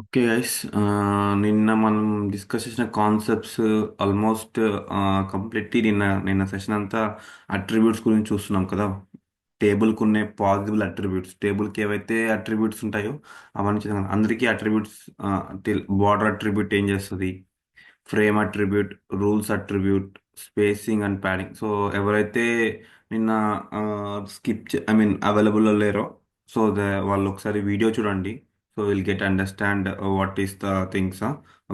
Okay guys, నిన్న మనం discuss చేసిన కాన్సెప్ట్స్ ఆల్మోస్ట్ కంప్లీట్లీ నిన్న నిన్న సెషన్ అంతా అట్రిబ్యూట్స్ గురించి చూస్తున్నాం కదా. టేబుల్కి ఉన్న పాసిబుల్ అట్రిబ్యూట్స్, టేబుల్కి ఏవైతే అట్రిబ్యూట్స్ ఉంటాయో అవన్నీ చూసాం. అందరికీ అట్రిబ్యూట్స్, బార్డర్ అట్రిబ్యూట్ ఏం చేస్తుంది, frame attribute, rules attribute, spacing and padding. So ఎవరైతే నిన్న స్కిప్ ఐ మీన్ అవైలబుల్లో లేరో, సో వాళ్ళు ఒకసారి వీడియో చూడండి. So will get understand what is the things.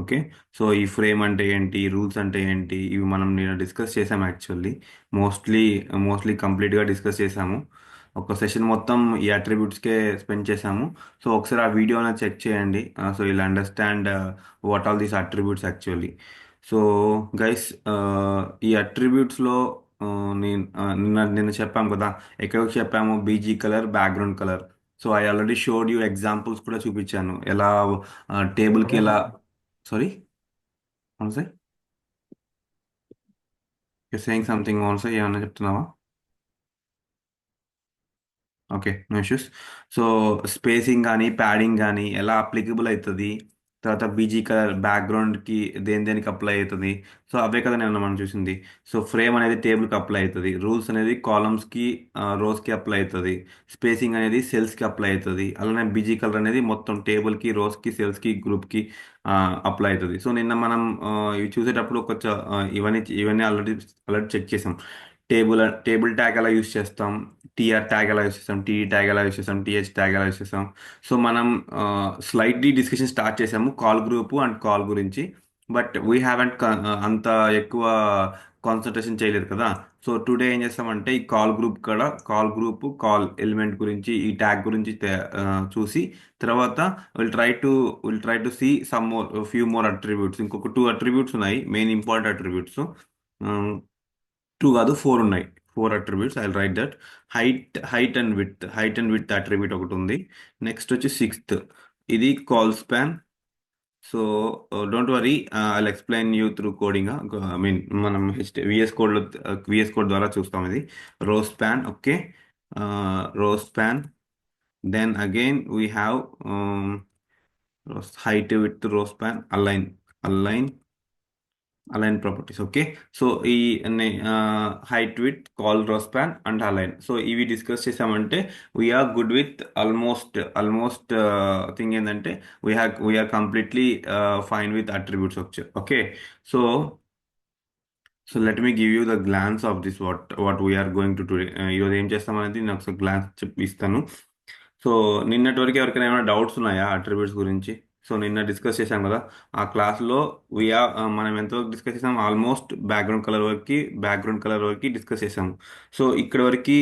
Okay. So ఈ ఫ్రేమ్ అంటే ఏంటి, రూల్స్ అంటే ఏంటి, ఇవి మనం నేను డిస్కస్ చేసాము యాక్చువల్లీ. మోస్ట్లీ మోస్ట్లీ కంప్లీట్గా డిస్కస్ చేసాము. ఒక సెషన్ మొత్తం ఈ అట్రిబ్యూట్స్కే స్పెండ్ చేసాము. సో ఒకసారి ఆ వీడియో అనేది చెక్ చేయండి. So will understand what all these attributes actually. So guys, ఈ అట్రిబ్యూట్స్లో నేను నిన్న నిన్న చెప్పాము కదా, ఎక్కడికి చెప్పాము, BG colour, background colour. So I already showed you examples కూడా చూపించాను ఎలా టేబుల్కి ఎలా. సారీ, అవును సార్, సేయింగ్ సంథింగ్, అవును సార్, ఏమన్నా చెప్తున్నావా? Okay, no issues. So spacing కానీ ప్యాడింగ్ కానీ ఎలా అప్లికబుల్ అవుతుంది, తర్వాత బీజీ కలర్ బ్యాక్గ్రౌండ్కి దేనికి అప్లై అవుతుంది. సో అవే కదా నేను మనం చూసింది. సో ఫ్రేమ్ అనేది టేబుల్కి అప్లై అవుతుంది, రూల్స్ అనేది కాలమ్స్కి, రోస్కి అప్లై అవుతుంది, స్పేసింగ్ అనేది సెల్స్కి అప్లై అవుతుంది. అలానే బీజీ కలర్ అనేది మొత్తం టేబుల్కి, రోస్కి, సెల్స్కి, గ్రూప్కి అప్లై అవుతుంది. సో నిన్న మనం ఇవి చూసేటప్పుడు ఇవన్నీ ఇవన్నీ ఆల్రెడీ ఆల్రెడీ చెక్ చేసాం. టేబుల్ ట్యాగ్ ఎలా యూస్ చేస్తాం, టీఆర్ ట్యాగ్ ఎలా యూస్ చేస్తాం, టీఈ ట్యాగ్ ఎలా యూస్ చేస్తాం, టీహెచ్ ట్యాగ్ ఎలా యూస్ చేస్తాం. సో మనం స్లైడ్లీ డిస్కషన్ స్టార్ట్ చేసాము కాల్ గ్రూప్ అండ్ కాల్ గురించి. బట్ వీ హ్యావెంట్ అంత ఎక్కువ కాన్సన్ట్రేషన్ చేయలేదు కదా. సో టుడే ఏం చేస్తామంటే ఈ కాల్ గ్రూప్ కూడా, కాల్ గ్రూప్, కాల్ ఎలిమెంట్ గురించి, ఈ ట్యాగ్ గురించి చూసి తర్వాత will try to see some more few more attributes. ఇంకొక టూ అట్రిబ్యూట్స్ ఉన్నాయి, మెయిన్ ఇంపార్టెంట్ అట్రిబ్యూట్స్. టూ కాదు, ఫోర్ ఉన్నాయి. Four attributes, I write that. Height and width attribute ఒకటి ఉంది. నెక్స్ట్ వచ్చి సిక్స్త్, ఇది col span. So don't worry, I explain you through coding. I mean మనం VS code ద్వారా చూస్తాం ఇది. రో span, okay. Row span. Then again we have height with row span, align align properties, okay. So ఈ height with col row span and align, so ఇవి discuss చేసామంటే we are good with almost thing ఏంటంటే we are completely fine with attributes వచ్చి, okay. So so let me give you the glance of this what we are going to today. ఈరోజు ఏం చేస్తామనేది నేను ఒకసారి glance ఇస్తాను. So నిన్నటి వరకు ఎవరికైనా ఏమైనా డౌట్స్ ఉన్నాయా అట్రిబ్యూట్స్ గురించి? సో నిన్న డిస్కస్ చేశాం కదా ఆ క్లాస్లో. మనం ఎంతవరకు డిస్కస్ చేసాం, ఆల్మోస్ట్ బ్యాక్గ్రౌండ్ కలర్ వరకు డిస్కస్ చేసాము. సో ఇక్కడ వరకు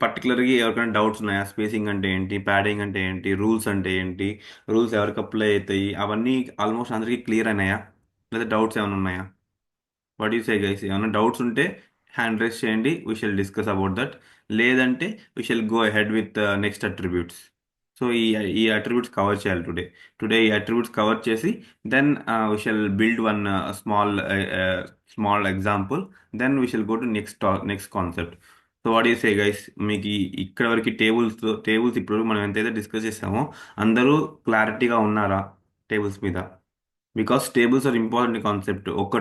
పర్టికులర్గా ఎవరికైనా డౌట్స్ ఉన్నాయా, స్పేసింగ్ అంటే ఏంటి, ప్యాడింగ్ అంటే ఏంటి, రూల్స్ అంటే ఏంటి, రూల్స్ ఎవరికి అప్లై అవుతాయి, అవన్నీ ఆల్మోస్ట్ అందరికీ క్లియర్ అయినాయా, లేదా డౌట్స్ ఏమైనా ఉన్నాయా? వాట్ యూ సే గైస్, ఏమైనా డౌట్స్ ఉంటే హ్యాండ్ రైస్ చేయండి, we shall discuss about that. లేదంటే we shall go ahead with next attributes. So ఈ అట్రిబ్యూట్స్ కవర్ చేయాలి టుడే ఈ అట్రిబ్యూట్స్ కవర్ చేసి then we shall build one small example. Then we shall go to next concept. So what you say guys, మీకు ఇక్కడ వరకు tables ఇప్పుడు మనం ఎంతైతే డిస్కస్ చేసామో అందరూ క్లారిటీగా ఉన్నారా టేబుల్స్ మీద? Because tables are important concept. ఒక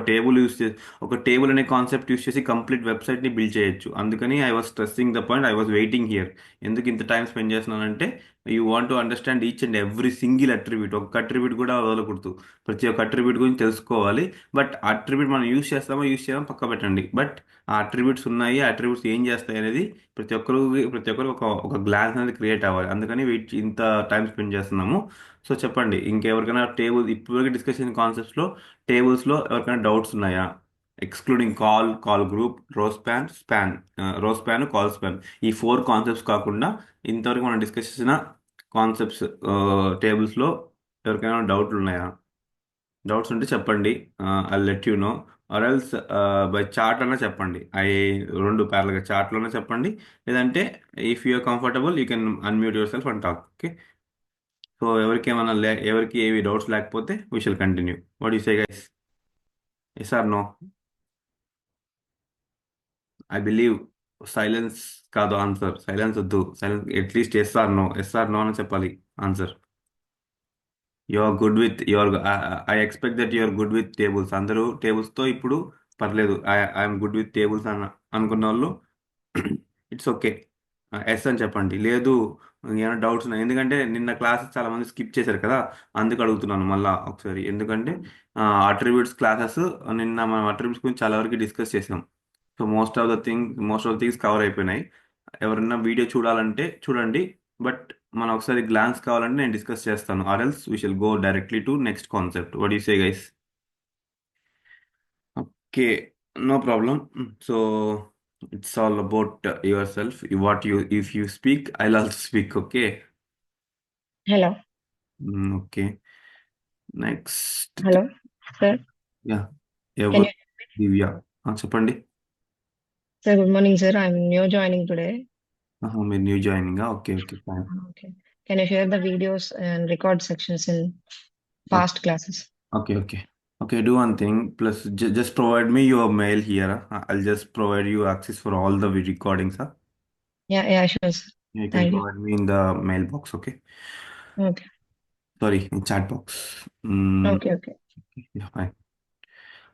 టేబుల్ అనే కాన్సెప్ట్ యూస్ చేసి కంప్లీట్ వెబ్సైట్ ని బిల్డ్ చేయొచ్చు. అందుకని I was stressing the point, I was waiting here. ఎందుకు ఇంత టైం స్పెండ్ చేస్తున్నానంటే, you want to understand each and every single attribute. ఒక్క అట్రిబ్యూట్ కూడా వదలకూడదు, ప్రతి ఒక్క అట్రిబ్యూట్ గురించి తెలుసుకోవాలి. బట్ అట్రిబ్యూట్ మనం యూస్ చేయడం పక్క పెట్టండి. బట్ ఆ అట్రిబ్యూట్స్ ఉన్నాయి, ఆ అట్రిబ్యూట్స్ ఏం చేస్తాయి అనేది ప్రతి ఒక్కరు ఒక గ్లాన్స్ అనేది క్రియేట్ అవ్వాలి. అందుకని ఇంత టైం స్పెండ్ చేస్తున్నాము. సో చెప్పండి, ఇంకెవరికైనా ఇప్పటివరకు డిస్కస్ చేసిన కాన్సెప్ట్స్లో టేబుల్స్లో ఎవరికైనా డౌట్స్ ఉన్నాయా? Excluding col group, row span, col span, ఈ ఫోర్ కాన్సెప్ట్స్ కాకుండా ఇంతవరకు మనం డిస్కస్ చేసిన కాన్సెప్ట్స్ టేబుల్స్లో ఎవరికైనా డౌట్లు ఉన్నాయా? డౌట్స్ ఉంటే చెప్పండి, I let you know. Or else by chat అన్నా చెప్పండి. రెండు ప్యారల్గా చార్ట్లోనే చెప్పండి. లేదంటే if you're comfortable you can unmute your self and talk, okay. So ఎవరికి ఏవి డౌట్స్ లేకపోతే we shall continue. What you say guys, yes or no? I believe silence కాదు ఆన్సర్, సైలెన్స్ వద్దు, silence, at least yes or no అని చెప్పాలి answer. You are good with your I expect that you are good with tables. అందరూ tables తో ఇప్పుడు పర్లేదు, I'm good with tables అనుకున్న వాళ్ళు ఇట్స్ ఓకే, ఎస్ అని చెప్పండి. లేదు ఏమైనా డౌట్స్ ఉన్నాయి, ఎందుకంటే నిన్న క్లాసెస్ చాలా మంది స్కిప్ చేశారు కదా, అందుకు అడుగుతున్నాను మళ్ళా ఒకసారి. ఎందుకంటే అట్రిబ్యూట్స్ క్లాసెస్ నిన్న మనం అట్రిబ్యూట్స్ గురించి చాలా వరకు డిస్కస్ చేసాం. So most of things cover అయిపోయినాయి. ఎవరైనా వీడియో చూడాలంటే చూడండి, బట్ మనం ఒకసారి గ్లాన్స్ కావాలంటే నేను డిస్కస్ చేస్తాను, or else we shall go directly to next concept. What you say guys? Okay, no problem. So it's all about your self. What you if you speak I also speak. Okay. Hello. Okay, next. Hello, sir. Yeah, Can ఎవరు? you, Divya. చెప్పండి. sir, good morning, sir. I'm new joining today. మీరు new joining? Okay okay fine. Okay. Can you share the videos and record sections in past classes? Okay, okay. Okay, do one thing. Plus, just provide me your mail here. I'll just provide you access for all the recordings. Huh? Yeah, sure, sir. You can Thank you. provide me in the mailbox, okay? Okay. Sorry, in chat box. Okay. Yeah, fine.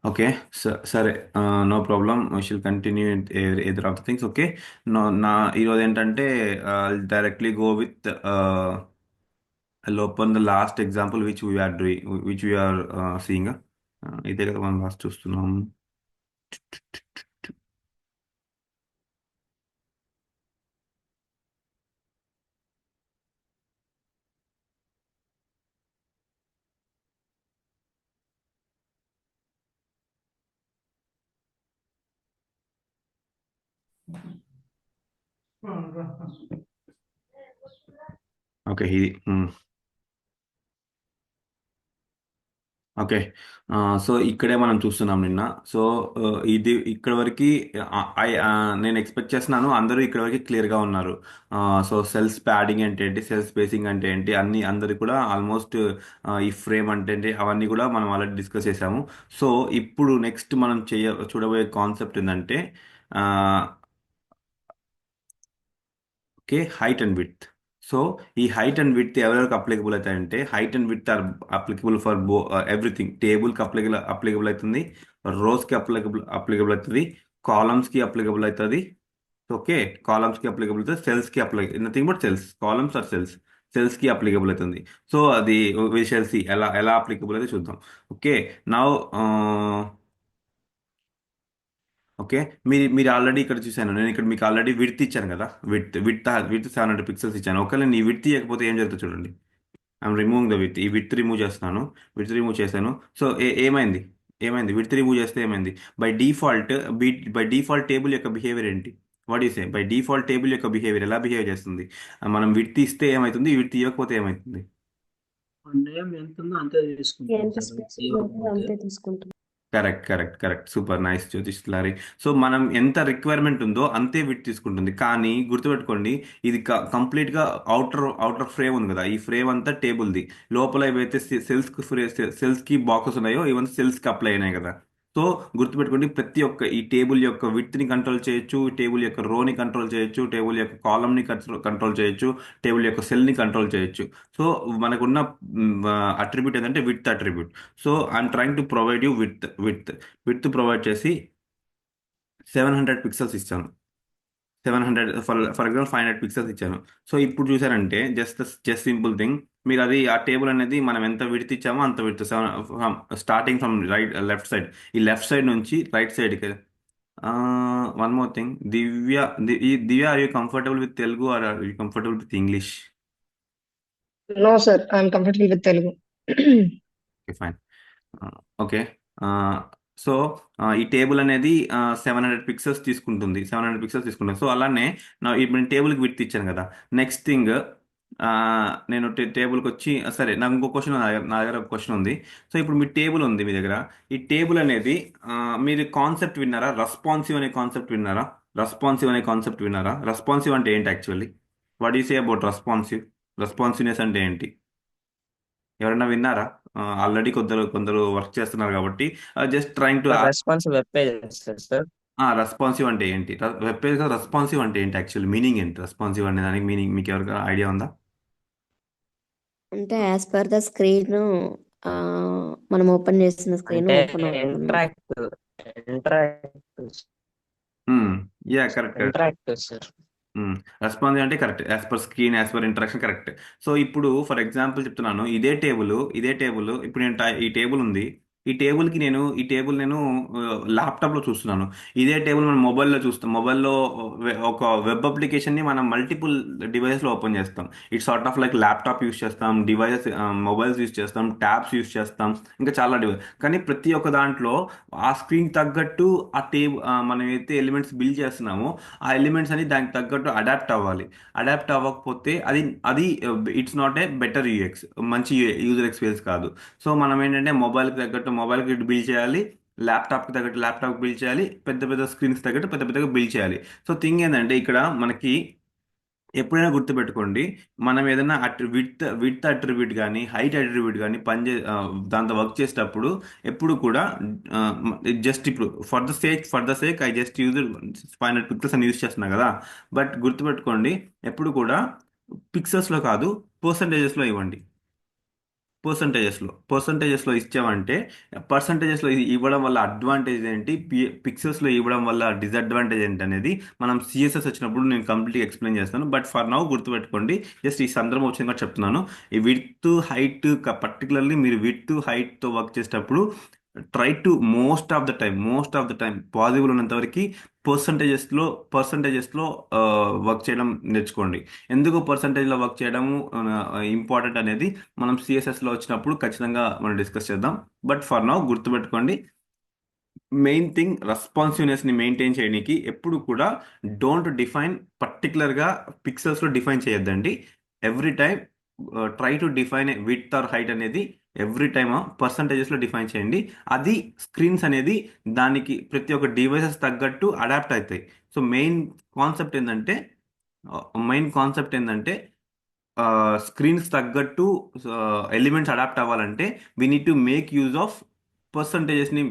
Okay, so, sorry, no problem. We shall continue in either of the things, okay? No, ఈరోజు ఏంటంటే I'll directly go with I'll open the last example which we are doing, which we are seeing. ఇదే కదా మనం last చూస్తున్నాం. Okay, ఇది okay. So ఇక్కడే మనం చూస్తున్నాం నిన్న. సో ఇది ఇక్కడ వరకు నేను ఎక్స్పెక్ట్ చేస్తున్నాను అందరూ ఇక్కడ వరకు క్లియర్గా ఉన్నారు. సో సెల్స్ ప్యాడింగ్ అంటే ఏంటి, సెల్ స్పేసింగ్ అంటే ఏంటి, అన్ని అందరు కూడా ఆల్మోస్ట్ ఈ ఫ్రేమ్ అంటే ఏంటి అవన్నీ కూడా మనం ఆల్రెడీ డిస్కస్ చేసాము. సో ఇప్పుడు నెక్స్ట్ మనం చూడబోయే కాన్సెప్ట్ ఏంటంటే okay, height and width. So ఈ హైట్ అండ్ విడ్త్ ఎవరెవరికి అప్లికబుల్ అవుతాయంటే, height and width are applicable for everything. టేబుల్కి అప్లికబుల్ అవుతుంది, రోస్కి అప్లికబుల్ అవుతుంది, కాలమ్స్కి అప్లికబుల్ అవుతుంది. ఓకే, కాలమ్స్కి అప్లికబుల్ అవుతుంది, సెల్స్కి nothing but cells, columns or cells, సెల్స్కి అప్లికబుల్ అవుతుంది. సో అది విషయల్సి ఎలా ఎలా అప్లికబుల్ అయితే చూద్దాం. ఓకే, నా ఓకే, మీరు ఆల్రెడీ ఇక్కడ చూశాను, నేను ఇక్కడ మీకు ఆల్రెడీ విడ్త్ ఇచ్చాను కదా, విడ్త్ 700 పిక్సెల్స్ ఇచ్చాను. ఒకవేళ నేను ఈ విడ్త్ ఇవ్వకపోతే ఏం జరుగుతుంది చూడండి. I'm removing the width. ఈ విడ్త్ రిమూవ్ చేస్తున్నాను, విడ్త్ రిమూవ్ చేశాను. సో ఏమైంది, విడ్త్ రిమూవ్ చేస్తే ఏమైంది? By default by default table యొక్క బిహేవియర్ ఏంటి? What is by default table యొక్క బిహేవియర్ ఎలా బిహేవ్ చేస్తుంది? మనం విడ్త్ ఇస్తే ఏమవుతుంది, విడ్త్ ఇవ్వకపోతే ఏమవుతుంది? నేమ్ ఎంత ఉందో అంతే తీసుకుంటాం ఎంత సార్. స్పేస్ ఉంటుందో ఇవ్వకపోతే అంతే తీసుకుంటాం. కరెక్ట్, సూపర్ నైస్ జ్యోతిష్ లారీ. సో మనం ఎంత రిక్వైర్మెంట్ ఉందో అంతే విడ్త్ తీసుకుంటుంది. కానీ గుర్తుపెట్టుకోండి, ఇది కంప్లీట్గా అవుటర్ ఫ్రేమ్ ఉంది కదా, ఈ ఫ్రేమ్ అంతా టేబుల్ది. లోపల ఏవైతే సెల్స్కి బాక్సెస్ ఉన్నాయో ఇవన్నీ సెల్స్కి అప్లై అయినాయి కదా. సో గుర్తుపెట్టుకోండి, ప్రతి ఒక్క ఈ టేబుల్ యొక్క విడ్త్ని కంట్రోల్ చేయొచ్చు, టేబుల్ యొక్క రోని కంట్రోల్ చేయొచ్చు, టేబుల్ యొక్క కాలమ్ని కంట్రోల్ చేయొచ్చు, టేబుల్ యొక్క సెల్ని కంట్రోల్ చేయొచ్చు. సో మనకున్న అట్రిబ్యూట్ ఏంటంటే width attribute. So I'm trying to provide you with provide చేసి 700 పిక్సెల్స్ ఇచ్చాను. 700 ఫర్ ఎగ్జాంపుల్ 500 పిక్సెల్స్ ఇచ్చాను. సో ఇప్పుడు చూసారంటే జస్ట్ సింపుల్ థింగ్, మీరు అది ఆ టేబుల్ అనేది మనం ఎంత విడ్త్ ఇచ్చామో అంత width, starting from left side, ఈ లెఫ్ట్ సైడ్ నుంచి రైట్ సైడ్కి. One more thing, Divya are you comfortable with Telugu or are you comfortable with English? No, sir. I'm comfortable with Telugu. Okay fine. Okay, so ఈ table అనేది 700 pixels తీసుకుంటుంది, 700 pixels తీసుకుంటుంది. So అలానే ఇప్పుడు నేను టేబుల్కి విడ్త్ ఇచ్చాను కదా. నెక్స్ట్ థింగ్, నేను టేబుల్కి వచ్చి సరే, నాకు ఇంకో క్వశ్చన్, నా దగ్గర ఒక క్వశ్చన్ ఉంది. సో ఇప్పుడు మీ టేబుల్ ఉంది మీ దగ్గర. ఈ టేబుల్ అనేది మీరు కాన్సెప్ట్ విన్నారా? రెస్పాన్సివ్ అనే కాన్సెప్ట్ విన్నారా? రెస్పాన్సివ్ అంటే ఏంటి actually? What you say about responsiveness అంటే ఏంటి? ఎవరైనా విన్నారా? ఆల్రెడీ కొందరు కొందరు వర్క్ చేస్తున్నారు కాబట్టి just trying to. Responsive web pages sir. Responsive అంటే ఏంటి? వెబ్ పేజ్ రెస్పాన్సివ్ అంటే ఏంటి యాక్చువల్ మీనింగ్ ఏంటి? రెస్పాన్సివ్ అనే దానికి మీనింగ్ మీకు ఎవరికైనా ఐడియా ఉందా? అంటే యాజ్ పర్ ద స్క్రీన్ మనం ఓపెన్ చేసిన స్క్రీన్ అంటే ఓపెన్ అవుతుంది. Interactive yeah, correct correct. Interactive sir. Response అంటే correct, as per screen, as per interaction, correct. So ఇప్పుడు ఫర్ ఎగ్జాంపుల్ చెప్తున్నాను, ఇదే టేబుల్ ఇప్పుడు నేను ఈ టేబుల్ ఉంది. ఈ టేబుల్ నేను ల్యాప్టాప్లో చూస్తున్నాను. ఇదే టేబుల్ మనం మొబైల్లో చూస్తాం. మొబైల్లో ఒక వెబ్ అప్లికేషన్ని మనం మల్టిపుల్ డివైస్లో ఓపెన్ చేస్తాం. It's sort of like laptop use చేస్తాం, మొబైల్స్ యూస్ చేస్తాం, ట్యాబ్స్ యూస్ చేస్తాం, ఇంకా చాలా డివైస్. కానీ ప్రతి ఒక్క దాంట్లో ఆ స్క్రీన్ తగ్గట్టు మనం అయితే ఎలిమెంట్స్ బిల్డ్ చేస్తున్నామో ఆ ఎలిమెంట్స్ అని దానికి తగ్గట్టు అడాప్ట్ అవ్వాలి. అడాప్ట్ అవ్వకపోతే అది అది it's not a better UX, మంచి యూజర్ ఎక్స్పీరియన్స్ కాదు. సో మనం ఏంటంటే మొబైల్కి తగ్గట్టు మొబైల్కి బిల్డ్ చేయాలి, ల్యాప్టాప్కి తగ్గట్టు ల్యాప్టాప్ బిల్డ్ చేయాలి, పెద్ద పెద్ద స్క్రీన్స్ తగ్గట్టు పెద్ద పెద్దగా బిల్డ్ చేయాలి. సో థింగ్ ఏంటంటే ఇక్కడ మనకి ఎప్పుడైనా గుర్తుపెట్టుకోండి, మనం ఏదైనా విడ్త్ అట్రిబ్యూట్ కానీ హైట్ అట్రిబ్యూట్ కానీ దాంతో వర్క్ చేసేటప్పుడు ఎప్పుడు కూడా జస్ట్ ఇప్పుడు for the sake I just use 500 pixels అని యూజ్ చేస్తున్నా కదా. బట్ గుర్తుపెట్టుకోండి, ఎప్పుడు కూడా పిక్సెల్స్లో కాదు, పర్సంటేజెస్లో ఇవ్వండి. పర్సంటేజెస్లో ఇచ్చామంటే పర్సంటేజెస్లో ఇవ్వడం వల్ల అడ్వాంటేజ్ ఏంటి, పిక్సెల్స్లో ఇవ్వడం వల్ల డిసడ్వాంటేజ్ ఏంటి అనేది మనం సిఎస్ఎస్ వచ్చినప్పుడు నేను కంప్లీట్గా ఎక్స్ప్లెయిన్ చేస్తాను. బట్ ఫర్ నౌ గుర్తుపెట్టుకోండి, జస్ట్ ఈ సందర్భం వచ్చింది కాబట్టి చెప్తున్నాను. ఈ విడ్త్ హైట్, పర్టికులర్లీ మీరు విడ్త్ హైట్తో వర్క్ చేసేటప్పుడు try to most of the time possible ఉన్నంత వరకు పర్సంటేజెస్లో పర్సంటేజెస్లో వర్క్ చేయడం నేర్చుకోండి. ఎందుకు పర్సంటేజ్లో వర్క్ చేయడం ఇంపార్టెంట్ అనేది మనం సిఎస్ఎస్లో వచ్చినప్పుడు ఖచ్చితంగా మనం డిస్కస్ చేద్దాం. బట్ ఫర్ నౌ గుర్తుపెట్టుకోండి, మెయిన్ థింగ్ రెస్పాన్సివ్నెస్ని మెయింటైన్ చేయడానికి ఎప్పుడు కూడా డోంట్ డిఫైన్ పర్టికులర్గా పిక్సెల్స్లో డిఫైన్ చేయొద్దండి. Every time try to define width or height అనేది ఎవ్రీ టైమ్ పర్సంటేజెస్లో డిఫైన్ చేయండి. అది స్క్రీన్స్ అనేది దానికి ప్రతి ఒక్క డివైసెస్ తగ్గట్టు అడాప్ట్ అవుతాయి. సో మెయిన్ కాన్సెప్ట్ ఏంటంటే స్క్రీన్స్ తగ్గట్టు ఎలిమెంట్స్ అడాప్ట్ అవ్వాలంటే we need to make use of పర్సంటేజెస్ని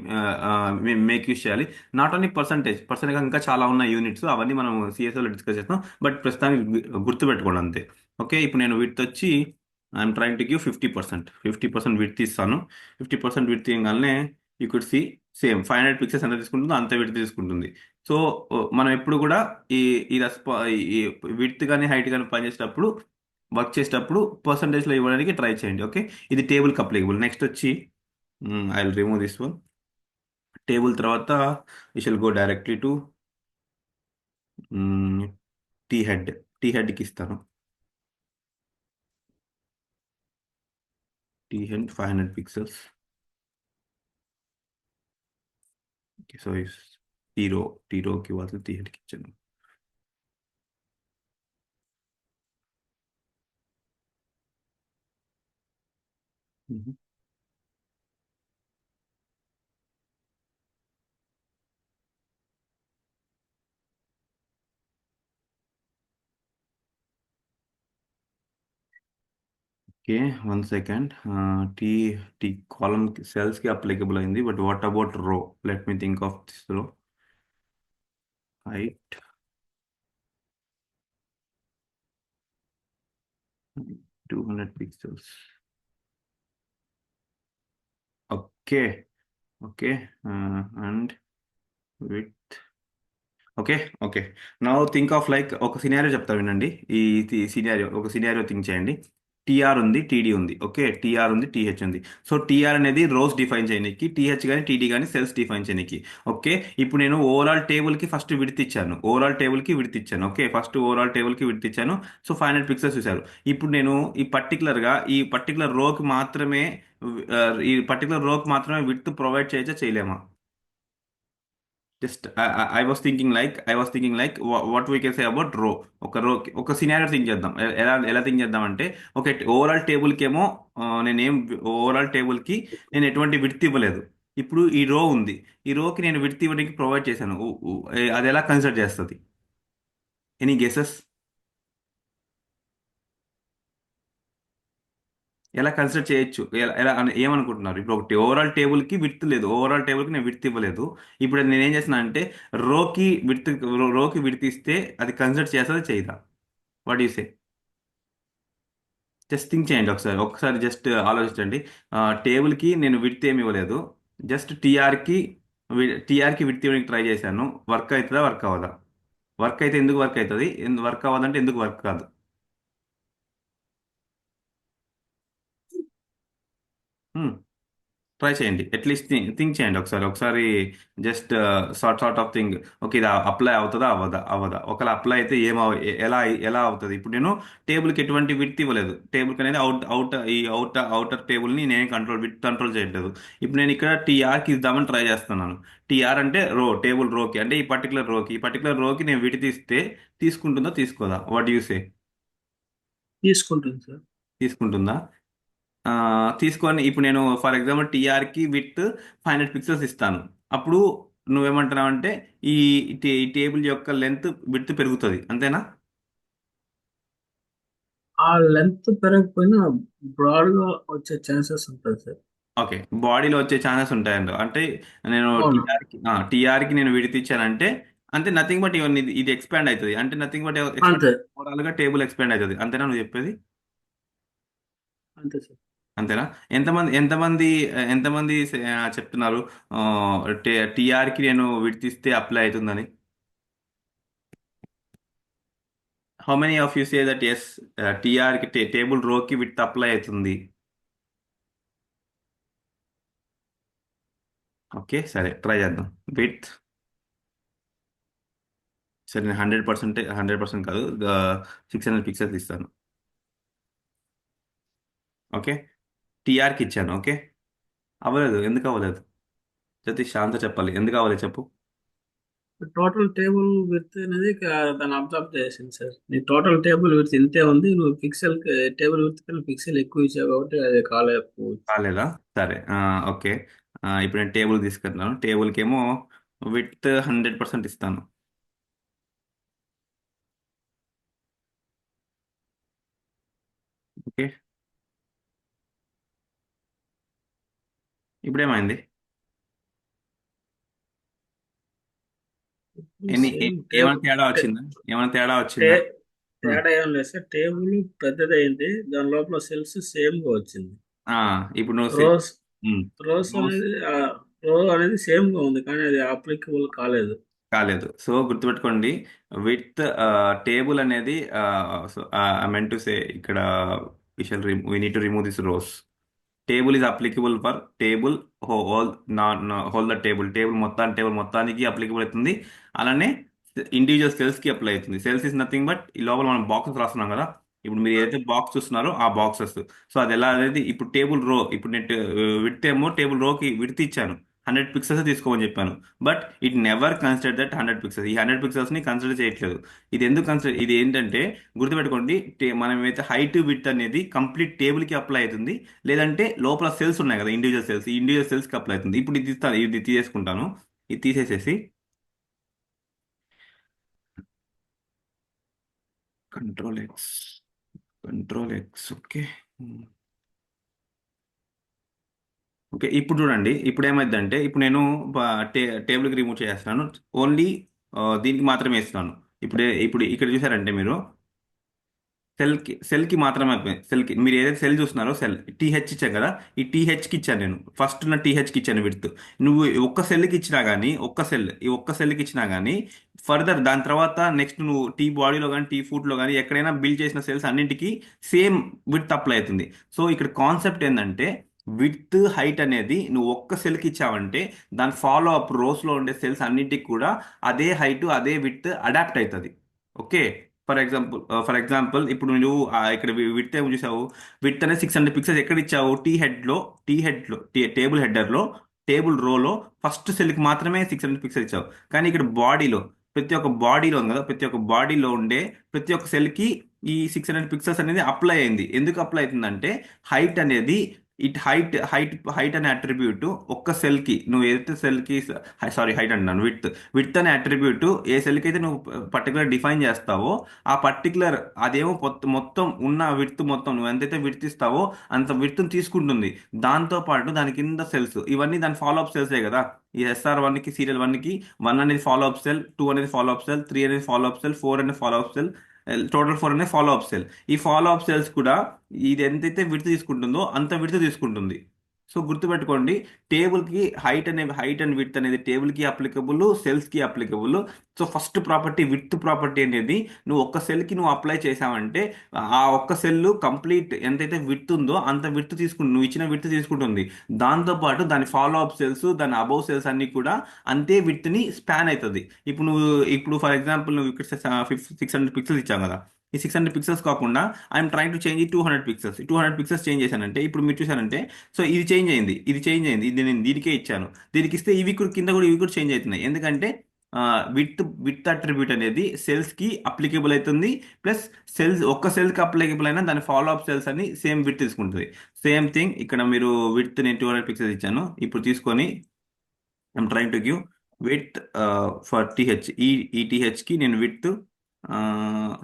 మేక్ యూజ్ చేయాలి. నాట్ ఓన్లీ పర్సంటేజ్ ఇంకా చాలా ఉన్న యూనిట్స్, అవన్నీ మనం సిఎస్ఓలో డిస్కస్ చేస్తాం. బట్ ప్రస్తుతానికి గుర్తుపెట్టుకోండి అంతే. ఓకే, ఇప్పుడు నేను విడ్త్ వచ్చి I'm trying to give 50% width ఇస్తాను. 50% విడ్త్ ఇవ్వగానే you could see same 500 pixels ఎంత తీసుకుంటుందో అంత విడ్త్ తీసుకుంటుంది. సో మనం ఎప్పుడు కూడా ఈ ఈ రెస్పా ఈ విడ్త్ కానీ హైట్ కానీ పనిచేసేటప్పుడు వర్క్ చేసేటప్పుడు పర్సంటేజ్లో ఇవ్వడానికి ట్రై చేయండి. ఓకే, ఇది టేబుల్కి అప్లికబుల్. నెక్స్ట్ వచ్చి I will remove this one. Table తర్వాత we shall go directly to T హెడ్కి ఇస్తాను. T head 500 pixels. Okay, so టీరోకి ఇవ్వాలి, టీ హెడ్కి ఇచ్చాను. Okay, 1 second. T T column సెల్స్కి అప్లికబుల్ అయింది. But what about row? Let me think of this row. Height 200 pixels. Okay, okay, and with okay. Okay, now think of like ఒక scenario చెప్తా వినండి. ఒక సినారియో థింక్ చేయండి. TR ఉంది, TD ఉంది. Okay, TR ఉంది, టీహెచ్ ఉంది. సో టీఆర్ అనేది రోస్ డిఫైన్ చేయడానికి, టీహెచ్ కానీ టీడీ కానీ సెల్స్ డిఫైన్ చేయడానికి. ఓకే, ఇప్పుడు నేను ఓవరాల్ టేబుల్కి ఫస్ట్ విడత్ ఇచ్చాను. ఓకే, ఫస్ట్ ఓవరాల్ టేబుల్కి విడత్ ఇచ్చాను. సో 500 పిక్సెల్స్ చూశారు. ఇప్పుడు నేను ఈ పర్టికులర్ రోకి మాత్రమే విడ్త్ ప్రొవైడ్ చేయొచ్చా, చేయలేమా? Just I was thinking like what we can say about రో. ఒక సినారియో థింక్ చేద్దాం. ఎలా థింక్ చేద్దాం అంటే, ఓకే, ఓవరాల్ టేబుల్కి నేను ఎటువంటి విడ్త్ ఇవ్వలేదు. ఇప్పుడు ఈ రో ఉంది, ఈ రోకి నేను విడ్త్ ఇవ్వడానికి ప్రొవైడ్ చేశాను. అది ఎలా కన్సిడర్ చేస్తుంది? Any guesses? ఎలా కన్సిడర్ చేయొచ్చు? ఏమనుకుంటున్నారు? ఇప్పుడు ఒకటి ఓవరాల్ టేబుల్కి విడ్త్ లేదు, ఓవరాల్ టేబుల్కి నేను విడ్త్ ఇవ్వలేదు. ఇప్పుడు నేను ఏం చేస్తున్నా అంటే రోకి విడ్త్ ఇస్తే అది కన్సిడర్ చేస్తుందా, చేయదా? What you say? Just think చేయండి ఒకసారి, ఒకసారి జస్ట్ ఆలోచించండి. టేబుల్కి నేను విడ్త్ ఏమి ఇవ్వలేదు, జస్ట్ టీఆర్కి విడ్త్ ఇవ్వడానికి ట్రై చేశాను. వర్క్ అవుతుందా, వర్క్ అవ్వదా? వర్క్ అయితే ఎందుకు వర్క్ అవుతుంది, వర్క్ అవ్వదంటే ఎందుకు వర్క్ కాదు? ట్రై చేయండి, అట్లీస్ట్ థింక్ చేయండి ఒకసారి, just sort of thing. Okay, ఇది అప్లై అవుతుందా, అవ్వదా? ఒకవేళ అప్లై అయితే ఎలా ఎలా అవుతుంది? ఇప్పుడు నేను టేబుల్కి ఎటువంటి విడ్త్ ఇవ్వలేదు, టేబుల్కి అనేది అవుటర్ టేబుల్ని నేను కంట్రోల్ చేయట్లేదు. ఇప్పుడు నేను ఇక్కడ టీఆర్కి ఇద్దామని ట్రై చేస్తున్నాను. టీఆర్ అంటే టేబుల్ రోకి, అంటే ఈ పర్టికులర్ రోకి నేను విడ్త్ ఇస్తే తీసుకుంటుందా, తీసుకోదా? వాట్ యూ సే? తీసుకుంటుంది సార్. తీసుకుంటుందా? ఆ, తీసుకొని ఇప్పుడు నేను ఫర్ ఎగ్జాంపుల్ టీఆర్కి విత్ 500 పిక్సెల్స్ ఇస్తాను. అప్పుడు నువ్వేమంటున్నావు అంటే ఈ ఈ టేబుల్ యొక్క లెంత్ విడ్త్ పెరుగుతుంది, అంతేనా? ఆ లెంత్ పెరగకపోయినా బ్రాడ్ గా వచ్చే ఛాన్సెస్ ఉంటుంది సార్. ఓకే, బాడీలో వచ్చే ఛాన్సెస్ ఉంటాయండి. అంటే నేను అవును, టీఆర్కి నేను విడత ఇచ్చానంటే, అంటే నథింగ్ బట్ ఇవన్నీ ఇది ఎక్స్పాండ్ అవుతుంది, అంటే నథింగ్ బట్ ఎక్స్పాండ్ అంతే ఓవరాల్గా టేబుల్ ఎక్స్పాండ్ అవుతుంది, అంతేనా నువ్వు చెప్పేది? అంతే సార్. అంతేనా? ఎంతమంది చెప్తున్నారు టీఆర్కి నేను విడతీస్తే అప్లై అవుతుందని? How many of you say that yes, టీఆర్కి టేబుల్ రోకి విత్ అప్లై అవుతుంది? ఓకే, సరే ట్రై చేద్దాం. విత్, సరే నేను 100% కాదు, 600 పిక్సెల్స్ ఇస్తాను. ఓకే, టీఆర్కి ఇచ్చాను. ఓకే, అవ్వలేదు, ఎందుకు అవ్వలేదు? జగదీష్ శాంత చెప్పాలి, ఎందుకు అవ్వలేదు చెప్పు. టోటల్ టేబుల్ విడ్త్ అనేది దాన్ని అబ్జర్వ్ చేసింది సార్. నీ టోటల్ టేబుల్ విడ్త్ ఇంతే ఉంది, నువ్వు పిక్సెల్ టేబుల్ విడ్త్ కన్నా పిక్సెల్ ఎక్కువ ఇచ్చావు కాబట్టి అది కాలేకపోవచ్చు. కాలేదా? సరే, ఓకే. ఇప్పుడు నేను టేబుల్ తీసుకుంటున్నాను, టేబుల్కి ఏమో విత్ 100% ఇస్తాను. ఓకే, ఇప్పుడేమైంది? సేమ్ ఏమైనా టేబుల్ తేడా వచ్చిందా? ఏమైనా తేడా వచ్చిందా? ఉమ్. తేడా ఏం లేదు సార్. టేబుల్ పెద్దదైంది, దాని లోపల సెల్స్ సేమ్ గా వచ్చింది. ఆ, ఇప్పుడు నువ్వు రోస్ ఉమ్, రోస్ రోస్ అనేది రో అనేది సేమ్ గా ఉంది కానీ అది అప్లికబుల్ కాలేదు. కాలేదు. సో గుర్తుపెట్టుకోండి, విత్ టేబుల్ అనేది, ఐ మెంట్ టు సే ఇక్కడ we need to remove this rows. Table is applicable for table whole, whole the table మొత్తానికి అప్లికబుల్ అవుతుంది. అలానే ఇండివిజువల్ సెల్స్ కి అప్లై అవుతుంది. సెల్స్ ఇస్ నథింగ్ బట్ ఈ లోపల మనం బాక్సెస్ రాస్తున్నాం కదా, ఇప్పుడు మీరు ఏదైతే బాక్స్ చూస్తున్నారో ఆ బాక్సెస్. సో అది ఎలా అనేది, ఇప్పుడు టేబుల్ రో, ఇప్పుడు నేను విడ్త్ ఏమో టేబుల్ రోకి విడ్త్ ఇచ్చాను, 100 పిక్సెల్స్ తీసుకోమని చెప్పాను. But it never consider that 100 pixels, ఈ 100 పిక్సెల్స్ ని కన్సిడర్ చేయట్లేదు. ఇది ఎందుకు కన్సిడర్, ఇది ఏంటంటే గుర్తుపెట్టుకోండి, మనం ఏమైతే హైట్ విడ్త్ అనేది కంప్లీట్ టేబుల్ కి అప్లై అవుతుంది, లేదంటే లోపల సెల్స్ ఉన్నాయి కదా, ఇండివిజువల్ సెల్స్, ఈ ఇండివిజువల్ సెల్స్ కి అప్లై అవుతుంది. ఇప్పుడు ఇది తీసేసుకుంటాను, ఇది తీసేసేసి control X, control X. Okay, okay. ఇప్పుడు చూడండి, ఇప్పుడు ఏమైందంటే, ఇప్పుడు నేను టేబుల్కి రిమూవ్ చేస్తున్నాను, ఓన్లీ దీనికి మాత్రమే ఇస్తున్నాను. ఇప్పుడు ఇక్కడ చూసారంటే మీరు సెల్కి మాత్రమే అయిపోయింది. సెల్కి మీరు ఏదైతే సెల్ చూస్తున్నారో, సెల్ టీహెచ్ ఇచ్చాను కదా, ఈ టీహెచ్కి ఇచ్చాను నేను, ఫస్ట్ ఉన్న టీహెచ్కి ఇచ్చాను విడ్త్. నువ్వు ఒక్క సెల్కి ఇచ్చినా కానీ, ఈ ఒక్క సెల్కి ఇచ్చినా కానీ ఫర్దర్ దాని తర్వాత నెక్స్ట్ నువ్వు టీ బాడీలో కానీ టీ ఫుడ్లో కానీ ఎక్కడైనా బిల్డ్ చేసిన సెల్స్ అన్నింటికి సేమ్ విడ్త్ అప్లై అవుతుంది. సో ఇక్కడ కాన్సెప్ట్ ఏంటంటే, విడ్త్ హైట్ అనేది నువ్వు ఒక్క సెల్కి ఇచ్చావంటే దాని ఫాలో అప్ రోస్లో ఉండే సెల్స్ అన్నింటికి కూడా అదే హైట్ అదే విడ్త్ అడాప్ట్ అవుతుంది. ఓకే, ఫర్ ఎగ్జాంపుల్ ఇప్పుడు నువ్వు ఇక్కడ విడ్త్ ఏమో చూసావు, విడ్త్ అనేది 600 పిక్సెల్స్ ఎక్కడ ఇచ్చావు, టేబుల్ హెడర్లో, టేబుల్ రోలో ఫస్ట్ సెల్కి మాత్రమే 600 పిక్సెల్ ఇచ్చావు. కానీ ఇక్కడ బాడీలో, ప్రతి ఒక్క బాడీలో ఉంది కదా, ప్రతి ఒక్క బాడీలో ఉండే ప్రతి ఒక్క సెల్కి ఈ 600 పిక్సెల్స్ అనేది అప్లై అయింది. ఎందుకు అప్లై అవుతుందంటే, హైట్ అనేది హైట్ అనే అట్రిబ్యూట్ ఒక్క సెల్కి, నువ్వు ఏదైతే సెల్కి, సారీ హైట్ అంటున్నాను, విడ్త్ అనే అట్రిబ్యూట్ ఏ సెల్కి అయితే నువ్వు పర్టికులర్ డిఫైన్ చేస్తావో ఆ పర్టికులర్, అదేమో మొత్తం ఉన్న విడ్త్ మొత్తం నువ్వు ఎంతైతే విడ్త్ ఇస్తావో అంత విడ్త్ని తీసుకుంటుంది. దాంతో పాటు దాని కింద సెల్స్ ఇవన్నీ దాని ఫాలో అప్ సెల్సే కదా. ఈ SR1కి, సీరియల్ 1కి 1 అనేది ఫాలో అప్ సెల్, 2 అనేది ఫాలో అప్ సెల్, 3 అనేది ఫాలో అప్ సెల్, 4 అనేది ఫాలో అప్ సెల్, టోటల్ 4 అనేది ఫాలో అప్ సెల్. ఈ ఫాలో అప్ సెల్స్ కూడా ఇది ఎంతైతే విడ్త్ తీసుకుంటుందో అంత విడ్త్ తీసుకుంటుంది. సో గుర్తుపెట్టుకోండి, టేబుల్కి హైట్ అండ్ విడ్త్ అనేది టేబుల్కి అప్లికబుల్, సెల్స్కి applicable. So first property width property అనేది నువ్వు ఒక్క సెల్కి నువ్వు అప్లై చేసావంటే ఆ ఒక్క సెల్ కంప్లీట్ ఎంతైతే విడ్త్ ఉందో అంత విడ్త్ నువ్వు ఇచ్చిన విడ్త్ తీసుకుంటుంది. దాంతోపాటు దాని ఫాలో అప్ సెల్స్, దాని అబౌవ్ సెల్స్ అన్ని కూడా అంతే విడ్త్ని స్పాన్ అవుతుంది. ఇప్పుడు ఫర్ ఎగ్జాంపుల్ నువ్వు ఇక్కడ 600 పిక్సెల్స్ ఇచ్చావు కదా, ఈ 600 పిక్సెల్స్ కాకుండా I'm trying to change 200 pixels. 200 pixels change చేశానంటే ఇప్పుడు మీరు చూసారంటే, సో ఇది చేంజ్ అయింది, ఇది చేంజ్ అయింది, ఇది నేను దీనికే ఇచ్చాను. దీనికి ఇస్తే ఇవి కూడా కింద కూడా ఇవి కూడా చేంజ్ అవుతున్నాయి. ఎందుకంటే విత్ అట్రిబ్యూట్ అనేది సెల్స్కి అప్లికేబుల్ అవుతుంది. ప్లస్ ఒక్క సెల్కి అప్లికేబుల్ అయినా దాని ఫాలో అప్ సెల్స్ అని సేమ్ విత్ తీసుకుంటుంది. సేమ్ థింగ్ ఇక్కడ మీరు విత్ నేను 200 పిక్సెల్స్ ఇచ్చాను. ఇప్పుడు తీసుకొని I'm trying to give with for TH, ఈ టీహెచ్కి నేను విత్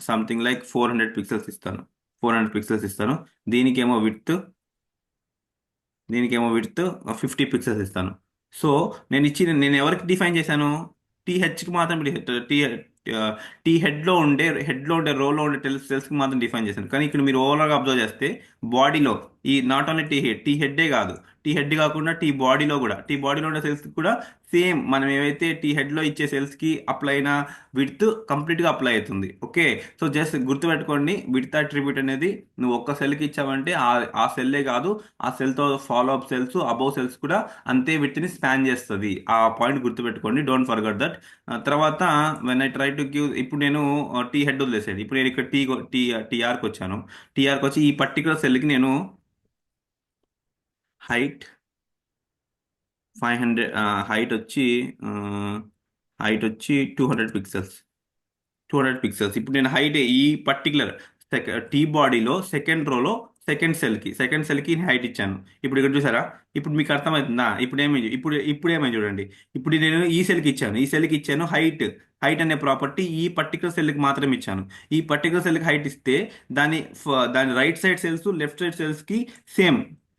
సంథింగ్ లైక్ 400 పిక్సెల్స్ ఇస్తాను. 400 పిక్సెల్స్ ఇస్తాను. దీనికేమో విత్ 50 పిక్సెల్స్ ఇస్తాను. సో నేను ఎవరికి డిఫైన్ చేశాను? టీహెచ్కి మాత్రం హెడ్లో ఉండే రోలో ఉండే సెల్స్కి మాత్రం డిఫైన్ చేశాను. కానీ ఇక్కడ మీరు ఓవరాల్గా అబ్జర్వ్ చేస్తే బాడీలో ఈ నాట్ ఓన్లీ టీ హెడ్డే కాదు, టీ హెడ్ కాకుండా టీ బాడీలో ఉండే సెల్స్ కూడా సేమ్ మనం ఏవైతే టీ హెడ్లో ఇచ్చే సెల్స్కి అప్లై అయిన విడ్త్ కంప్లీట్గా అప్లై అవుతుంది. ఓకే, సో జస్ట్ గుర్తుపెట్టుకోండి, విడ్త్ అట్రిబ్యూట్ అనేది నువ్వు ఒక్క సెల్కి ఇచ్చావంటే ఆ సెల్లే కాదు, ఆ సెల్తో follow up cells, above cells కూడా అంతే విడ్త్ని స్పాన్ చేస్తుంది. ఆ పాయింట్ గుర్తుపెట్టుకోండి, డోంట్ ఫర్గెట్ దట్. తర్వాత when I try to give, ఇప్పుడు నేను టీ హెడ్ వదిలేసాను. ఇప్పుడు నేను ఇక్కడ టీఆర్కి వచ్చాను. టీఆర్కి వచ్చి ఈ పర్టికులర్ సెల్కి నేను హైట్ 500, హైట్ వచ్చి 200 పిక్సెల్స్. ఇప్పుడు నేను హైట్ ఈ పర్టికులర్ టీ బాడీలో సెకండ్ సెల్కి హైట్ ఇచ్చాను. ఇప్పుడు ఇక్కడ చూసారా, ఇప్పుడు మీకు అర్థమవుతుందా? ఇప్పుడు ఏమైంది చూడండి. ఇప్పుడు నేను ఈ సెల్కి ఇచ్చాను హైట్ అనే ప్రాపర్టీ ఈ పర్టికులర్ సెల్కి మాత్రం ఇచ్చాను. ఈ పర్టికులర్ సెల్కి హైట్ ఇస్తే దాని right side cells, left side సెల్స్కి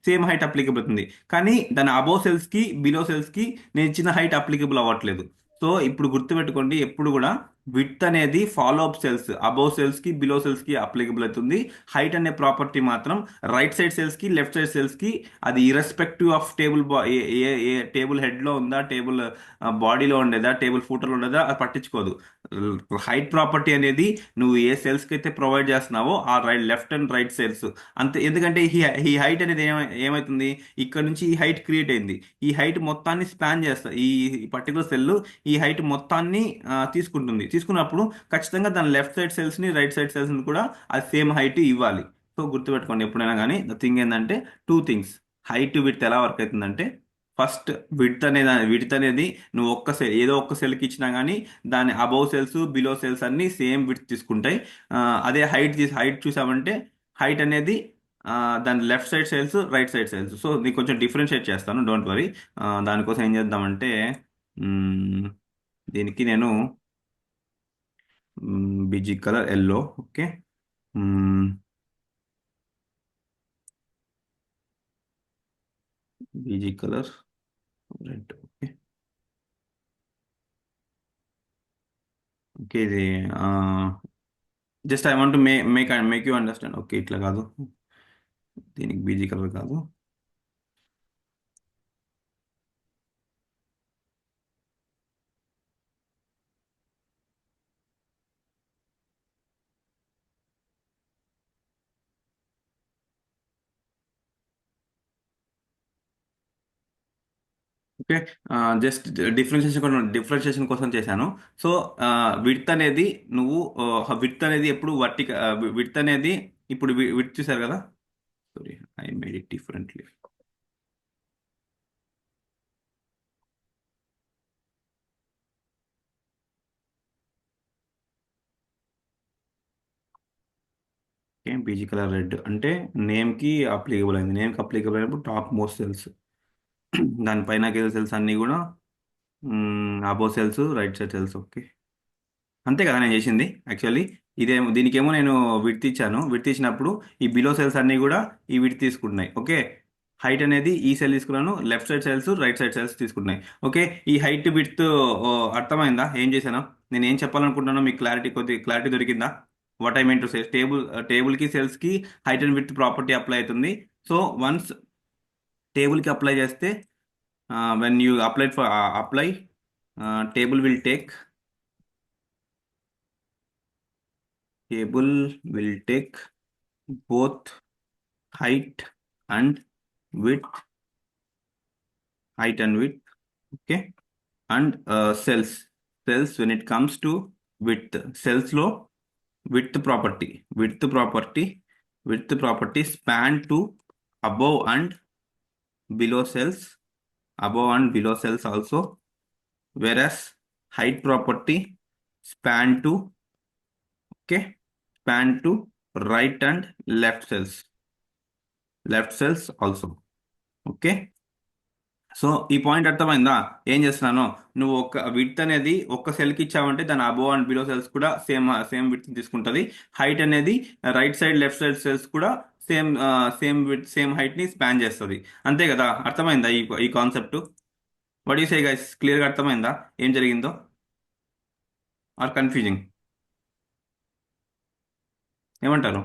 సేమ్ హైట్ అప్లికబుల్ అవుతుంది. కానీ దాని అబోవ్ సెల్స్కి, బిలో సెల్స్కి నేను ఇచ్చిన హైట్ అప్లికబుల్ అవ్వట్లేదు. సో ఇప్పుడు గుర్తుపెట్టుకోండి, ఎప్పుడు కూడా విడ్త్ అనేది ఫాలో అప్ సెల్స్, అబోవ్ సెల్స్కి, బిలో సెల్స్కి అప్లికబుల్ అవుతుంది. హైట్ అనే ప్రాపర్టీ మాత్రం రైట్ సైడ్ సెల్స్కి, లెఫ్ట్ సైడ్ సెల్స్కి, అది ఇర్రెస్పెక్టివ్ ఆఫ్ ఏ టేబుల్ హెడ్లో ఉందా, టేబుల్ బాడీలో ఉండేదా, టేబుల్ ఫూటర్లో ఉండేదా, అది పట్టించుకోదు. హైట్ ప్రాపర్టీ అనేది నువ్వు ఏ సెల్స్కి అయితే ప్రొవైడ్ చేస్తున్నావో ఆ లెఫ్ట్ అండ్ రైట్ సెల్స్ అంతే. ఎందుకంటే ఈ హైట్ అనేది ఏమవుతుంది, ఇక్కడ నుంచి ఈ హైట్ క్రియేట్ అయింది. ఈ హైట్ మొత్తాన్ని స్పాన్ చేస్తా, ఈ పర్టికులర్ సెల్ ఈ హైట్ మొత్తాన్ని తీసుకున్నప్పుడు ఖచ్చితంగా దాని లెఫ్ట్ సైడ్ సెల్స్ని, రైట్ సైడ్ సెల్స్ని కూడా అది సేమ్ హైట్ ఇవ్వాలి. సో గుర్తుపెట్టుకోండి ఎప్పుడైనా కానీ. ద థింగ్ ఏంటంటే 2 థింగ్స్, హైట్ విడ్త్ ఎలా వర్క్ అవుతుందంటే, ఫస్ట్ విడ్త్ అనేది నువ్వు ఏదో ఒక్క సెల్కి ఇచ్చినా కానీ దాని అబౌవ్ సెల్స్, బిలో సెల్స్ అన్ని సేమ్ విడ్త్ తీసుకుంటాయి. అదే హైట్ చూసామంటే హైట్ అనేది దాని left side cells, right side cells. So నీకు కొంచెం డిఫరెన్షియేట్ చేస్తాను, డోంట్ వరీ. దానికోసం ఏం చేద్దామంటే దీనికి నేను BG colour yellow. Okay, BG colour red. Okay, ఇది just I want make you understand. Okay, ఇట్లా కాదు, దీనికి బీజీ కలర్ కాదు. ఓకే, జస్ట్ డిఫరెన్షియేషన్ కోసం చేశాను. సో విడ్త్ అనేది ఎప్పుడు విడ్త్ అనేది ఇప్పుడు విడ్త్ చూసారు కదా. Sorry, I made it differently. Okay, BG colour red అంటే నేమ్కి అప్లికబుల్ అయింది. నేమ్కి అప్లికబుల్ అయినప్పుడు టాప్ మోస్ట్ సెల్స్, దానిపైన సెల్స్ అన్నీ కూడా above cells, right side cells. Okay, అంతే కదా నేను చేసింది యాక్చువల్లీ. దీనికేమో నేను విడ్త్ ఇచ్చాను. విడ్త్ ఇచ్చినప్పుడు ఈ బిలో సెల్స్ అన్నీ కూడా ఈ విడ్త్ తీసుకుంటున్నాయి. ఓకే, హైట్ అనేది ఈ సెల్ తీసుకున్నాను, left side cells, right side cells తీసుకుంటున్నాయి. ఓకే, ఈ హైట్ విడ్త్ అర్థమైందా ఏం చేశాను, నేను ఏం చెప్పాలనుకుంటున్నానో మీకు క్లారిటీ దొరికిందా? What I mean to say, table కి సెల్స్ కి height and width property apply అవుతుంది. సో వన్స్ టేబుల్ కి అప్లై చేస్తే, when you apply table will take both height and width, okay, and cells when it comes to width, cells లో width property span to above and below cells, also, whereas height property span to, okay, span to right and left cells also, okay. So ఈ point అర్థమైందా? ఏం చేస్తున్నాను, నువ్వు ఒక width అనేది ఒక సెల్కి ఇచ్చావంటే దాని అబోవ్ అండ్ బిలో సెల్స్ కూడా సేమ్ విడ్త్ తీసుకుంటుంది. హైట్ అనేది right side left side cells కూడా సేమ్ హైట్ ని స్పాన్ చేస్తుంది. అంతే కదా? అర్థమైందా ఈ concept? What you say guys, క్లియర్గా అర్థమైందా ఏం జరిగిందో, ఆర్ కన్ఫ్యూజింగ్? ఏమంటారు?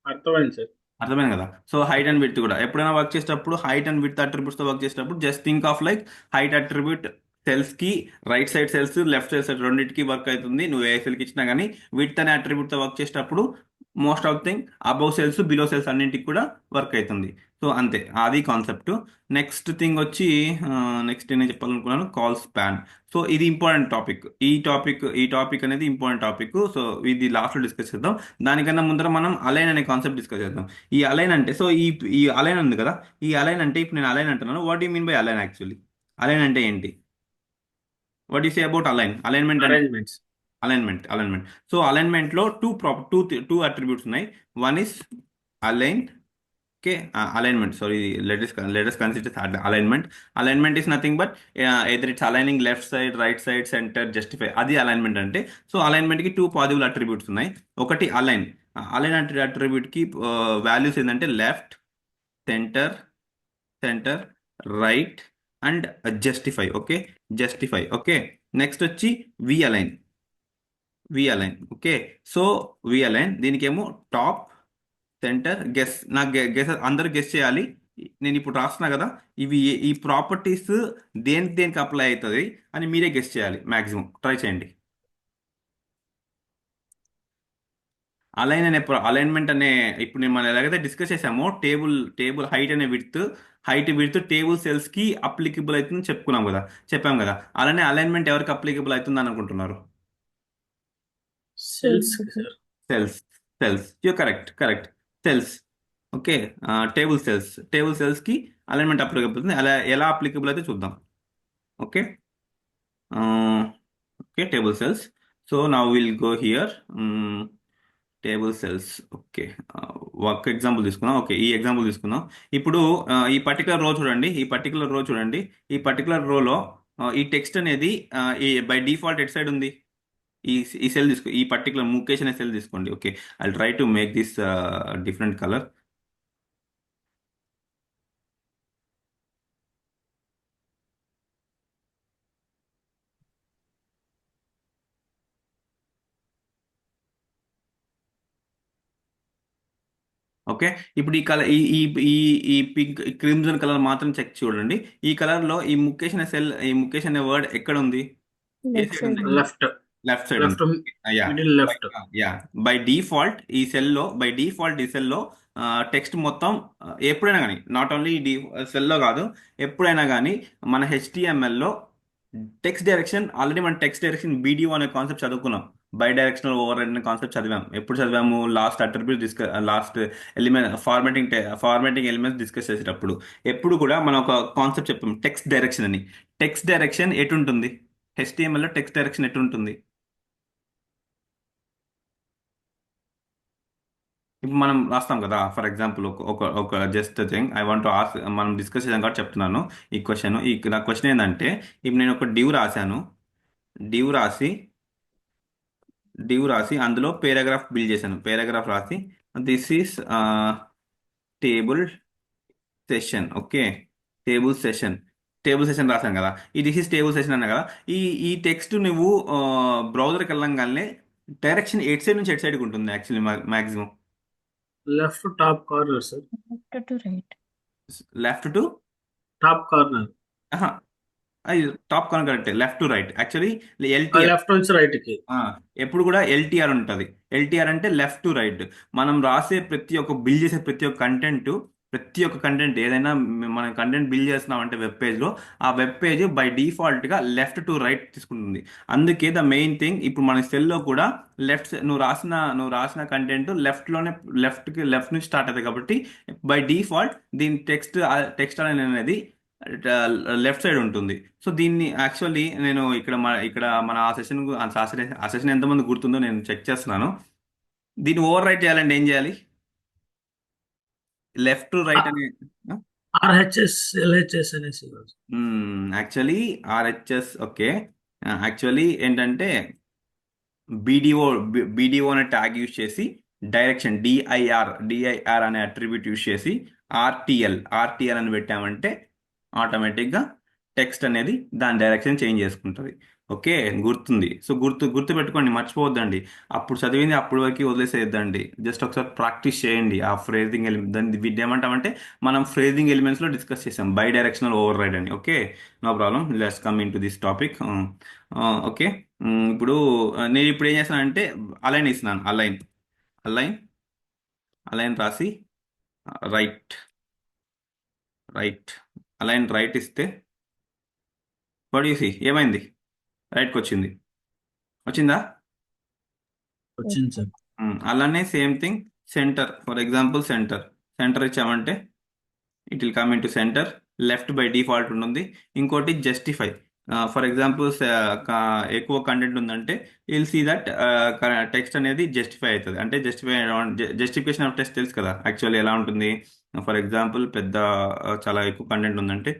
అర్థమైంది సార్. అర్థమైంది కదా? సో హైట్ అండ్ విడ్త్ కూడా ఎప్పుడైనా వర్క్ చేసేటప్పుడు, హైట్ అండ్ విడ్త్ అట్రిబ్యూట్స్ తో వర్క్ చేసేటప్పుడు just think of like height attribute cells కి right side cells left side రెండింటికి వర్క్ అవుతుంది. నువ్వు ఏ సెల్ కి ఇచ్చినా కానీ విడ్త్ అనే అట్రిబ్యూట్ తో వర్క్ చేసేటప్పుడు most of thing above cells below cells అన్నింటికి కూడా వర్క్ అవుతుంది. సో అంతే, అది కాన్సెప్ట్. నెక్స్ట్ థింగ్ వచ్చి, నెక్స్ట్ నేను చెప్పాలనుకున్నాను కాల్ స్పాన్. సో ఇది ఇంపార్టెంట్ టాపిక్. ఈ టాపిక్ అనేది ఇంపార్టెంట్ టాపిక్. సో ఇది లాస్ట్ లో డిస్కస్ చేద్దాం. దానికన్నా ముందర మనం అలైన్ అనే కాన్సెప్ట్ డిస్కస్ చేద్దాం. ఈ అలైన్ అంటే, సో ఈ అలైన్ ఉంది కదా, ఈ అలైన్ అంటే ఇప్పుడు నేను అలైన్ అంటున్నాను. What you mean by align actually? Align అంటే ఏంటి? What you say about alignment అంటే? అరేంజ్మెంట్స్. అలైన్మెంట్. సో అలైన్మెంట్ లో టూ అట్రిబ్యూట్స్ ఉన్నాయి. One is align, okay, alignment. Sorry, let us consider alignment. Alignment is nothing but either it's aligning left side, right side, centre, justify, అది alignment అంటే. So alignment కి two possible attributes ఉన్నాయి. ఒకటి align attribute కి values ఏంటంటే left, centre, right and justify. Okay. Next వచ్చి వి align. Okay. So we align దీనికేమో top, centre, guess. నాకు guess, అందరు గెస్ చేయాలి. నేను ఇప్పుడు రాస్తున్నా కదా, ఈ ప్రాపర్టీస్ దేనికి అప్లై అవుతుంది అని మీరే గెస్ చేయాలి. మాక్సిమం ట్రై చేయండి. అలైన్మెంట్ అనే, ఇప్పుడు నేను మనం ఎలాగైతే డిస్కస్ చేసామో table height width table cells కి అప్లికబుల్ అవుతుందని చెప్పాం కదా. అలానే అలైన్మెంట్ ఎవరికి అప్లికబుల్ అవుతుంది అని అనుకుంటున్నారు? Cells sir. Cells you correct. Cells, okay. Table cells కి అలైన్మెంట్ అప్లికబుల్ అవుతుంది. అలా ఎలా అప్లికబుల్ అయితే చూద్దాం. Okay. Table cells. So now will go here. Table cells, okay. ఒక ఎగ్జాంపుల్ తీసుకుందాం. ఓకే, ఈ ఎగ్జాంపుల్ తీసుకుందాం. ఇప్పుడు ఈ పర్టికులర్ రోలో ఈ టెక్స్ట్ అనేది బై డిఫాల్ట్ ఎట్ సైడ్ ఉంది. ఈ సెల్ తీసుకో, ఈ పర్టికులర్ ముఖేష్ అనే సెల్ తీసుకోండి. Okay, I try to make this different colour. Okay. ఇప్పుడు ఈ కలర్, ఈ పింక్ క్రిమ్సన్ కలర్ మాత్రం చెక్ చూడండి. ఈ కలర్ లో ఈ ముఖేష్ అనే వర్డ్ ఎక్కడ ఉంది? ఏ లెఫ్ట్ సైడ్ ఉంది? Side left. లెఫ్ట్ సైడ్ ఉంది. Yeah, middle left. By default ఈ సెల్లో టెక్స్ట్ మొత్తం ఎప్పుడైనా కానీ, నాట్ ఓన్లీ సెల్లో కాదు, ఎప్పుడైనా కానీ మన HTML లో టెక్స్ట్ డైరెక్షన్, ఆల్రెడీ మన టెక్స్ట్ డైరెక్షన్ BDO అనే కాన్సెప్ట్ చదువుకున్నాం. బై డైరెక్షనల్ ఓవర్ అనే కాన్సెప్ట్ ఎప్పుడు చదివాము? Last element formatting elements discuss చేసేటప్పుడు ఎప్పుడు కూడా మనం ఒక కాన్సెప్ట్ చెప్పాము, టెక్స్ట్ డైరెక్షన్ అని. టెక్స్ట్ డైరెక్షన్ ఎటుంటుంది? HTML లో టెక్స్ట్ డైరెక్షన్ ఎటుంటుంది? ఇప్పుడు మనం రాస్తాం కదా, ఫర్ ఎగ్జాంపుల్ ఒక just thing I want ask, మనం డిస్కస్ చేసాం కాబట్టి చెప్తున్నాను ఈ క్వశ్చన్. నా క్వశ్చన్ ఏంటంటే, ఇప్పుడు నేను ఒక డివ్ రాశాను. డివ్ రాసి అందులో పేరాగ్రాఫ్ బిల్డ్ చేశాను. పేరాగ్రాఫ్ రాసి this is table session. Okay, table session రాశాను కదా. దిస్ ఈస్ టేబుల్ సెషన్ అన్నా కదా. ఈ టెక్స్ట్ నువ్వు బ్రౌజర్కి వెళ్ళంగానే డైరెక్షన్ ఎయిట్ సైడ్ నుంచి ఎయిట్ సైడ్కి ఉంటుంది actually maximum. Left top corner sir. Left to right. Left to top corner. అది టాప్ కాన్ correct. Left to right actually LTR. Left నుంచి రైట్ కి. ఎప్పుడు కూడా ఎల్టీఆర్ ఉంటుంది. ఎల్టీఆర్ అంటే లెఫ్ట్ టు రైట్. మనం రాసే బిల్డ్ చేసే ప్రతి ఒక్క కంటెంట్ ఏదైనా మనం కంటెంట్ బిల్డ్ చేస్తున్నాం అంటే వెబ్ పేజ్లో, ఆ వెబ్ పేజ్ బై డిఫాల్ట్గా లెఫ్ట్ టు రైట్ తీసుకుంటుంది. అందుకే ద మెయిన్ థింగ్ ఇప్పుడు మన సెల్లో కూడా నువ్వు రాసిన కంటెంట్ లెఫ్ట్ నుంచి స్టార్ట్ అవుతుంది కాబట్టి బై డిఫాల్ట్ దీని టెక్స్ట్ అనేది లెఫ్ట్ సైడ్ ఉంటుంది. సో దీన్ని యాక్చువల్లీ నేను ఇక్కడ మన ఆ సెషన్ ఎంతమంది గుర్తుందో నేను చెక్ చేస్తున్నాను. దీన్ని ఓవర్ రైట్ చేయాలంటే ఏం చేయాలి? లెఫ్ట్ టు రైట్ అనే ఆర్హెచ్ఎస్ ఎల్హెచ్ఎస్ అనేసి. Actually RHS okay. యాక్చువల్లీ ఏంటంటే బీడిఓ బీడిఓ అనే ట్యాగ్ యూజ్ చేసి డైరెక్షన్ డిఐఆర్ అనే అట్రిబ్యూట్ యూజ్ చేసి ఆర్టీఎల్ అని పెట్టామంటే ఆటోమేటిక్గా టెక్స్ట్ అనేది దాని డైరెక్షన్ చేంజ్ చేసుకుంటుంది. ఓకే, గుర్తుంది. సో గుర్తు పెట్టుకోండి, మర్చిపోవద్దండి. అప్పుడు చదివింది అప్పుడు వరకు వదిలేసేద్దండి. జస్ట్ ఒకసారి ప్రాక్టీస్ చేయండి ఆ ఫ్రేజింగ్ ఎలిమెంట్. దాన్ని వీటి ఏమంటామంటే మనం ఫ్రేజింగ్ ఎలిమెంట్స్లో డిస్కస్ చేసాం బై డైరెక్షనల్ ఓవర్ రైడ్ అని. Okay, no problem. Let's come in to this topic. Okay, ఇప్పుడు నేను ఇప్పుడు ఏం చేస్తానంటే అలైన్ ఇస్తున్నాను. అలైన్ రాసి రైట్ అలైన్ రైట్ ఇస్తే వాట్ యు సీ ఏమైంది? రైట్కి వచ్చిందా? వచ్చింది సార్. అలానే same thing centre. For example centre ఇచ్చామంటే it will come in to centre. Left by default ఉంటుంది. ఇంకోటి జస్టిఫై. ఫర్ ఎగ్జాంపుల్ ఎక్కువ కంటెంట్ ఉందంటే విల్ సీ దట్ టెక్స్ట్ అనేది జస్టిఫై అవుతుంది. అంటే జస్టిఫికేషన్ ఆఫ్ టెక్స్ట్ తెలుసు కదా యాక్చువల్లీ ఎలా ఉంటుంది. ఫర్ ఎగ్జాంపుల్ చాలా ఎక్కువ కంటెంట్ ఉందంటే,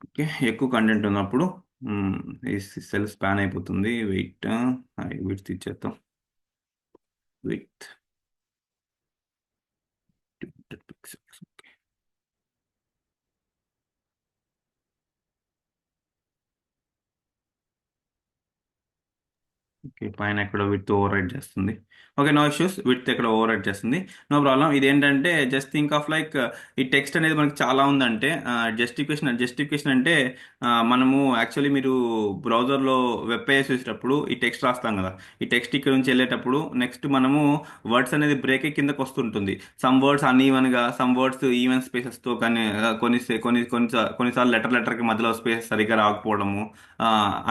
ఓకే, ఎక్కువ కంటెంట్ ఉన్నప్పుడు ఈ సెల్ స్పాన్ అయిపోతుంది. విడ్త్ ఇచ్చేద్దాం. Width 200 pixels. ఓకే, పైన ఎక్కడ విత్ ఓవర్ రైడ్ చేస్తుంది. Okay, no issues. విత్ ఎక్కడ ఓవర్ రైడ్ చేస్తుంది, నో ప్రాబ్లం. ఇదేంటంటే జస్ట్ థింక్ ఆఫ్ లైక్ ఈ టెక్స్ట్ అనేది మనకి చాలా ఉందంటే జస్టిఫికేషన్ అంటే మనము యాక్చువల్లీ మీరు బ్రౌజర్లో వెబ్ పేజ్ చూసేటప్పుడు ఈ టెక్స్ట్ రాస్తాం కదా. ఈ టెక్స్ట్ ఇక్కడ నుంచి వెళ్ళేటప్పుడు నెక్స్ట్ మనము వర్డ్స్ అనేది బ్రేక్ కిందకు వస్తుంటుంది. సమ్ వర్డ్స్ అన్ఈవెన్గా, సమ్ వర్డ్స్ ఈవెన్ స్పేసెస్తో, కానీ కొన్నిసార్లు లెటర్కి మధ్యలో స్పేసెస్ సరిగ్గా రాకపోవడము,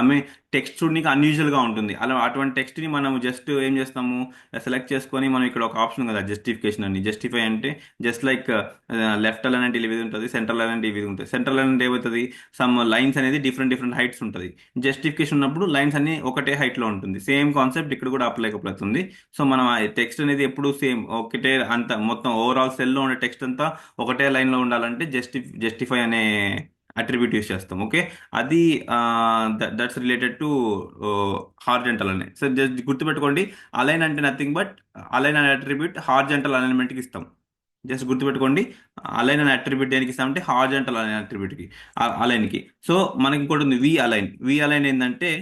ఐ మీన్ టెక్స్ట్ చూడడానికి అన్యూజువల్గా ఉంటుంది. అటువంటి టెక్స్ట్ని మనం జస్ట్ ఏం చేస్తాము, సెలెక్ట్ చేసుకొని మనం ఇక్కడ ఒక ఆప్షన్ కదా జస్టిఫికేషన్ అని. జస్టిఫై అంటే జస్ట్ లైక్ లెఫ్ట్ అలైన్ అంటే ఇది ఉంటుంది, సెంట్రల్ అలైన్ అంటే ఇది ఉంటుంది. సెంట్రల్ అలైన్ అంటే ఏమవుతుంది, సమ్ లైన్స్ అనేది డిఫరెంట్ హైట్స్ ఉంటుంది. జస్టిఫికేషన్ ఉన్నప్పుడు లైన్స్ అన్ని ఒకటే హైట్లో ఉంటుంది. సేమ్ కాన్సెప్ట్ ఇక్కడ కూడా అప్లై అవుతుంది. సో మనం ఆ టెక్స్ట్ అనేది ఎప్పుడు సేమ్ ఒకటే మొత్తం ఓవరాల్ సెల్లో ఉండే టెక్స్ట్ అంతా ఒకటే లైన్లో ఉండాలంటే జస్టిఫై అనే అట్రిబ్యూట్ యూస్ చేస్తాం. ఓకే, అది దట్స్ రిలేటెడ్ టు హార్జెంటల్ అనే. సో జస్ట్ గుర్తుపెట్టుకోండి, అలైన్ అంటే నథింగ్ బట్ అలైన్ అనే అట్రిబ్యూట్ హార్జెంటల్ అలైన్మెంట్కి ఇస్తాం. జస్ట్ గుర్తుపెట్టుకోండి, అలైన్ అనే అట్రిబ్యూట్ దేనికి ఇస్తామంటే హార్జెంటల్ అనే అట్రిబ్యూట్కి, అలైన్కి. సో మనకి ఇంకోటి ఉంది వి అలైన్ ఏంటంటే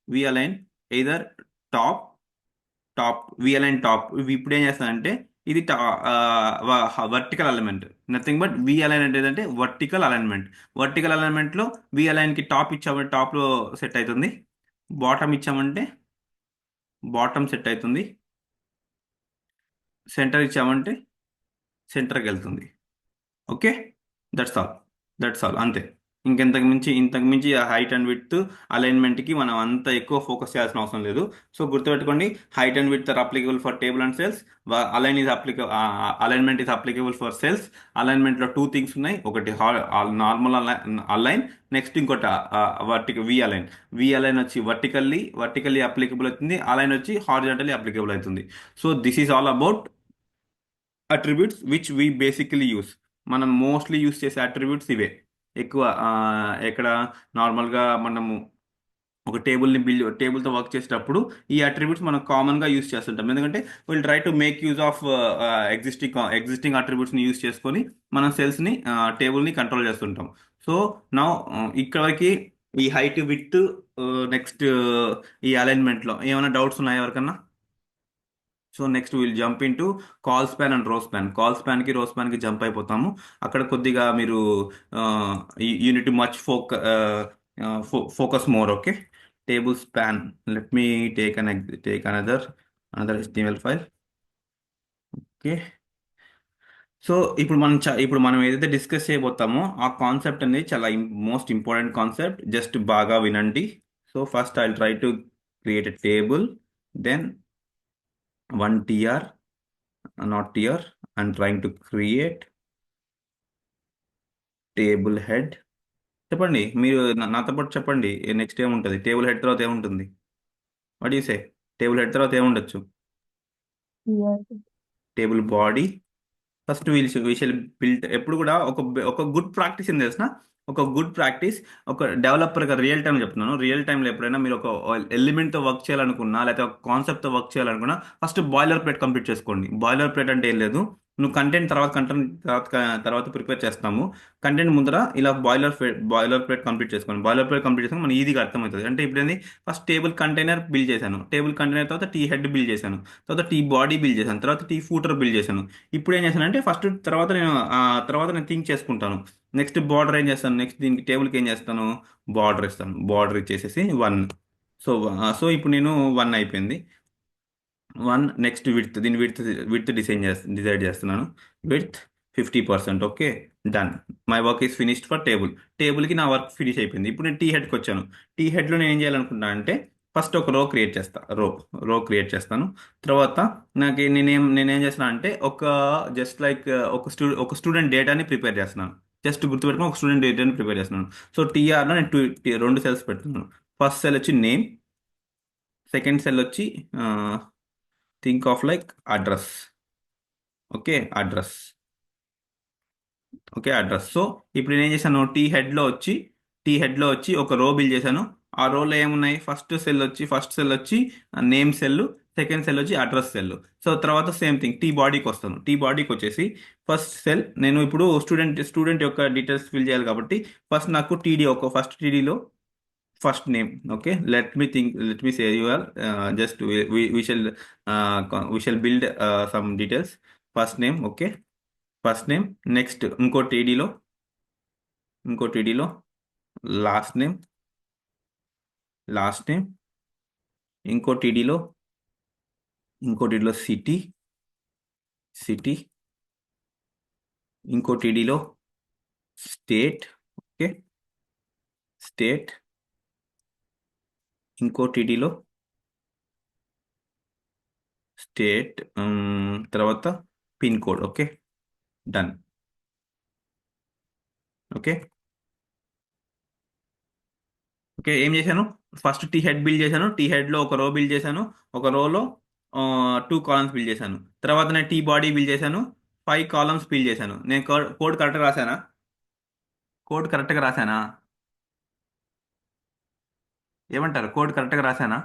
we align either top we align top. ఇవి ఇప్పుడు ఏం చేస్తానంటే ఇది vertical alignment. Nothing but we align అంటే ఏంటంటే వర్టికల్ అలైన్మెంట్లో వి అలైన్కి టాప్ ఇచ్చామంటే టాప్లో సెట్ అవుతుంది, బాటమ్ ఇచ్చామంటే బాటమ్ సెట్ అవుతుంది, సెంటర్ ఇచ్చామంటే సెంటర్కి వెళ్తుంది. ఓకే, దట్స్ ఆల్ అంతే. ఇంతకు మించి హైట్ అండ్ విడ్త్ అలైన్మెంట్కి మనం అంత ఎక్కువ ఫోకస్ చేయాల్సిన అవసరం లేదు. సో గుర్తుపెట్టుకోండి, height and width are applicable for table and cells. Alignment is applicable for cells. అలైన్మెంట్లో 2 థింగ్స్ ఉన్నాయి, ఒకటి నార్మల్ అలైన్, నెక్స్ట్ ఇంకోటి వి అలైన్ వచ్చి వర్టికల్లీ అప్లికబుల్ అవుతుంది, అలైన్ వచ్చి హారిజాంటల్లీ అప్లికబుల్ అవుతుంది. So this is all about attributes which we basically use. మనం mostly use చేసే అట్రిబ్యూట్స్ ఇవే ఎక్కువ. ఎక్కడ నార్మల్గా మనము ఒక టేబుల్తో వర్క్ చేసేటప్పుడు ఈ అట్రిబ్యూట్స్ మనం కామన్గా యూస్ చేస్తుంటాం. ఎందుకంటే will try to make use of existing అట్రిబ్యూట్స్ని యూస్ చేసుకొని మనం సెల్స్ని టేబుల్ని కంట్రోల్ చేస్తుంటాం. సో నా ఇక్కడ వరకు ఈ హైట్ విత్ నెక్స్ట్ ఈ అలైన్మెంట్లో ఏమైనా డౌట్స్ ఉన్నాయా ఎవరికన్నా? So next will jump into call span and రో స్పాన్. కాల్ స్పాన్కి రో స్పాన్కి జంప్ అయిపోతాము. అక్కడ కొద్దిగా మీరు unit much focus more. Okay, table span. Let me take another HTML file. Okay, so ఇప్పుడు మనం ఏదైతే డిస్కస్ చేయబోతామో ఆ కాన్సెప్ట్ అనేది చాలా మోస్ట్ ఇంపార్టెంట్ కాన్సెప్ట్. జస్ట్ బాగా వినండి. So first I try to create a table, then one TR, not TR. I'm trying to create table head. చెప్పండి మీరు, నాతో పాటు చెప్పండి. నెక్స్ట్ ఏముంటుంది? టేబుల్ హెడ్ తర్వాత ఏముంటుంది? What you say? Table head తర్వాత ఏముండొచ్చు? Table body. First we shall build. ఎప్పుడు కూడా ఒక గుడ్ ప్రాక్టీస్ ఏం తెలిసిన, ఒక గుడ్ ప్రాక్టీస్, ఒక డెవలపర్గా రియల్ టైం చెప్తున్నాను. రియల్ టైంలో ఎప్పుడైనా మీరు ఒక ఎలిమెంట్తో వర్క్ చేయాలనుకున్నా, లేకపోతే ఒక కాన్సెప్ట్తో వర్క్ చేయాలనుకున్నా, ఫస్ట్ బాయిలర్ ప్లేట్ కంప్లీట్ చేసుకోండి. బాయిలర్ ప్లేట్ అంటే ఏం లేదు, నువ్వు కంటెంట్ తర్వాత ప్రిపేర్ చేస్తాము. కంటెంట్ ముందర ఇలా బాయిలర్ ప్లేట్ కంప్లీట్ చేసుకోండి. బాయిలర్ ప్లేట్ కంప్లీట్ చేసుకొని మనకి ఈజీగా అర్థమవుతుంది. అంటే ఇప్పుడు ఏంది, ఫస్ట్ టేబుల్ కంటైనర్ బిల్డ్ చేశాను, టేబుల్ కంటైనర్ తర్వాత టీ హెడ్ బిల్డ్ చేశాను, తర్వాత టీ బాడీ బిల్డ్ చేశాను, తర్వాత టీ ఫూటర్ బిల్డ్ చేశాను. ఇప్పుడు ఏం చేశానంటే తర్వాత నేను థింక్ చేసుకుంటాను. నెక్స్ట్ బార్డర్ ఏం చేస్తాను, నెక్స్ట్ దీనికి టేబుల్కి ఏం చేస్తాను, బార్డర్ ఇస్తాను. బార్డర్ ఇచ్చేసేసి 1. సో సో ఇప్పుడు నేను 1 అయిపోయింది. 1. నెక్స్ట్ విడ్త్, దీని విడ్త్ డిసైడ్ చేస్తున్నాను. Width 50%. Okay, done. My work is finished for టేబుల్కి నా వర్క్ ఫినిష్ అయిపోయింది. ఇప్పుడు నేను టీ హెడ్కి వచ్చాను. టీ హెడ్లో నేను ఏం చేయాలనుకుంటున్నా అంటే ఫస్ట్ ఒక రో క్రియేట్ చేస్తాను. తర్వాత నేనేం చేస్తున్నా అంటే జస్ట్ లైక్ ఒక స్టూడెంట్ డేటాని ప్రిపేర్ చేస్తున్నాను. జస్ట్ గుర్తుపెట్టుకుని ఒక స్టూడెంట్ డేటాని ప్రిపేర్ చేస్తున్నాను. సో టీఆర్లో నేను 2 సెల్స్ పెడుతున్నాను. ఫస్ట్ సెల్ వచ్చి నేమ్, సెకండ్ సెల్ వచ్చి think of like address. Okay, address. So ఇప్పుడు నేను ఏం చేశాను, టీ హెడ్లో వచ్చి ఒక రో బిల్డ్ చేశాను. ఆ రోలో ఏమున్నాయి, ఫస్ట్ సెల్ వచ్చి నేమ్ సెల్, సెకండ్ సెల్ వచ్చి అడ్రస్ సెల్. సో తర్వాత సేమ్ థింగ్ టీ బాడీకి వస్తాను. టీ బాడీకి వచ్చేసి ఫస్ట్ సెల్, నేను ఇప్పుడు స్టూడెంట్ యొక్క డీటెయిల్స్ ఫిల్ చేయాలి కాబట్టి ఫస్ట్ నాకు ఫస్ట్ టీడీలో first name. Okay, let me say your just we shall build some details. First name. Okay, first name. Next ఇంకో టీడీలో లాస్ట్ నేమ్, ఇంకో టీడీలో సిటీ, ఇంకో టీడీలో స్టేట్. Okay, state. ఇంకో టీడీలో స్టేట్, తర్వాత pin code. Okay, done. Okay, ఏం చేశాను, first tea head build చేశాను. Tea హెడ్లో ఒక రో బిల్డ్ చేశాను. ఒక రోలో 2 కాలమ్స్ బిల్డ్ చేశాను. తర్వాత నేను టీ బాడీ బిల్డ్ చేశాను. 5 కాలమ్స్ బిల్డ్ చేశాను. నేను కోడ్ కరెక్ట్గా రాశానా? ఏమంటారు, కోడ్ కరెక్ట్గా రాశానా?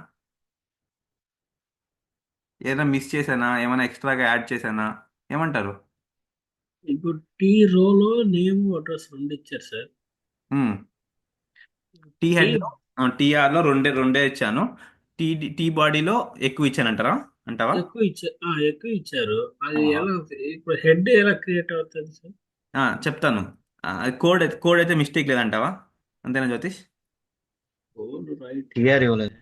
ఏదైనా మిస్ చేశానా? ఏమైనా ఎక్స్ట్రాగా యాడ్ చేశానా? ఏమంటారు? ఇప్పుడు టీ రోలో నేమ్ అడ్రస్ రెండు ఇచ్చారు సార్. టీ టీ హెడ్లో టీఆర్లో రెండే ఇచ్చాను. టీ బాడీలో ఎక్కువ ఇచ్చానంటారా? అంటావా? ఎక్కువ ఇచ్చారు. అది ఆ, ఎలా, ఇప్పుడు హెడ్ ఎలా క్రియేట్ అవుతుంది సార్? చెప్తాను. కోడ్ అయితే మిస్టేక్ లేదంటావా? అంతేనా జ్యోతిష్? రైట్. టీఆర్ ఇవ్వలేదు.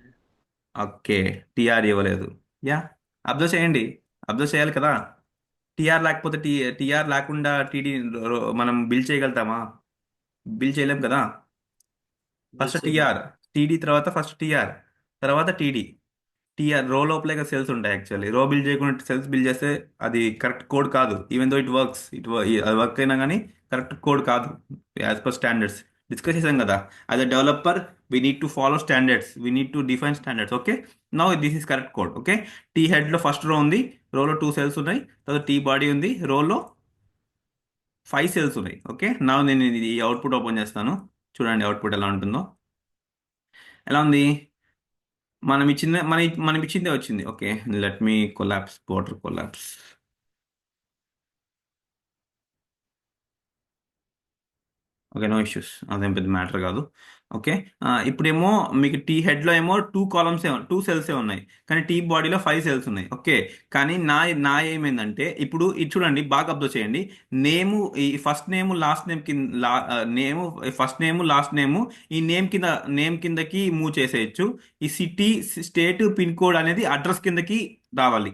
ఓకే, టీఆర్ ఇవ్వలేదు. యా, అబ్జర్వ్ చేయండి. అబ్జర్వ్ చేయాలి కదా. టీఆర్ లేకుండా టీడీ మనం బిల్ చేయగలుగుతామా? బిల్ చేయలేం కదా. ఫస్ట్ టీఆర్, టీడీ తర్వాత ఫస్ట్ టీఆర్, తర్వాత టీఆర్ రో లోపలే సెల్స్ ఉంటాయి. యాక్చువల్లీ రో బిల్డ్ చేయకుండా సెల్స్ బిల్డ్ చేస్తే అది కరెక్ట్ కోడ్ కాదు. ఈవెన్ దో ఇట్ వర్క్స్, అది వర్క్ అయినా కానీ కరెక్ట్ కోడ్ కాదు యాజ్ పర్ స్టాండర్డ్స్. డిస్కస్ చేసాం కదా, as a developer we need to follow standards, we need to define standards. Okay, now this is correct code. Okay, T హెడ్లో first row ఉంది, రోలో 2 cells ఉన్నాయి. తర్వాత టీ బాడీ ఉంది, రోలో 5 సెల్స్ ఉన్నాయి. ఓకే, నా నేను ఈ అవుట్పుట్ ఓపెన్ చేస్తాను. చూడండి అవుట్పుట్ ఎలా ఉంటుందో. ఎలా ఉంది? మనం ఇచ్చిందే వచ్చింది. Okay, let me border collapse. Okay, no issues, అదేం పెద్ద మ్యాటర్ కాదు. ఓకే. ఇప్పుడేమో మీకు టీ హెడ్లో ఏమో 2 సెల్సే ఉన్నాయి, కానీ టీ బాడీలో 5 సెల్స్ ఉన్నాయి. ఓకే. కానీ నా ఏమైందంటే ఇప్పుడు ఇది చూడండి, బాగా అబ్జర్వ్ చేయండి. నేము, ఈ ఫస్ట్ నేమ్ లాస్ట్ నేమ్ కింద, నేము ఫస్ట్ నేమ్ లాస్ట్ నేమ్, ఈ నేమ్ కిందకి మూవ్ చేసేయచ్చు. ఈ సిటీ, స్టేట్, పిన్ కోడ్ అనేది అడ్రస్ కిందకి రావాలి.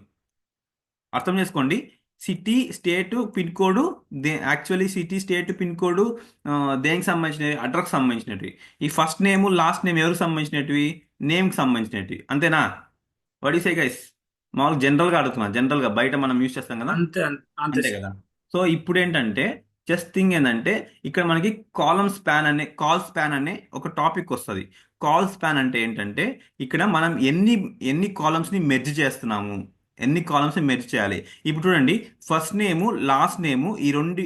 అర్థం చేసుకోండి. City, state, pin code, actually city, state, pin code దేనికి సంబంధించినవి? అడ్రస్ సంబంధించినవి. ఈ ఫస్ట్ నేమ్ లాస్ట్ నేమ్ ఎవరికి సంబంధించినవి? నేమ్కి సంబంధించినవి. అంతేనా? What you say guys? మామూలు జనరల్గా అడుగుతున్నా, జనరల్గా బయట మనం యూజ్ చేస్తాం కదా, అంతే అంతే అంతే సార్. కదా. సో ఇప్పుడు ఏంటంటే జస్ట్ థింగ్ ఏంటంటే ఇక్కడ మనకి కాల్ స్పాన్ అనే ఒక టాపిక్ వస్తుంది. కాల్ స్పాన్ అంటే ఏంటంటే ఇక్కడ మనం ఎన్ని కాలమ్స్ ని మెర్జ్ చేస్తున్నాము, ఎన్ని కాలమ్స్ ని మెర్జ్ చేయాలి. ఇప్పుడు చూడండి, ఫస్ట్ నేమ్ లాస్ట్ నేమ్, ఈ రెండు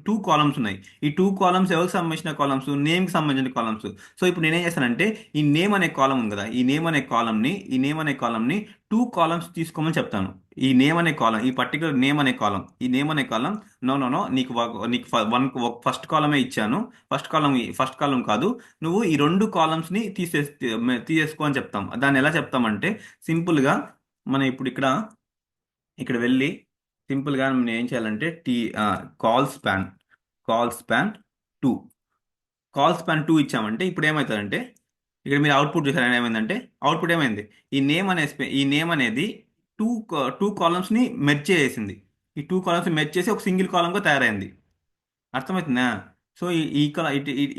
2 కాలమ్స్ ఉన్నాయి. ఈ 2 కాలమ్స్ ఎవరికి సంబంధించిన కాలమ్స్? నేమ్ కి సంబంధించిన కాలమ్స్. సో ఇప్పుడు నేనేం చేస్తానంటే ఈ నేమ్ అనే కాలం ఉంది కదా, ఈ నేమ్ అనే కాలంని 2 కాలమ్స్ తీసుకోమని చెప్తాను. ఈ పర్టికులర్ నేమ్ అనే కాలం, నో నో నో, నీకు ఫస్ట్ కాలమే ఇచ్చాను. ఫస్ట్ కాలం కాదు, నువ్వు ఈ 2 కాలమ్స్ ని తీసేసుకో అని చెప్తాం. దాన్ని ఎలా చెప్తామంటే సింపుల్ గా, మనం ఇప్పుడు ఇక్కడ వెళ్ళి సింపుల్ గా మనం ఏం చేయాలంటే కాల్ స్పాన్ కాల్ స్పాన్ 2 ఇచ్చామంటే ఇప్పుడు ఏమవుతుందంటే, ఇక్కడ మీరు అవుట్పుట్ చూసారా ఏమైందంటే? అవుట్పుట్ ఏమైంది? ఈ నేమ్ అనేది టూ టూ కాలమ్స్ ని మెర్జ్ చేసింది. ఈ 2 కాలమ్స్ మెర్జ్ చేసి ఒక సింగిల్ కాలమ్ గా తయారైంది. అర్థమవుతుందా? సో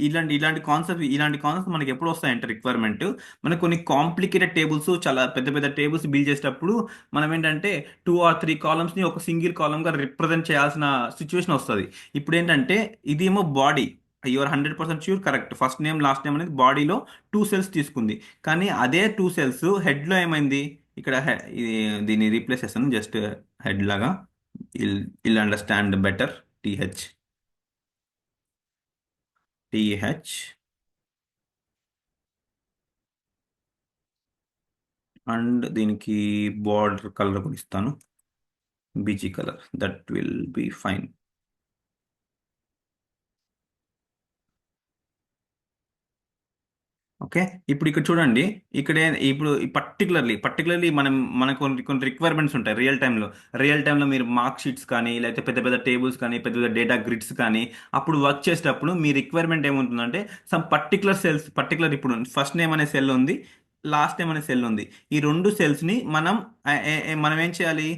ఇలాంటి కాన్సెప్ట్ మనకి ఎప్పుడు వస్తాయంటే రిక్వైర్మెంట్, మనకు కొన్ని కాంప్లికేటెడ్ టేబుల్స్, చాలా పెద్ద పెద్ద టేబుల్స్ బిల్డ్ చేసేటప్పుడు మనం ఏంటంటే 2 or 3 కాలమ్స్ ని ఒక సింగిల్ కాలమ్ గా రిప్రజెంట్ చేయాల్సిన సిచ్యువేషన్ వస్తుంది. ఇప్పుడు ఏంటంటే ఇదేమో body, your 100% sure correct, first name last name అనేది బాడీలో 2 సెల్స్ తీసుకుంది. కానీ అదే 2 సెల్స్ హెడ్ లో ఏమైంది? ఇక్కడ దీన్ని రీప్లేస్ చేస్తాను జస్ట్ హెడ్ లాగా. I'll understand better. TH TH and దీనికి బార్డర్ కలర్ కూడా ఇస్తాను, BG colour, that will be fine. Okay. ఇప్పుడు ఇక్కడ చూడండి, ఇప్పుడు పర్టికులర్లీ మనకు కొన్ని రిక్వైర్మెంట్స్ ఉంటాయి రియల్ టైంలో మీరు మార్క్ షీట్స్ కానీ, లేకపోతే పెద్ద పెద్ద టేబుల్స్ కానీ, పెద్ద పెద్ద డేటా గ్రిడ్స్ కానీ, అప్పుడు వర్క్ చేసేటప్పుడు మీ రిక్వైర్మెంట్ ఏముంటుందంటే సమ్ పర్టికులర్ ఇప్పుడు ఫస్ట్ నేమ్ అనే సెల్ ఉంది, లాస్ట్ నేమ్ అనే సెల్ ఉంది. ఈ 2 సెల్స్ని మనం ఏం చేయాలి?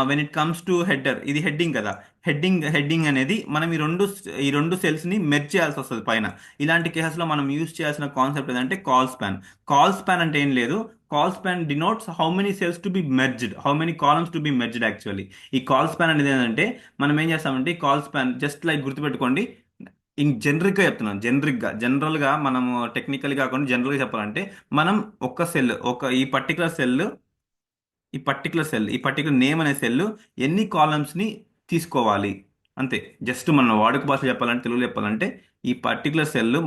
When it comes to header, ఇది హెడ్డింగ్ కదా, హెడ్డింగ్ అనేది మనం ఈ రెండు సెల్స్ని మెర్జ్ చేయాల్సి వస్తుంది పైన. ఇలాంటి కేసెస్లో మనం యూజ్ చేయాల్సిన కాన్సెప్ట్ ఏంటంటే కాల్ స్పాన్ అంటే ఏం లేదు. Call span denotes how many cells to be merged, how many columns to be merged. Actually ఈ కాల్ స్పాన్ అనేది ఏంటంటే మనం ఏం చేస్తామంటే ఈ కాల్ స్పాన్ జస్ట్ లైక్ గుర్తుపెట్టుకోండి. జనరిక్గా చెప్తున్నాను, జనరల్గా మనము టెక్నికల్ కాకుండా జనరల్గా చెప్పాలంటే మనం ఈ పర్టికులర్ నేమ్ అనే సెల్ ఎన్ని కాలమ్స్ ని తీసుకోవాలి, అంతే. జస్ట్ మన వాడుక భాష చెప్పాలంటే, తెలుగులో చెప్పాలంటే, ఈ పర్టికులర్ సెల్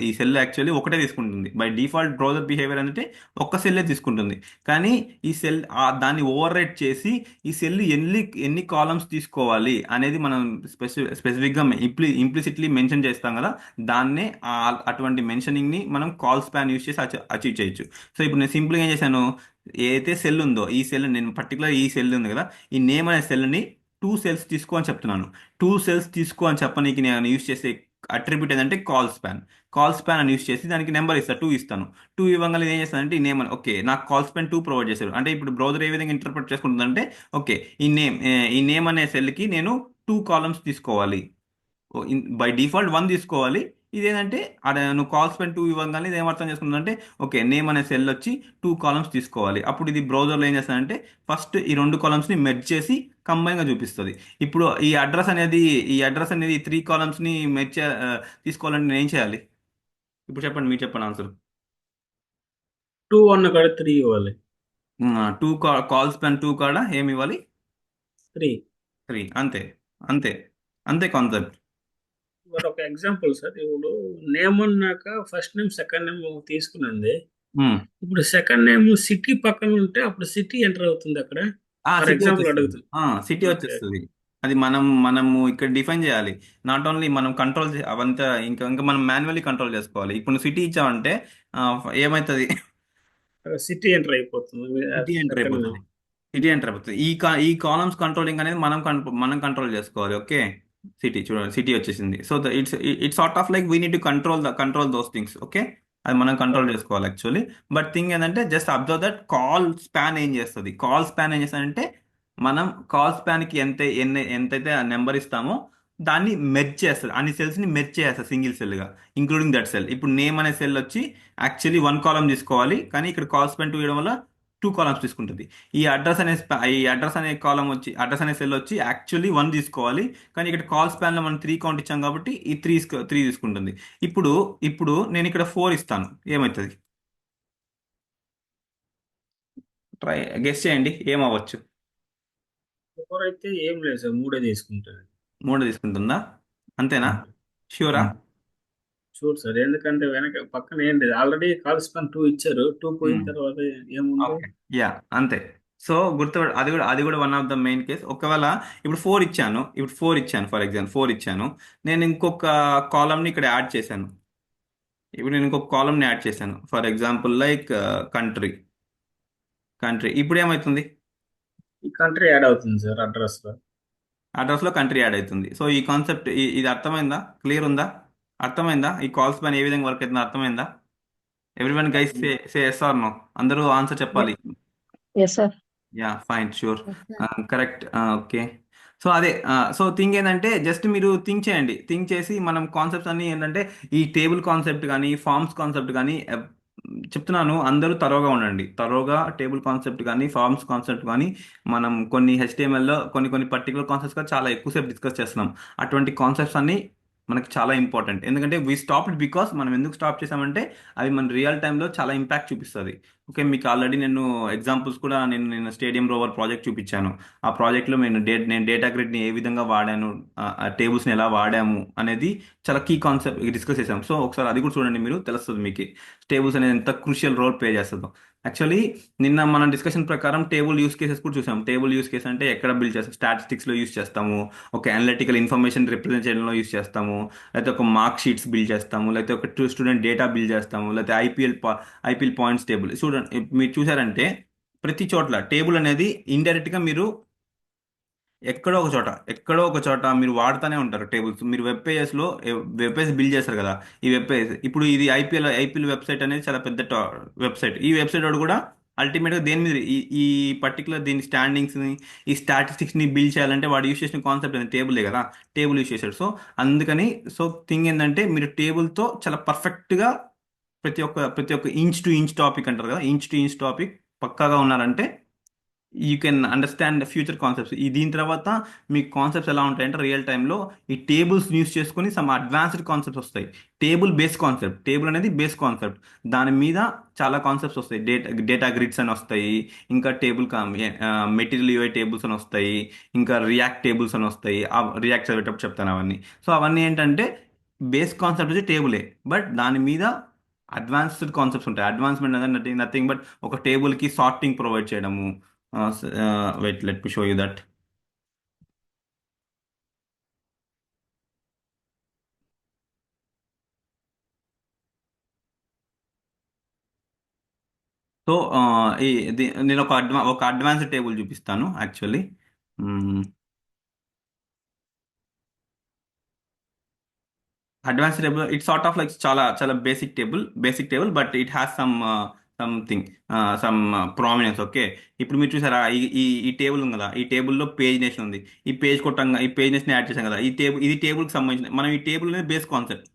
ఈ సెల్ యాక్చువల్లీ ఒకటే తీసుకుంటుంది. బై డిఫాల్ట్ బ్రౌజర్ బిహేవియర్ అంటే ఒక్క సెల్లే తీసుకుంటుంది. కానీ ఈ సెల్ దాన్ని ఓవర్ రైట్ చేసి ఈ సెల్ ఎన్ని కాలమ్స్ తీసుకోవాలి అనేది మనం స్పెసిఫిక్గా ఇంప్లిసిట్లీ మెన్షన్ చేస్తాం కదా, దాన్నే అటువంటి మెన్షనింగ్ ని మనం కాల్ స్పాన్ యూస్ చేసి అచీవ్ చేయొచ్చు. సో ఇప్పుడు నేను సింపుల్గా ఏం చేశాను, ఏదైతే సెల్ ఉందో ఈ సెల్, నేను పర్టికులర్ ఈ సెల్ ఉంది కదా, ఈ నేమ్ అనే సెల్ని 2 సెల్స్ తీసుకో అని చెప్తున్నాను. 2 సెల్స్ తీసుకో అని చెప్పనీకి నేను యూస్ చేసే అట్రిబ్యూట్ ఏంటంటే కాల్ స్పాన్ అని యూస్ చేసి దానికి నెంబర్ 2 ఇస్తాను. 2 ఇవ్వగానే ఏం చేస్తానంటే ఈ నేమ్ అని, ఓకే నాకు కాల్ స్పాన్ 2 ప్రొవైడ్ చేశారు అంటే ఇప్పుడు బ్రౌజర్ ఏ విధంగా ఇంటర్ప్రిట్ చేసుకుంటుందంటే, ఓకే ఈ నేమ్ అనే సెల్కి నేను 2 కాలమ్స్ తీసుకోవాలి, బై డిఫాల్ట్ 1 తీసుకోవాలి. ఇదేంటంటే నువ్వు కాల్ స్పాన్ 2 ఇవ్వగానే ఇది ఏమర్థం చేసుకుంటుందంటే, ఓకే నేమ్ అనే సెల్ వచ్చి 2 కాలమ్స్ తీసుకోవాలి. అప్పుడు ఇది బ్రౌజర్లో ఏం చేస్తానంటే ఫస్ట్ ఈ 2 కాలమ్స్ని మెర్జ్ చేసి కంబైన్గా చూపిస్తుంది. ఇప్పుడు ఈ అడ్రస్ అనేది 3 కాలమ్స్ని తీసుకోవాలంటే నేను ఏం చేయాలి? ఇప్పుడు చెప్పండి, మీరు చెప్పండి ఆన్సర్. 2 అన్న కాడ 3 ఇవ్వాలి. కాల్ స్పాన్ 2 కాడ ఏమి ఇవ్వాలి? 3. 3. అంతే, అంతే, అంతే కాన్సెప్ట్. మరి ఒక ఎగ్జాంపుల్ సార్, ఇప్పుడు నేమ్ అన్నాక ఫస్ట్ నేమ్ సెకండ్ నేమ్ తీసుకున్నది. ఇప్పుడు సెకండ్ నేమ్ సిటీ పక్కన ఉంటే అప్పుడు సిటీ ఎంటర్ అవుతుంది అక్కడ. ఫర్ సిటీ ఎగ్జాంపుల్ వచ్చేస్తుంది. అడుగుతుంది. City okay. వచ్చేస్తుంది. అది మనము ఇక్కడ డిఫైన్ చేయాలి. నాట్ ఓన్లీ మనం కంట్రోల్ అవంతా ఇంకా మనం మాన్యువల్లీ కంట్రోల్ చేసుకోవాలి. ఇప్పుడు సిటీ ఇచ్చామంటే ఆ, ఏమవుతుంది? సిటీ ఎంటర్ అయిపోతుంది సిటీ ఎంటర్ సెకండ్. అయిపోతుంది. సిటీ ఎంటర్ అయిపోతుంది. ఈ కాలమ్స్ కంట్రోలింగ్ అనేది మనం కంట్రోల్ చేసుకోవాలి. ఓకే, సిటీ చూడండి, సిటీ వచ్చేసింది. So it's sort of like we need to control those things. Okay, అది మనం కంట్రోల్ ఓకే. చేసుకోవాలి యాక్చువల్లీ. బట్ థింగ్ ఏంటంటే just observe that call span ఏం చేస్తుంది. కాల్ స్పాన్ ఏం చేస్తుందంటే మనం కాల్ స్పాన్కి ఎంతైతే ఆ నెంబర్ ఇస్తామో దాన్ని మెర్జ్ చేస్తుంది. అన్ని సెల్స్ని మెర్జ్ చేస్తుంది సింగిల్ సెల్గా, ఇంక్లూడింగ్ దట్ సెల్. ఇప్పుడు నేమ్ అనే సెల్ వచ్చి యాక్చువల్లీ వన్ కాలం తీసుకోవాలి, కానీ ఇక్కడ కాల్ స్పాన్ టూ ఇవ్వడం వల్ల టూ కాలమ్స్ తీసుకుంటుంది. ఈ అడ్రస్ అనే సెల్ వచ్చి యాక్చువల్లీ వన్ తీసుకోవాలి, కానీ ఇక్కడ కాల్ స్పాన్ లో మనం త్రీ కౌంట్ ఇచ్చాం కాబట్టి ఈ త్రీ తీసుకుంటుంది. ఇప్పుడు ఇప్పుడు నేను ఇక్కడ ఫోర్ ఇస్తాను, ఏమవుతుంది? ట్రై గెస్ చేయండి, ఏమవ్వచ్చు? ఫోర్ అయితే ఏం లేదు సార్, మూడే తీసుకుంటాను. మూడు తీసుకుంటుందా? అంతేనా? షూరా? షూర్ సార్, ఎందుకంటే వెనక పక్కన ఏం లేదు, ఆల్రెడీ కాల్ స్పాన్ 2 ఇచ్చారు. 2 పోయిన తర్వాత ఏముంది? ఓకే, యా, అంతే. సో అది కూడా one of the main case. ఒకవేళ ఇప్పుడు ఫోర్ ఇచ్చాను ఫర్ ఎగ్జాంపుల్, ఫోర్ ఇచ్చాను, నేను ఇంకొక కాలమ్ని ఇక్కడ యాడ్ చేశాను. ఇప్పుడు నేను ఇంకొక కాలమ్ని యాడ్ చేశాను, ఫర్ ఎగ్జాంపుల్ లైక్ కంట్రీ. ఇప్పుడు ఏమవుతుంది? ఈ కంట్రీ యాడ్ అవుతుంది సార్ అడ్రస్ లో. అడ్రస్లో కంట్రీ యాడ్ అవుతుంది. సో ఈ కాన్సెప్ట్ ఇది అర్థమైందా? క్లియర్ ఉందా? అర్థమైందా? ఈ కాల్స్ పైన ఏ విధంగా వర్క్ అవుతుందో అర్థమైందా? Everyone guys say yes or no. అందరూ ఆన్సర్ చెప్పాలి. Yes sir. Yeah, fine, sure, correct. Okay. So అదే, సో థింగ్ ఏంటంటే జస్ట్ మీరు థింక్ చేయండి. థింక్ చేసి మనం కాన్సెప్ట్స్ అన్ని ఏంటంటే ఈ టేబుల్ కాన్సెప్ట్ కానీ ఫార్మ్స్ కాన్సెప్ట్ కానీ చెప్తున్నాను, అందరూ తరోగా ఉండండి. తరోగా టేబుల్ కాన్సెప్ట్ కానీ ఫార్మ్స్ కాన్సెప్ట్ కానీ మనం కొన్ని హెచ్టిఎంఎల్లో కొన్ని పర్టికులర్ కాన్సెప్ట్స్ చాలా ఎక్కువసేపు డిస్కస్ చేస్తున్నాం. అటువంటి కాన్సెప్ట్స్ అన్ని మనకి చాలా ఇంపార్టెంట్. ఎందుకంటే వీ స్టాప్డ్ బికాస్ మనం ఎందుకు స్టాప్ చేసామంటే అవి మన రియల్ టైంలో చాలా ఇంపాక్ట్ చూపిస్తుంది. ఓకే, మీకు ఆల్రెడీ నేను ఎగ్జాంపుల్స్ కూడా నేను స్టేడియం రోవర్ ప్రాజెక్ట్ చూపించాను. ఆ ప్రాజెక్ట్లో నేను డేటా గ్రిడ్ని ఏ విధంగా వాడాను, ఆ టేబుల్స్ని ఎలా వాడాము అనేది చాలా కీ కాన్సెప్ట్ డిస్కస్ చేసాం. సో ఒకసారి అది కూడా చూడండి, మీరు తెలుస్తుంది మీకు టేబుల్స్ అనేది ఎంత క్రూషియల్ రోల్ ప్లే చేస్తుందో. యాక్చువల్లీ నిన్న మనం డిస్కషన్ ప్రకారం టేబుల్ యూస్ కేసెస్ కూడా చూసాం. టేబుల్ యూస్ కేస్ అంటే ఎక్కడ బిల్డ్ చేస్తాం? స్టాటిస్టిక్స్లో యూస్ చేస్తాము, ఒక అనలిటికల్ ఇన్ఫర్మేషన్ రిప్రజెంట్ చేయడంలో యూస్ చేస్తాము, లేకపోతే ఒక మార్క్ షీట్స్ బిల్డ్ చేస్తాము, లేకపోతే ఒక స్టూడెంట్ డేటా బిల్డ్ చేస్తాము, లేకపోతే ఐపీఎల్ పాయింట్స్ టేబుల్. చూడండి, మీరు చూసారంటే ప్రతి చోట్ల టేబుల్ అనేది ఇండైరెక్ట్గా మీరు ఎక్కడో ఒక చోట మీరు వాడుతూనే ఉంటారు టేబుల్స్. మీరు వెబ్ పేజ్ బిల్డ్ చేస్తారు కదా, ఈ వెబ్ పేజ్ ఇప్పుడు ఇది ఐపీఎల్ వెబ్సైట్ అనేది చాలా పెద్ద వెబ్సైట్. ఈ వెబ్సైట్ వాడు కూడా అల్టిమేట్గా దేని మీద ఈ పర్టికులర్ దీని స్టాండింగ్స్ని, ఈ స్టాటిస్టిక్స్ని బిల్డ్ చేయాలంటే వాడు యూస్ చేసిన కాన్సెప్ట్ అనేది టేబులే కదా, టేబుల్ యూస్ చేశాడు. సో అందుకని థింగ్ ఏంటంటే మీరు టేబుల్తో చాలా పర్ఫెక్ట్గా ప్రతి ఒక్క ఇంచ్ టు ఇంచ్ టాపిక్ అంటారు కదా, ఇంచ్ టు ఇంచ్ టాపిక్ పక్కాగా ఉన్నారంటే you can understand future concepts. దీని తర్వాత మీకు కాన్సెప్ట్స్ ఎలా ఉంటాయంటే రియల్ టైంలో ఈ టేబుల్స్ యూస్ చేసుకొని సమ్ అడ్వాన్స్డ్ కాన్సెప్ట్స్ వస్తాయి. టేబుల్ అనేది బేస్ కాన్సెప్ట్. దాని మీద చాలా కాన్సెప్ట్స్ వస్తాయి. డేటా గ్రిడ్స్ అని వస్తాయి, ఇంకా మెటీరియల్ యూఐ టేబుల్స్ అని వస్తాయి, ఇంకా రియాక్ట్ టేబుల్స్ అని వస్తాయి. ఆ రియాక్ట్ చదివేటప్పుడు చెప్తాను అవన్నీ. సో అవన్నీ ఏంటంటే బేస్ కాన్సెప్ట్ వచ్చి టేబులే, బట్ దాని మీద అడ్వాన్స్డ్ కాన్సెప్ట్స్ ఉంటాయి. అడ్వాన్స్మెంట్ అనేది నథింగ్ బట్ ఒక టేబుల్కి సార్టింగ్ ప్రొవైడ్ చేయడము. Wait, let me show you that. So నేను ఒక అడ్వాన్స్డ్ టేబుల్ చూపిస్తాను actually. Advance table it's sort of like చాలా చాలా basic table but it has something some prominence. Okay, ఇప్పుడు మీరు చూసారా ఈ టేబుల్ ఉంది కదా, ఈ టేబుల్లో పేజ్ నేషన్ ఉంది. ఈ పేజ్ నేషన్ యాడ్ చేసాం కదా, ఇది టేబుల్కి సంబంధించిన. మనం ఈ టేబుల్ అనేది base concept,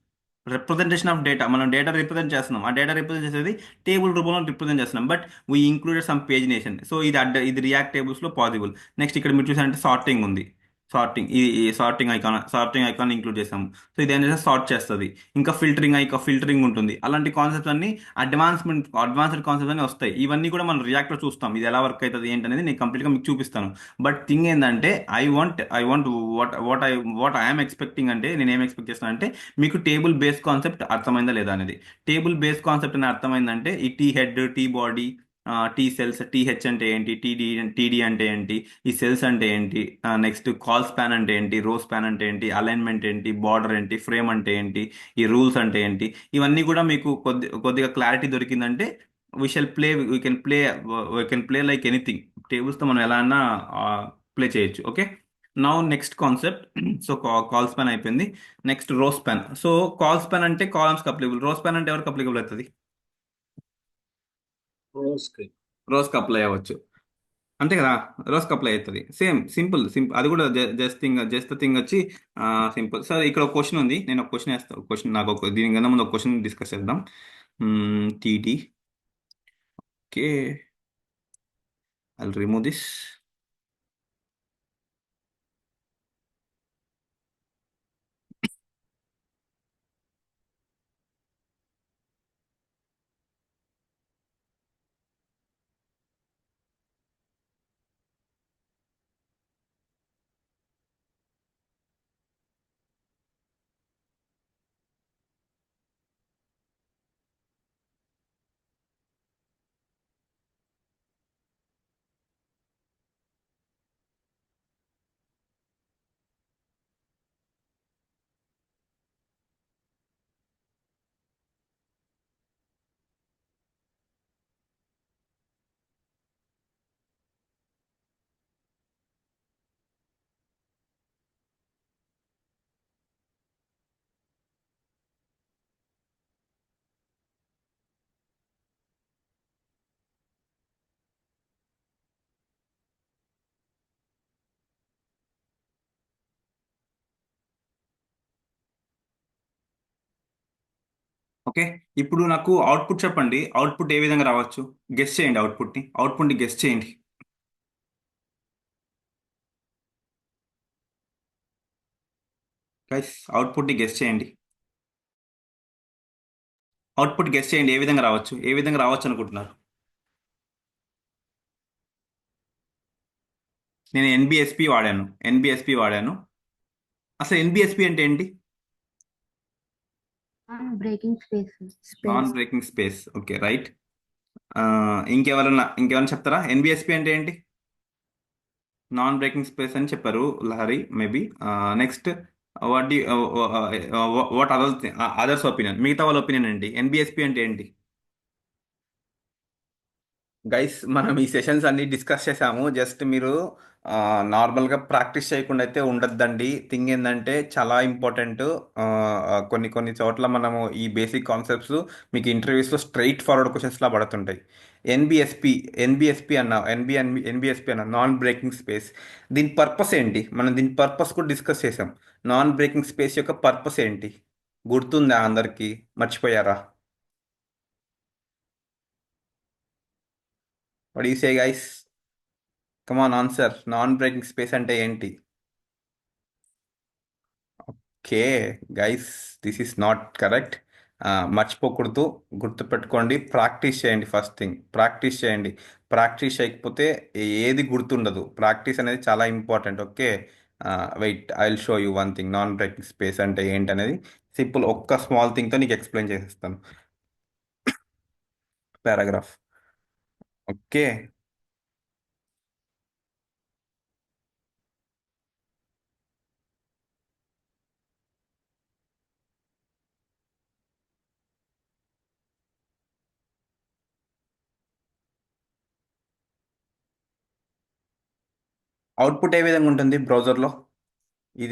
representation of data. మనం డేటా రిప్రజెంట్ చేస్తున్నాం, ఆ డేటా రిప్రజెంట్ చేసేది టేబుల్ రూపంలో రిప్రజెంట్ చేస్తున్నాం, but we included some page nation. So ఇది రియాక్ట్ టేబుల్స్లో పాసిబుల్. నెక్స్ట్ ఇక్కడ మీరు చూసారంటే సార్టింగ్ ఉంది. ఈ సార్టింగ్ ఐకాన్ ఇంక్లూడ్ చేసాము. సో ఇది ఏంటంటే సార్ట్ చేస్తుంది. ఇంకా ఫిల్టరింగ్ ఉంటుంది. అలాంటి కాన్సెప్ట్స్ అన్ని అడ్వాన్స్డ్ కాన్సెప్ట్స్ అన్ని వస్తాయి. ఇవన్నీ కూడా మనం రియాక్ట్లో చూస్తాం, ఇది ఎలా వర్క్ అవుతుంది ఏంటనేది నేను కంప్లీట్గా మీకు చూపిస్తాను. బట్ థింగ్ ఏంటంటే I want what I'm expecting అంటే నేను ఏం ఎక్స్పెక్ట్ చేస్తాను అంటే మీకు టేబుల్ బేస్ కాన్సెప్ట్ అర్థమైందా లేదా అనేది. టేబుల్ బేస్ కాన్సెప్ట్ అని అర్థమైందంటే ఈ T head, T body, T cells, TH అంటే ఏంటి, టీడీ అంటే ఏంటి, ఈ సెల్స్ అంటే ఏంటి, నెక్స్ట్ కాల్ స్పాన్ అంటే ఏంటి, రో స్పాన్ అంటే ఏంటి, అలైన్మెంట్ ఏంటి, బార్డర్ ఏంటి, ఫ్రేమ్ అంటే ఏంటి, ఈ రూల్స్ అంటే ఏంటి, ఇవన్నీ కూడా మీకు కొద్దిగా క్లారిటీ దొరికిందంటే we can play like anything. టేబుల్స్తో మనం ఎలా అన్నా ప్లే చేయొచ్చు. Okay, now next concept. So colspan అయిపోయింది. Next rowspan. So colspan అంటే కాలమ్స్ అప్లికబుల్, రో స్పాన్ అంటే ఎవరికి అప్లికబుల్ అవుతుంది? రోజుకి రోస్కి అప్లై అవ్వచ్చు, అంతే కదా. రోస్కి అప్లై అవుతుంది. సేమ్ సింపుల్ సింపుల్, అది కూడా జస్ట్ థింగ్ వచ్చి సింపుల్. సార్ ఇక్కడ ఒక క్వశ్చన్ ఉంది, నేను ఒక క్వశ్చన్ వేస్తాను. క్వశ్చన్ నాకు దీనికన్నా ముందు ఒక క్వశ్చన్ డిస్కస్ చేద్దాం. TT. Okay, I remove this. Okay, ఇప్పుడు నాకు అవుట్పుట్ చెప్పండి. అవుట్పుట్ ఏ విధంగా రావచ్చు? గెస్ చేయండి, అవుట్పుట్ని గెస్ చేయండి. గైస్, అవుట్పుట్ని గెస్ చేయండి. అవుట్పుట్ గెస్ చేయండి, ఏ విధంగా రావచ్చు అనుకుంటున్నారు? నేను ఎన్బిఎస్పి వాడాను. అసలు ఎన్బిఎస్పి అంటే ఏంటి? Breaking space non space breaking space. Okay, right. ఇంకెవరైనా చెప్తారా ఎన్బిఎస్పి అంటే ఏంటి? నాన్ బ్రేకింగ్ స్పేస్ అని చెప్పారు Lahari, maybe. Next, what the what others opinion, మిగతా వాళ్ళ ఒపీనియన్ ఏంటి? ఎన్బిఎస్పి అంటే ఏంటి? గైస్, మనం ఈ సెషన్స్ అన్ని డిస్కస్ చేసాము. జస్ట్ మీరు నార్మల్గా ప్రాక్టీస్ చేయకుండా అయితే ఉండొద్దండి. థింగ్ ఏంటంటే చాలా ఇంపార్టెంట్. కొన్ని కొన్ని చోట్ల మనము ఈ బేసిక్ కాన్సెప్ట్స్ మీకు ఇంటర్వ్యూస్లో స్ట్రైట్ ఫార్వర్డ్ క్వశ్చన్స్లా పడుతుంటాయి. ఎన్బిఎస్పి ఎన్బిఎస్పి అన్న నాన్ బ్రేకింగ్ స్పేస్, దీని పర్పస్ ఏంటి? మనం దీని పర్పస్ కూడా డిస్కస్ చేసాం. నాన్ బ్రేకింగ్ స్పేస్ యొక్క పర్పస్ ఏంటి గుర్తుందా అందరికీ? మర్చిపోయారా? What you say guys? Come on answer. Non breaking space అంటే ఏంటి? Okay guys, this is not correct. మర్చిపోకూడదు, గుర్తుపెట్టుకోండి. ప్రాక్టీస్ చేయండి. ఫస్ట్ థింగ్ ప్రాక్టీస్ చేయండి. ప్రాక్టీస్ చేయకపోతే ఏది గుర్తుండదు. ప్రాక్టీస్ అనేది చాలా important. Okay, wait, I will show you one thing. Non breaking space అంటే ఏంటి అనేది సింపుల్, ఒక్క స్మాల్ థింగ్తో నీకు ఎక్స్ప్లెయిన్ చేసేస్తాను. పారాగ్రాఫ్. ఓకే, అవుట్పుట్ ఏ విధంగా ఉంటుంది బ్రౌజర్లో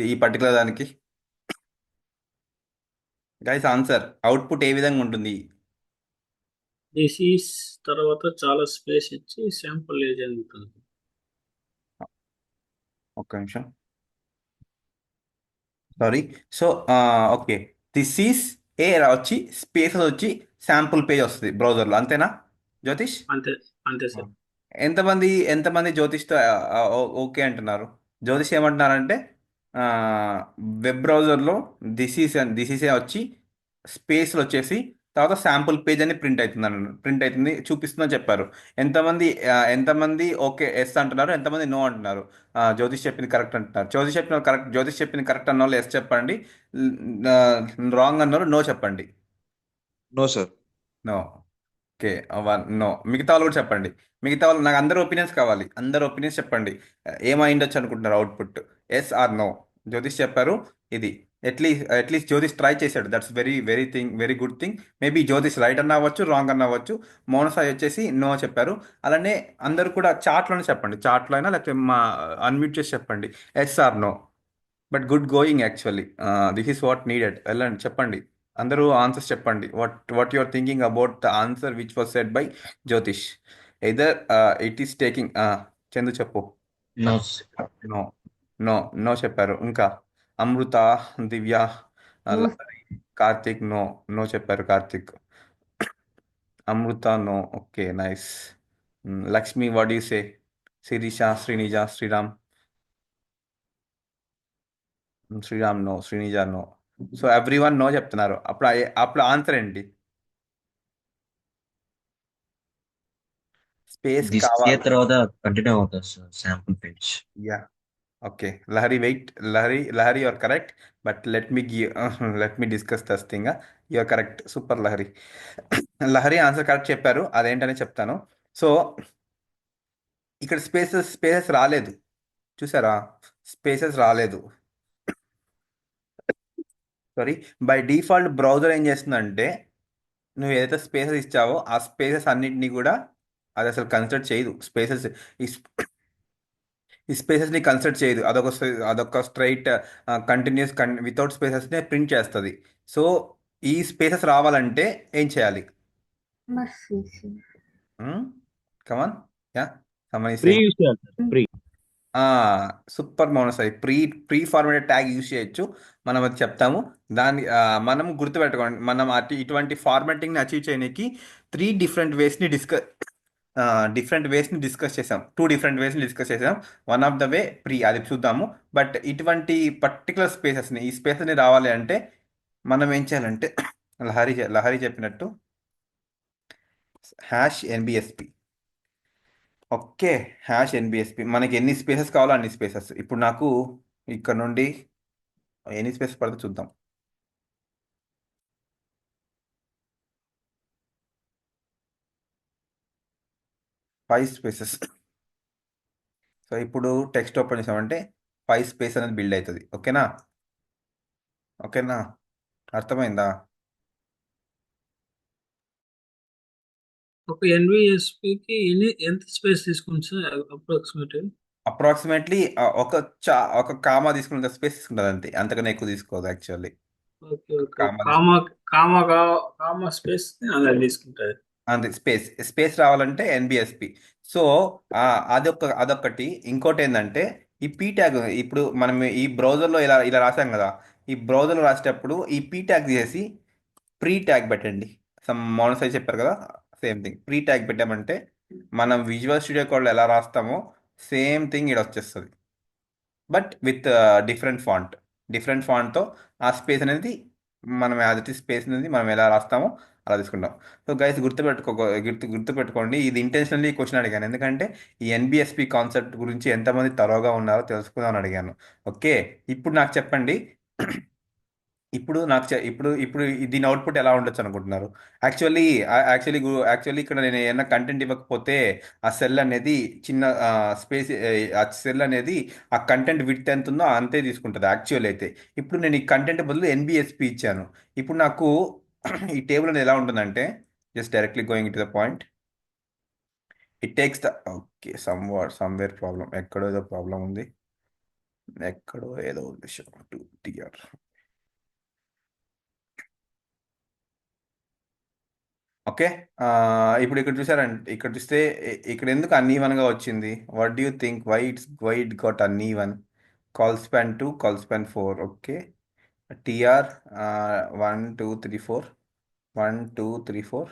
ఈ పర్టికులర్ దానికి? గైస్ ఆన్సర్, అవుట్పుట్ ఏ విధంగా ఉంటుంది? డిసీజ్ తర్వాత చాలా స్పేస్ ఇచ్చి శాంపుల్ ఏజ్ ఉంటుంది. ఒక్క నిమిషం, sorry. So okay, this is a వచ్చి స్పేసెస్ వచ్చి శాంపుల్ పేజ్ వస్తుంది బ్రౌజర్లో, అంతేనా జ్యోతిష్? అంతే, అంతే సార్. ఎంతమంది జ్యోతిష్తో ఓకే అంటున్నారు? జ్యోతిష్ ఏమంటున్నారంటే వెబ్ బ్రౌజర్లో దిస్ ఈస్ ఏ వచ్చి స్పేస్లో వచ్చేసి తర్వాత శాంపుల్ పేజ్ అని ప్రింట్ అవుతుంది చూపిస్తుందని చెప్పారు. ఎంతమంది ఓకే ఎస్ అంటున్నారు, ఎంతమంది నో అంటున్నారు? జ్యోతిష్ చెప్పింది కరెక్ట్ అంటున్నారు. జ్యోతిష్ చెప్పింది కరెక్ట్ అన్న వాళ్ళు ఎస్ చెప్పండి, రాంగ్ అన్నారు నో చెప్పండి. No sir. No. Okay. One no. మిగతా వాళ్ళు కూడా చెప్పండి. మిగతా వాళ్ళు నాకు అందరు ఒపీనియన్స్ కావాలి. అందరు ఒపీనియన్స్ చెప్పండి. ఏమై ఉండొచ్చు అనుకుంటున్నారు అవుట్పుట్? Yes or no. జ్యోతిష్ చెప్పారు ఇది. అట్లీస్ట్ జ్యోతిష్ ట్రై చేశాడు. That's very good thing. Maybe Jyothish right అన్న అవ్వచ్చు, రాంగ్ అన్న అవ్వచ్చు. మౌన సాయి వచ్చేసి నో చెప్పారు. అలానే అందరూ కూడా చాట్లోనే చెప్పండి. చాట్లో అయినా లేకపోతే మా అన్మ్యూట్ చేసి చెప్పండి. Yes or no. But good going actually. This is what needed. వెళ్ళండి చెప్పండి. అందరూ ఆన్సర్స్ చెప్పండి. What you are thinking about the answer which was said by Jyotish. Either it is taking. Chandu చెప్పు. నో. నో. నో. నో చెప్పారు. ఇంకా Amrita, Divya, No, Lahari, Karthik no. No చెప్పారు Karthik. Amrita no. Okay nice. Lakshmi what you say? Sirisha, Srinija, Sriram. Sriram no. Srinija no. So every one no చెప్తున్నారు. అప్పుడు answer ఏంటి? Space this కావాలి. తర్వాత continue అవుతుంది sir sample page. Yeah. Okay. Lahari wait. Lahari you're correct. But let me discuss this thing. You're correct. Super Lahari. Lahari answer correct చెప్పారు. అదేంటనే చెప్తాను. So ఇక్కడ స్పేసెస్ రాలేదు. చూసారా? స్పేసెస్ రాలేదు. సారీ. బై డిఫాల్ట్ బ్రౌజర్ ఏం చేస్తుందంటే నువ్వు ఏదైతే స్పేసెస్ ఇచ్చావో ఆ స్పేసెస్ అన్నిటినీ కూడా అది అసలు కన్సిడర్ చేయదు. ఈ స్పేసెస్ని కన్సిడర్ చేయదు. అదొక స్ట్రైట్ కంటిన్యూస్ వితౌట్ స్పేసెస్నే ప్రింట్ చేస్తుంది. సో ఈ స్పేసెస్ రావాలంటే ఏం చేయాలి? must see. Come on. Yeah. Pre use చేయాలి sir. Pre super Mounasai. Preformatted tag use చేయొచ్చు. మనం అది చెప్తాము. మనం గుర్తుపెట్టుకోండి. మనం ఇటువంటి ఫార్మాటింగ్ని అచీవ్ చేయడానికి డిఫరెంట్ వేస్ని డిస్కస్ చేసాం. 2 డిఫరెంట్ వేస్ని డిస్కస్ చేసాం. One of the way pre, అది చూద్దాము. బట్ ఇటువంటి పర్టికులర్ ఈ స్పేసెస్ని రావాలి అంటే మనం ఏం చేయాలంటే లహరి చెప్పినట్టు #NBSP. ఓకే. #NBSP మనకి ఎన్ని స్పేసెస్ కావాలో అన్ని స్పేసెస్. ఇప్పుడు నాకు ఇక్కడ నుండి ఎన్ని స్పేసెస్ పడితే చూద్దాం. 5 స్పేసెస్. సో ఇప్పుడు టెక్స్ట్ ఓపెన్ చేసామంటే 5 స్పేస్ అనేది బిల్డ్ అవుతుంది. ఓకేనా? అర్థమైందా? ఒక ఎన్విఎస్పికి ఎంత స్పేస్ తీసుకుంది సార్ అప్రాక్సిమేట్లీ ఒక కామా తీసుకున్నంత స్పేస్ తీసుకుంటుంది అంతే. అంతకన్నా ఎక్కువ తీసుకోదు actually. Okay comma comma space అలా తీసుకుంటుంది. అంతే. స్పేస్ రావాలంటే ఎన్బిఎస్పి. సో అదొకటి. ఇంకోటి ఏంటంటే ఈ పీ ట్యాగ్. ఇప్పుడు మనం ఈ బ్రౌజర్లో ఇలా రాసాం కదా. ఈ బ్రౌజర్లో రాసేటప్పుడు ఈ పీ ట్యాగ్ తీసేసి ప్రీ ట్యాగ్ పెట్టండి. మౌనసాయి చెప్పారు కదా, సేమ్ థింగ్. ప్రీ ట్యాగ్ పెట్టామంటే మనం విజువల్ స్టూడియో కోడ్లో ఎలా రాస్తామో సేమ్ థింగ్ ఇక్కడ వచ్చేస్తుంది. బట్ విత్ డిఫరెంట్ ఫాంట్తో ఆ స్పేస్ అనేది స్పేస్ అనేది మనం ఎలా రాస్తామో అలా తీసుకుంటాం. సో గైస్ గుర్తుపెట్టుకోండి. ఇది ఇంటెన్షనల్లీ క్వశ్చన్ అడిగాను. ఎందుకంటే ఈ ఎన్బిఎస్పి కాన్సెప్ట్ గురించి ఎంతమంది తరోగా ఉన్నారో తెలుసుకుందామని అడిగాను. ఓకే. ఇప్పుడు నాకు చెప్పండి. ఇప్పుడు దీని అవుట్పుట్ ఎలా ఉండొచ్చు అనుకుంటున్నారు? యాక్చువల్లీ ఇక్కడ నేను ఏమైనా కంటెంట్ ఇవ్వకపోతే ఆ సెల్ అనేది చిన్న స్పేస్, ఆ సెల్ అనేది ఆ కంటెంట్ విడ్త్ ఎంత ఉందో అంతే తీసుకుంటుంది యాక్చువల్ అయితే. ఇప్పుడు నేను ఈ కంటెంట్ బదులు ఎన్బిఎస్పి ఇచ్చాను. ఇప్పుడు నాకు ఈ టేబుల్ అనేది ఎలా ఉంటుందంటే just directly going to the point. It takes the okay somewhere problem. ఎక్కడో ఏదో ప్రాబ్లం ఉంది. టిఆర్. ఓకే. ఇప్పుడు ఇక్కడ చూస్తే ఇక్కడ ఎందుకు అన్ఈవన్గా వచ్చింది? What do you think? Why it got uneven? Call span 2, colspan 4. Okay. TR 1 2 3 4 1 2 3 4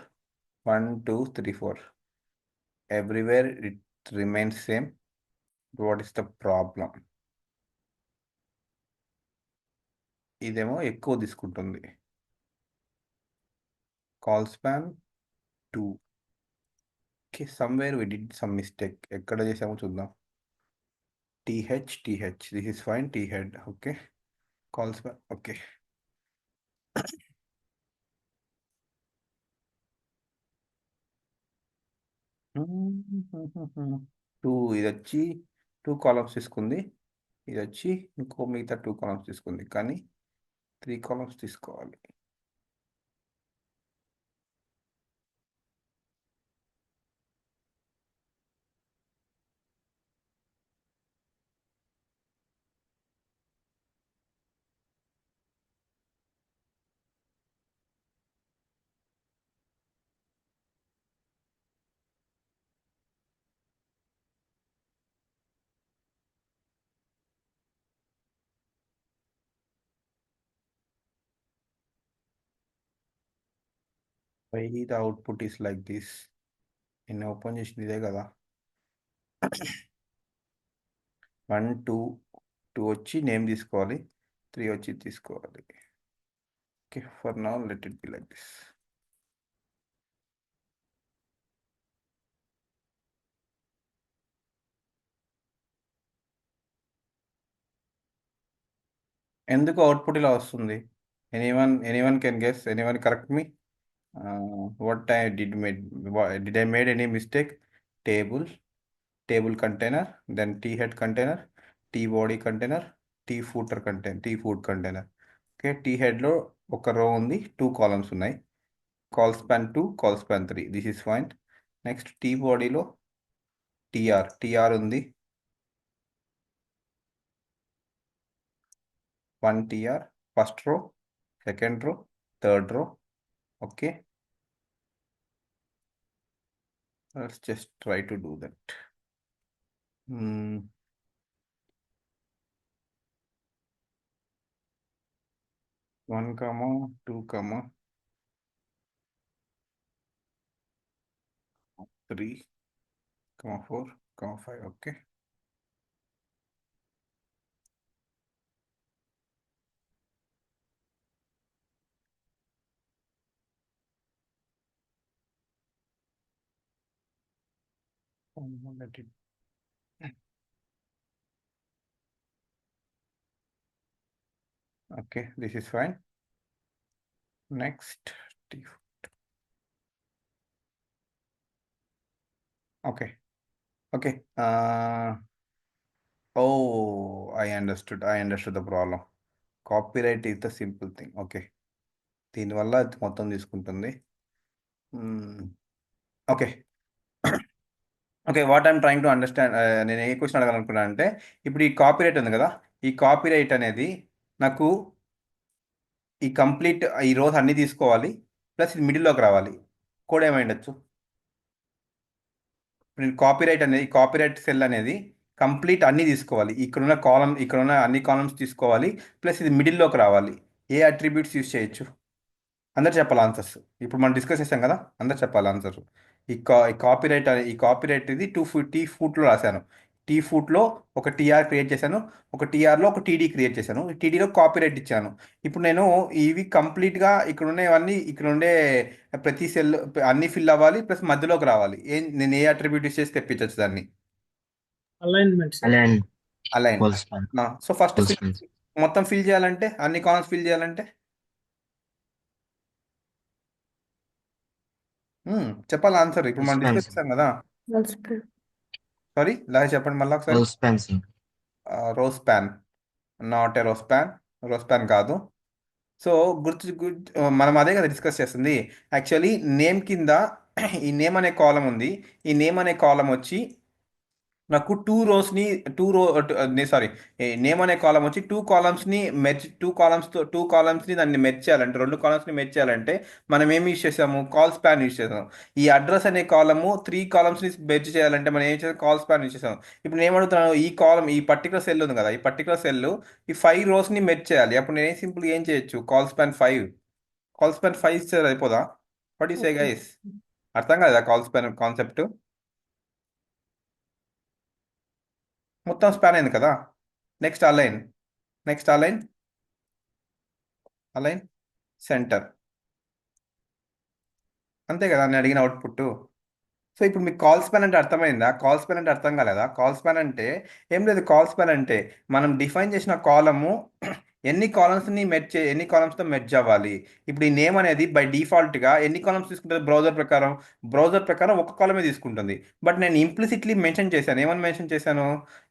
1 2 3 4 everywhere it remains same. What is the problem? ఇదేమో ఎక్కువ తీసుకుంటుంది. Col span 2. Okay. Somewhere we did some mistake. ఎక్కడ చేసామో చూద్దాం. th this is fine. head. Okay. Calls back. Okay. Two ఇది వచ్చి 2 columns తీసుకుంది. ఇది వచ్చి ఇంకో మిగతా 2 కాలమ్స్ తీసుకుంది. కానీ 3 కాలమ్స్ తీసుకోవాలి. Why the output is like this? నేను ఓపెన్ చేసింది ఇదే కదా. 1 2 వచ్చి నేమ్ తీసుకోవాలి. 3 వచ్చి తీసుకోవాలి. Okay, for now let it be like this. ఎందుకు అవుట్పుట్ ఇలా వస్తుంది? Anyone can guess, anyone correct me. What I did I made any mistake? Table container, then T head container, T body container, T foot container. Okay, T హెడ్లో ఒక row ఉంది, 2 columns ఉన్నాయి. Call span 2, colspan 3, this is fine. Next T బాడీలో TR ఉంది, 1 TR, first row, second రో, third row. Okay, let's just try to do that. 1, 2, 3, 4, 5. Okay. Let it. Okay, this is fine. Next, okay. Oh, I understood the problem. Copyright is the simple thing. Okay, దీనివల్ల అది మొత్తం తీసుకుంటుంది. Okay, what I'm trying to understand, నేను ఏ question అడగాలనుకున్నాను అంటే, ఇప్పుడు ఈ copyright ఉంది కదా, ఈ కాపీరైట్ అనేది నాకు ఈ కంప్లీట్ ఈ రోజు అన్ని తీసుకోవాలి, ప్లస్ ఇది మిడిల్లోకి రావాలి. కోడ్ ఏమై ఉండొచ్చు? ఇప్పుడు నేను కాపీరైట్ సెల్ అనేది కంప్లీట్ అన్ని తీసుకోవాలి, ఇక్కడున్న అన్ని కాలమ్స్ తీసుకోవాలి, ప్లస్ ఇది మిడిల్లోకి రావాలి. ఏ అట్రిబ్యూట్స్ యూజ్ చేయొచ్చు? అందరు చెప్పాలి ఆన్సర్స్. ఇప్పుడు మనం డిస్కస్ చేసాం కదా, అందరు చెప్పాలి ఆన్సర్. ఈ కాపీరైట్ ఇది టీ ఫుట్లో రాశాను. టీ ఫుట్లో ఒక టీఆర్ క్రియేట్ చేశాను, ఒక టీఆర్లో ఒక టీడీ క్రియేట్ చేశాను, టీడీలో కాపీరైట్ ఇచ్చాను. ఇప్పుడు నేను ఇవి కంప్లీట్గా ఇక్కడ ఉండేవన్నీ, ఇక్కడ ఉండే ప్రతి సెల్ అన్ని ఫిల్ అవ్వాలి, ప్లస్ మధ్యలోకి రావాలి. నేను ఏ అట్రిబ్యూట్ యూస్ చేసి తెప్పించచ్చు దాన్ని? అలైన్మెంట్. అలైన్ సో ఫస్ట్ మొత్తం ఫిల్ చేయాలంటే, అన్ని కాలమ్స్ ఫిల్ చేయాలంటే చెప్పాలి ఆన్సర్. ఇప్పుడు మనం డిస్కస్ చేస్తాం కదా. సారీ, లాగా చెప్పండి మళ్ళీ ఒకసారి. Rose pan, not a rose pan కాదు. సో మనం అదే కదా డిస్కస్ చేస్తుంది. యాక్చువల్లీ నేమ్ కింద ఈ నేమ్ అనే కాలం ఉంది. ఈ నేమ్ అనే కాలం వచ్చి నాకు నేమ్ అనే కాలం వచ్చి 2 కాలమ్స్ని దాన్ని మెర్జ్ చేయాలంటే, 2 కాలమ్స్ని మెర్జ్ చేయాలంటే మనం ఏమి యూజ్ చేసాము? కాల్ స్పాన్ యూజ్ చేసాము. ఈ అడ్రస్ అనే కాలము 3 కాలమ్స్ని మెర్జ్ చేయాలంటే మనం ఏం చేసాం? కాల్ స్పాన్ యూజ్ చేసాము. ఇప్పుడు నేను ఏమడుగుతున్నాను, ఈ పర్టికులర్ సెల్ ఉంది కదా, ఈ పర్టికులర్ సెల్ ఈ 5 రోస్ని మెర్జ్ చేయాలి. అప్పుడు నేను సింపుల్ ఏం చేయొచ్చు? కాల్ స్పాన్ 5 ఇస్తే అయిపోదా? What you say guys? అర్థం కదా కాల్ స్పాన్ కాన్సెప్ట్? మొత్తం స్పాన్ అయింది కదా. నెక్స్ట్ అలైన్ సెంటర్, అంతే కదా నేను అడిగిన అవుట్పుట్. సో ఇప్పుడు మీకు కాల్ స్పాన్ అంటే అర్థమైందా? కాల్ స్పాన్ అంటే అర్థం కాలేదా? కాల్ స్పాన్ అంటే ఏం లేదు. కాల్ స్పాన్ అంటే మనం డిఫైన్ చేసిన కాలము ఎన్ని కాలమ్స్తో మెర్జ్ అవ్వాలి. ఇప్పుడు ఈ నేమ్ అనేది బై డిఫాల్ట్గా ఎన్ని కాలమ్స్ తీసుకుంటుంది బ్రౌజర్ ప్రకారం ఒక కాలమే తీసుకుంటుంది. బట్ నేను ఇంప్లిసిట్లీ మెన్షన్ చేశాను. ఏమని మెన్షన్ చేశాను?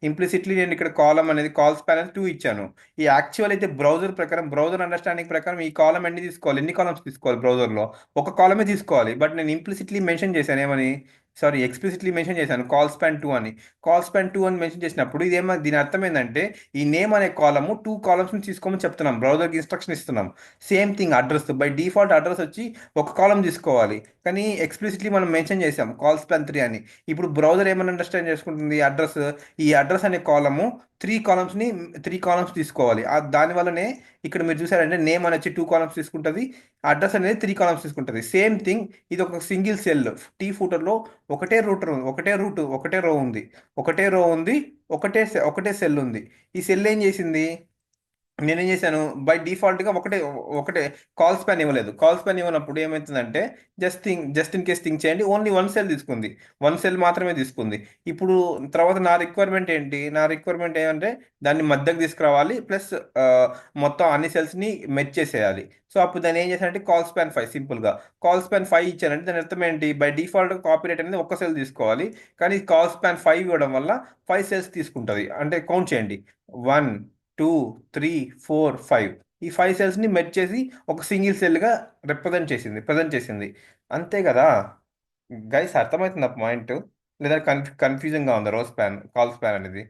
ఇంప్లిసిట్లీ నేను ఇక్కడ కాలం అనేది కాల్ స్పాన్ అనేది 2 ఇచ్చాను. ఈ యాక్చువల్ అయితే బ్రౌజర్ అండర్స్టాండింగ్ ప్రకారం ఈ కాలం ఎన్ని కాలమ్స్ తీసుకోవాలి బ్రౌజర్లో? ఒక కాలమే తీసుకోవాలి. బట్ నేను ఇంప్లిసిట్లీ మెన్షన్ చేశాను ఏమని, సారీ ఎక్స్ప్లిసిట్లీ మెన్షన్ చేశాను కాల్ స్పాన్ 2 అని. కాల్ స్పాన్ 2 అని మెన్షన్ చేసినప్పుడు దీని అర్థం ఏంటంటే ఈ నేమ్ అనే కాలము 2 కాలమ్స్ని తీసుకోమని చెప్తున్నాం, బ్రౌజర్కి ఇన్స్ట్రక్షన్ ఇస్తున్నాం. Same thing address by default address వచ్చి ఒక కాలం తీసుకోవాలి, కానీ ఎక్స్ప్లిసిట్లీ మనం మెన్షన్ చేసాం కాల్ స్పాన్ 3 అని. ఇప్పుడు బ్రౌజర్ ఏమని అండర్స్టాండ్ చేసుకుంటుంది? ఈ అడ్రస్ అనే కాలము 3 కాలమ్స్ తీసుకోవాలి. దానివల్లనే ఇక్కడ మీరు చూసారంటే నేమ్ అని వచ్చి 2 కాలమ్స్ తీసుకుంటుంది, అడ్రస్ అనేది 3 కాలమ్స్ తీసుకుంటుంది. సేమ్ థింగ్ ఇది ఒక సింగిల్ సెల్ టీ ఫూటర్లో ఒకటే రో ఉంది, ఒకటే సెల్ ఉంది. ఈ సెల్ ఏం చేసింది? నేనేం చేశాను, బై డిఫాల్ట్గా ఒకటే కాల్ స్పాన్ ఇవ్వలేదు. కాల్ స్పాన్ ఇవ్వనప్పుడు ఏమవుతుందంటే జస్ట్ ఇన్ కేస్ థింక్ చేయండి, ఓన్లీ 1 సెల్ తీసుకుంది, 1 సెల్ మాత్రమే తీసుకుంది. ఇప్పుడు తర్వాత నా రిక్వైర్మెంట్ ఏంటి? నా రిక్వైర్మెంట్ ఏమంటే దాన్ని మధ్యకు తీసుకురావాలి, ప్లస్ మొత్తం అన్ని సెల్స్ని మెచ్ చేసేయాలి. సో అప్పుడు దాన్ని ఏం చేశానంటే కాల్ స్పాన్ 5, సింపుల్గా కాల్ స్పాన్ 5 ఇచ్చానంటే దాని అర్థం ఏంటి? బై డిఫాల్ట్ కాపీరైట్ అనేది ఒక సెల్ తీసుకోవాలి, కానీ కాల్ స్పాన్ 5 ఇవ్వడం వల్ల 5 సెల్స్ తీసుకుంటుంది. అంటే కౌంట్ చేయండి, 1 2 3 4 5. ఈ 5 సెల్స్ని మెర్జ్ చేసి ఒక సింగిల్ సెల్గా ప్రజెంట్ చేసింది. అంతే కదా గైస్? అర్థమవుతుంది పాయింట్? లేదా కన్ఫ్యూజన్గా ఉందా కాల్ స్పాన్ అనేది?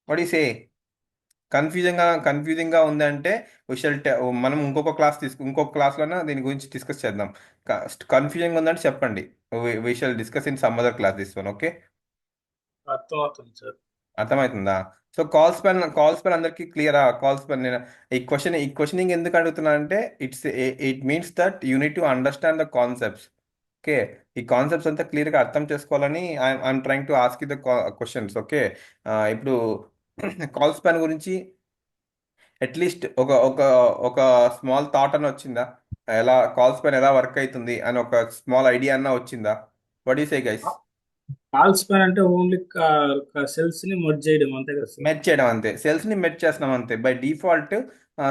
వాట్ ఈ సే? కన్ఫ్యూజింగ్గా ఉందంటే మనం ఇంకొక క్లాస్లోనే దీని గురించి డిస్కస్ చేద్దాం. కన్ఫ్యూజింగ్ ఉందంటే చెప్పండి, we shall discuss in some other class this one. Okay, అర్థమవుతుంది సార్. అర్థమవుతుందా? సో కాల్ స్పెల్ అందరికీ క్లియరా? కాల్ స్పెల్ నేను ఈ క్వశ్చనింగ్ ఎందుకు అడుగుతున్నా అంటే it means that you need to understand the concepts. Okay, ఈ కాన్సెప్ట్స్ అంతా క్లియర్గా అర్థం చేసుకోవాలని I'm trying to ask you the questions. Okay, ఇప్పుడు కాల్ స్పాన్ గురించి అట్లీస్ట్ ఒక ఒక ఒక స్మాల్ థాట్ అన్న వచ్చిందా? కాల్ స్పాన్ ఎలా వర్క్ అవుతుంది అని ఒక స్మాల్ ఐడియా అన్న వచ్చిందా? What you say guys? Call span అంటే ఓన్లీ సెల్స్ ని మర్జ్ చేయడం అంతే కదా సార్? మెర్జ్ చేయడం అంతే, సెల్స్ని మెర్జ్ చేస్తున్నాం అంతే. బై డిఫాల్ట్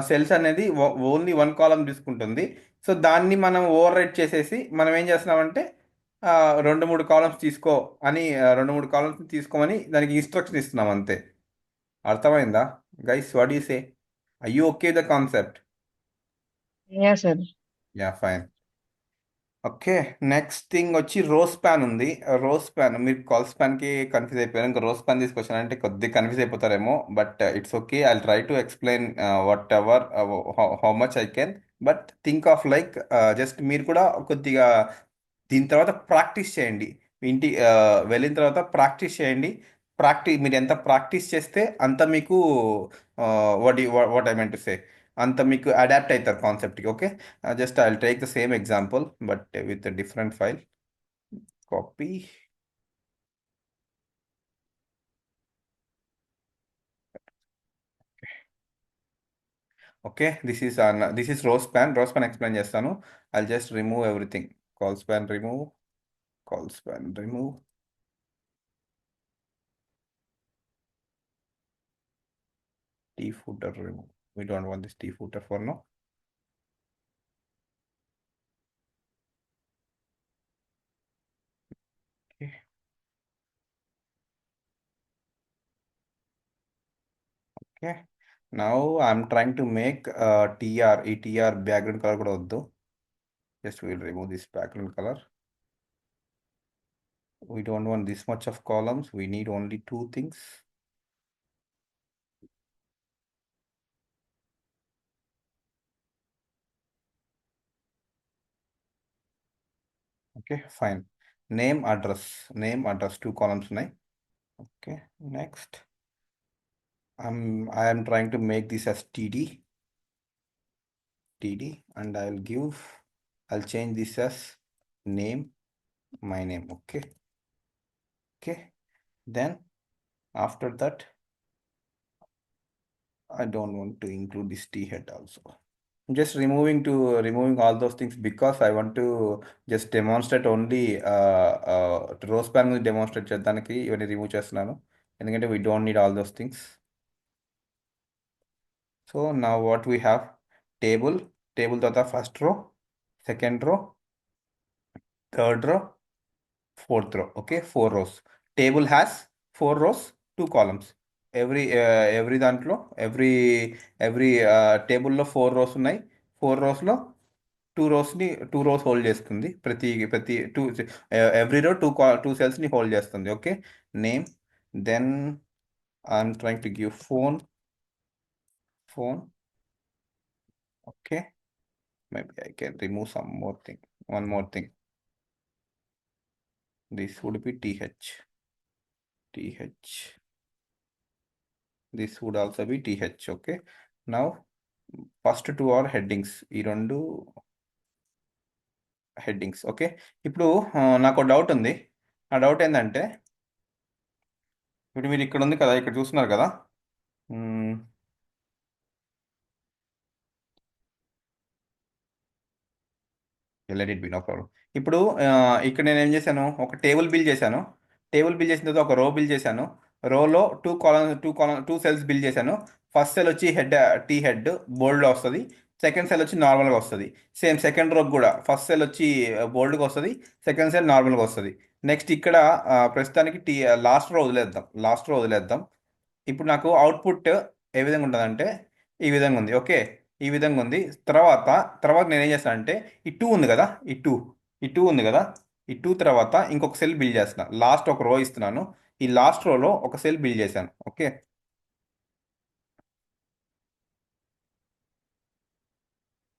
సెల్స్ అనేది ఓన్లీ 1 కాలం తీసుకుంటుంది. సో దాన్ని మనం ఓవర్ రైట్ చేసేసి మనం ఏం చేస్తున్నామంటే 2-3 కాలమ్స్ తీసుకో అని 2-3 కాలమ్స్ తీసుకోమని దానికి ఇన్స్ట్రక్షన్ ఇస్తున్నాం అంతే. అర్థమైందా guys? What you say? I you okay the concept? Yeah, sir. Yeah, fine. Okay, next thing వచ్చి రోస్ ప్యాన్ ఉంది. రోస్ ప్యాన్, మీరు కాల్ స్పాన్కి కన్ఫ్యూజ్ అయిపోయారు, ఇంకా రోస్ ప్యాన్ తీసుకొచ్చాను అంటే కొద్దిగా కన్ఫ్యూజ్ అయిపోతారేమో. But it's okay, I try to explain whatever how much I can. But think of like just మీరు కూడా కొద్దిగా దీని తర్వాత ప్రాక్టీస్ చేయండి. వెళ్ళిన తర్వాత ప్రాక్టీస్ చేయండి. మీరు ఎంత ప్రాక్టీస్ చేస్తే అంత మీకు what I meant to say, అంత మీకు అడాప్ట్ అవుతారు కాన్సెప్ట్కి. Okay, just I'll take the same example but with a different file. Copy. Okay, this is row span. Row span explain చేస్తాను. I'll just remove everything. Call span remove. T footer remove. We don't want this T footer for now. Okay. Okay. Now I'm trying to make TR. ఈ TR background color కూడా వద్దు. Just we'll remove this background color. We don't want this much of columns. We need only 2 things. Okay, fine. Name address 2 columns ఉన్నాయి. Okay, next I am trying to make this as td and I'll change this as name, my name. Okay, then after that I don't want to include this t head also. I'm just removing all those things because I want to just demonstrate only row span demonstrate చేయడానికి ఇవన్నీ remove చేస్తున్నాను, ఎందుకంటే we don't need all those things. So so నా what we have table తర్వాత first row, second రో, third row, fourth row. Okay, 4 rows. Table has 4 rows, 2 columns. Every దాంట్లో every table లో 4 rows ఉన్నాయి. 4 rows లో 2 rows hold చేస్తుంది. ప్రతి every row two cells ని హోల్డ్ చేస్తుంది. Okay, name, then I'm trying to give phone. Okay, maybe I can remove one more thing. This would be th. This would also be th. Okay, now first two are headings. ఈ రెండు headings. Okay, ఇప్పుడు నాకు doubt ఉంది. ఆ doubt ఏంటంటే ఇప్పుడు మీరు ఇక్కడ ఉంది కదా, ఇక్కడ చూస్తున్నారు కదా, let it be, no problem. ఇప్పుడు ఇక్కడ నేను ఏం చేశాను, ఒక టేబుల్ బిల్ చేశాను. టేబుల్ బిల్ చేసిన తర్వాత ఒక రో బిల్ చేశాను. రోలో టూ సెల్స్ బిల్ చేశాను. ఫస్ట్ సెల్ వచ్చి హెడ్ బోల్డ్లో వస్తుంది. సెకండ్ సెల్ వచ్చి నార్మల్గా వస్తుంది. సేమ్ సెకండ్ రోకి కూడా ఫస్ట్ సెల్ వచ్చి బోల్డ్గా వస్తుంది, సెకండ్ సెల్ నార్మల్గా వస్తుంది. నెక్స్ట్ ఇక్కడ ప్రస్తుతానికి లాస్ట్ రో వదిలేద్దాం. ఇప్పుడు నాకు అవుట్పుట్ ఏ విధంగా ఉంటుందంటే ఈ విధంగా ఉంది. ఓకే, ఈ విధంగా ఉంది. తర్వాత నేను ఏం చేస్తానంటే ఈ టూ ఉంది కదా, ఈ టూ తర్వాత ఇంకొక సెల్ బిల్డ్ చేస్తున్నా. లాస్ట్ ఒక రో ఇస్తున్నాను. ఈ లాస్ట్ రోలో ఒక సెల్ బిల్డ్ చేశాను. ఓకే,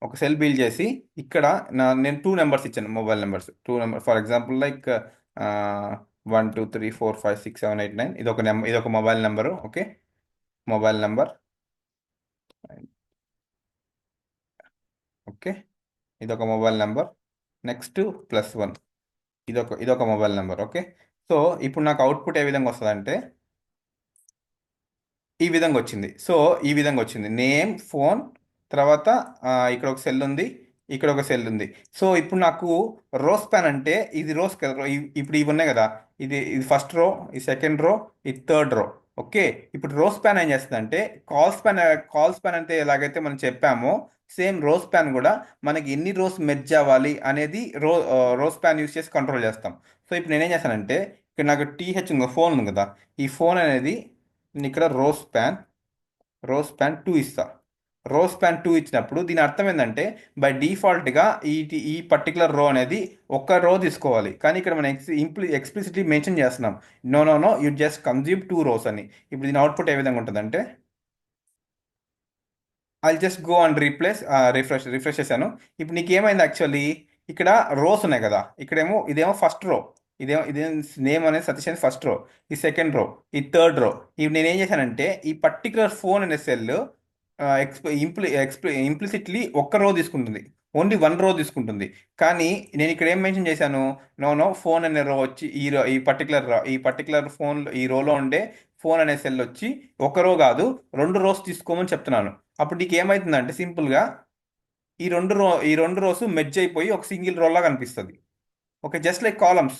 ఒక సెల్ బిల్డ్ చేసి ఇక్కడ నేను 2 నెంబర్స్ ఇచ్చాను, mobile numbers 2 number. For example like 1 2 3 4 5 6 7 8 9 ఇదొక mobile number. Okay, mobile number. Okay, ఇదొక మొబైల్ నెంబర్. నెక్స్ట్ +1 ఇదొక మొబైల్ నెంబర్. ఓకే, సో ఇప్పుడు నాకు అవుట్పుట్ ఏ విధంగా వస్తుందంటే ఈ విధంగా వచ్చింది. నేమ్, ఫోన్, తర్వాత ఇక్కడ ఒక సెల్ ఉంది, ఇక్కడ ఒక సెల్ ఉంది. సో ఇప్పుడు నాకు రో స్పాన్ అంటే ఇది రోస్ కదా. ఇప్పుడు ఇవి ఉన్నాయి కదా, ఇది ఫస్ట్ రో, ఈ సెకండ్ రో, ఈ థర్డ్ రో. ఓకే, ఇప్పుడు రో స్పాన్ ఏం చేస్తుంది అంటే కాల్ స్పాన్ అంటే ఎలాగైతే మనం చెప్పామో సేమ్ రో స్పాన్ కూడా మనకి ఎన్ని రోస్ మెర్జ్ అవ్వాలి అనేది రో స్పాన్ యూస్ చేసి కంట్రోల్ చేస్తాం. సో ఇప్పుడు నేనేం చేస్తానంటే ఇక్కడ నాకు టీహెచ్ ఉంది, ఫోన్ ఉంది కదా, ఈ ఫోన్ అనేది నేను ఇక్కడ రో స్పాన్ 2 ఇస్తా. రో స్పాన్ 2 ఇచ్చినప్పుడు దీని అర్థం ఏంటంటే బై డిఫాల్ట్గా ఈ పర్టికులర్ రో అనేది ఒక్క రో తీసుకోవాలి. కానీ ఇక్కడ మనం ఎక్స్ప్లిసిట్లీ మెన్షన్ చేస్తున్నాం, no you just consume 2 rows అని. ఇప్పుడు దీని అవుట్పుట్ ఏ విధంగా ఉంటుందంటే I just go and refresh చేశాను. ఇప్పుడు నీకు ఏమైంది, యాక్చువల్లీ ఇక్కడ రోస్ ఉన్నాయి కదా, ఇదేమో ఫస్ట్ రో, ఇదే నేమ్ అనేది సతీష్ అనేది ఫస్ట్ రో, ఈ సెకండ్ రో, ఈ థర్డ్ రో. ఇప్పుడు నేను ఏం చేశానంటే ఈ పర్టికులర్ ఫోన్ అనే సెల్ ఇంప్లిసిట్లీ ఒక్క రో తీసుకుంటుంది, ఓన్లీ 1 row తీసుకుంటుంది. కానీ నేను ఇక్కడ ఏం మెన్షన్ చేశాను, నో ఫోన్ అనే రో వచ్చి ఈ పర్టికులర్ ఫోన్ ఈ రోలో ఉండే ఫోన్ అనే సెల్ వచ్చి ఒక రో కాదు 2 rows తీసుకోమని చెప్తున్నాను. అప్పుడు నీకు ఏమవుతుందంటే సింపుల్గా ఈ రెండు రోస్ మెర్జ్ అయిపోయి ఒక సింగిల్ రోలా కనిపిస్తుంది. ఓకే, జస్ట్ లైక్ కాలమ్స్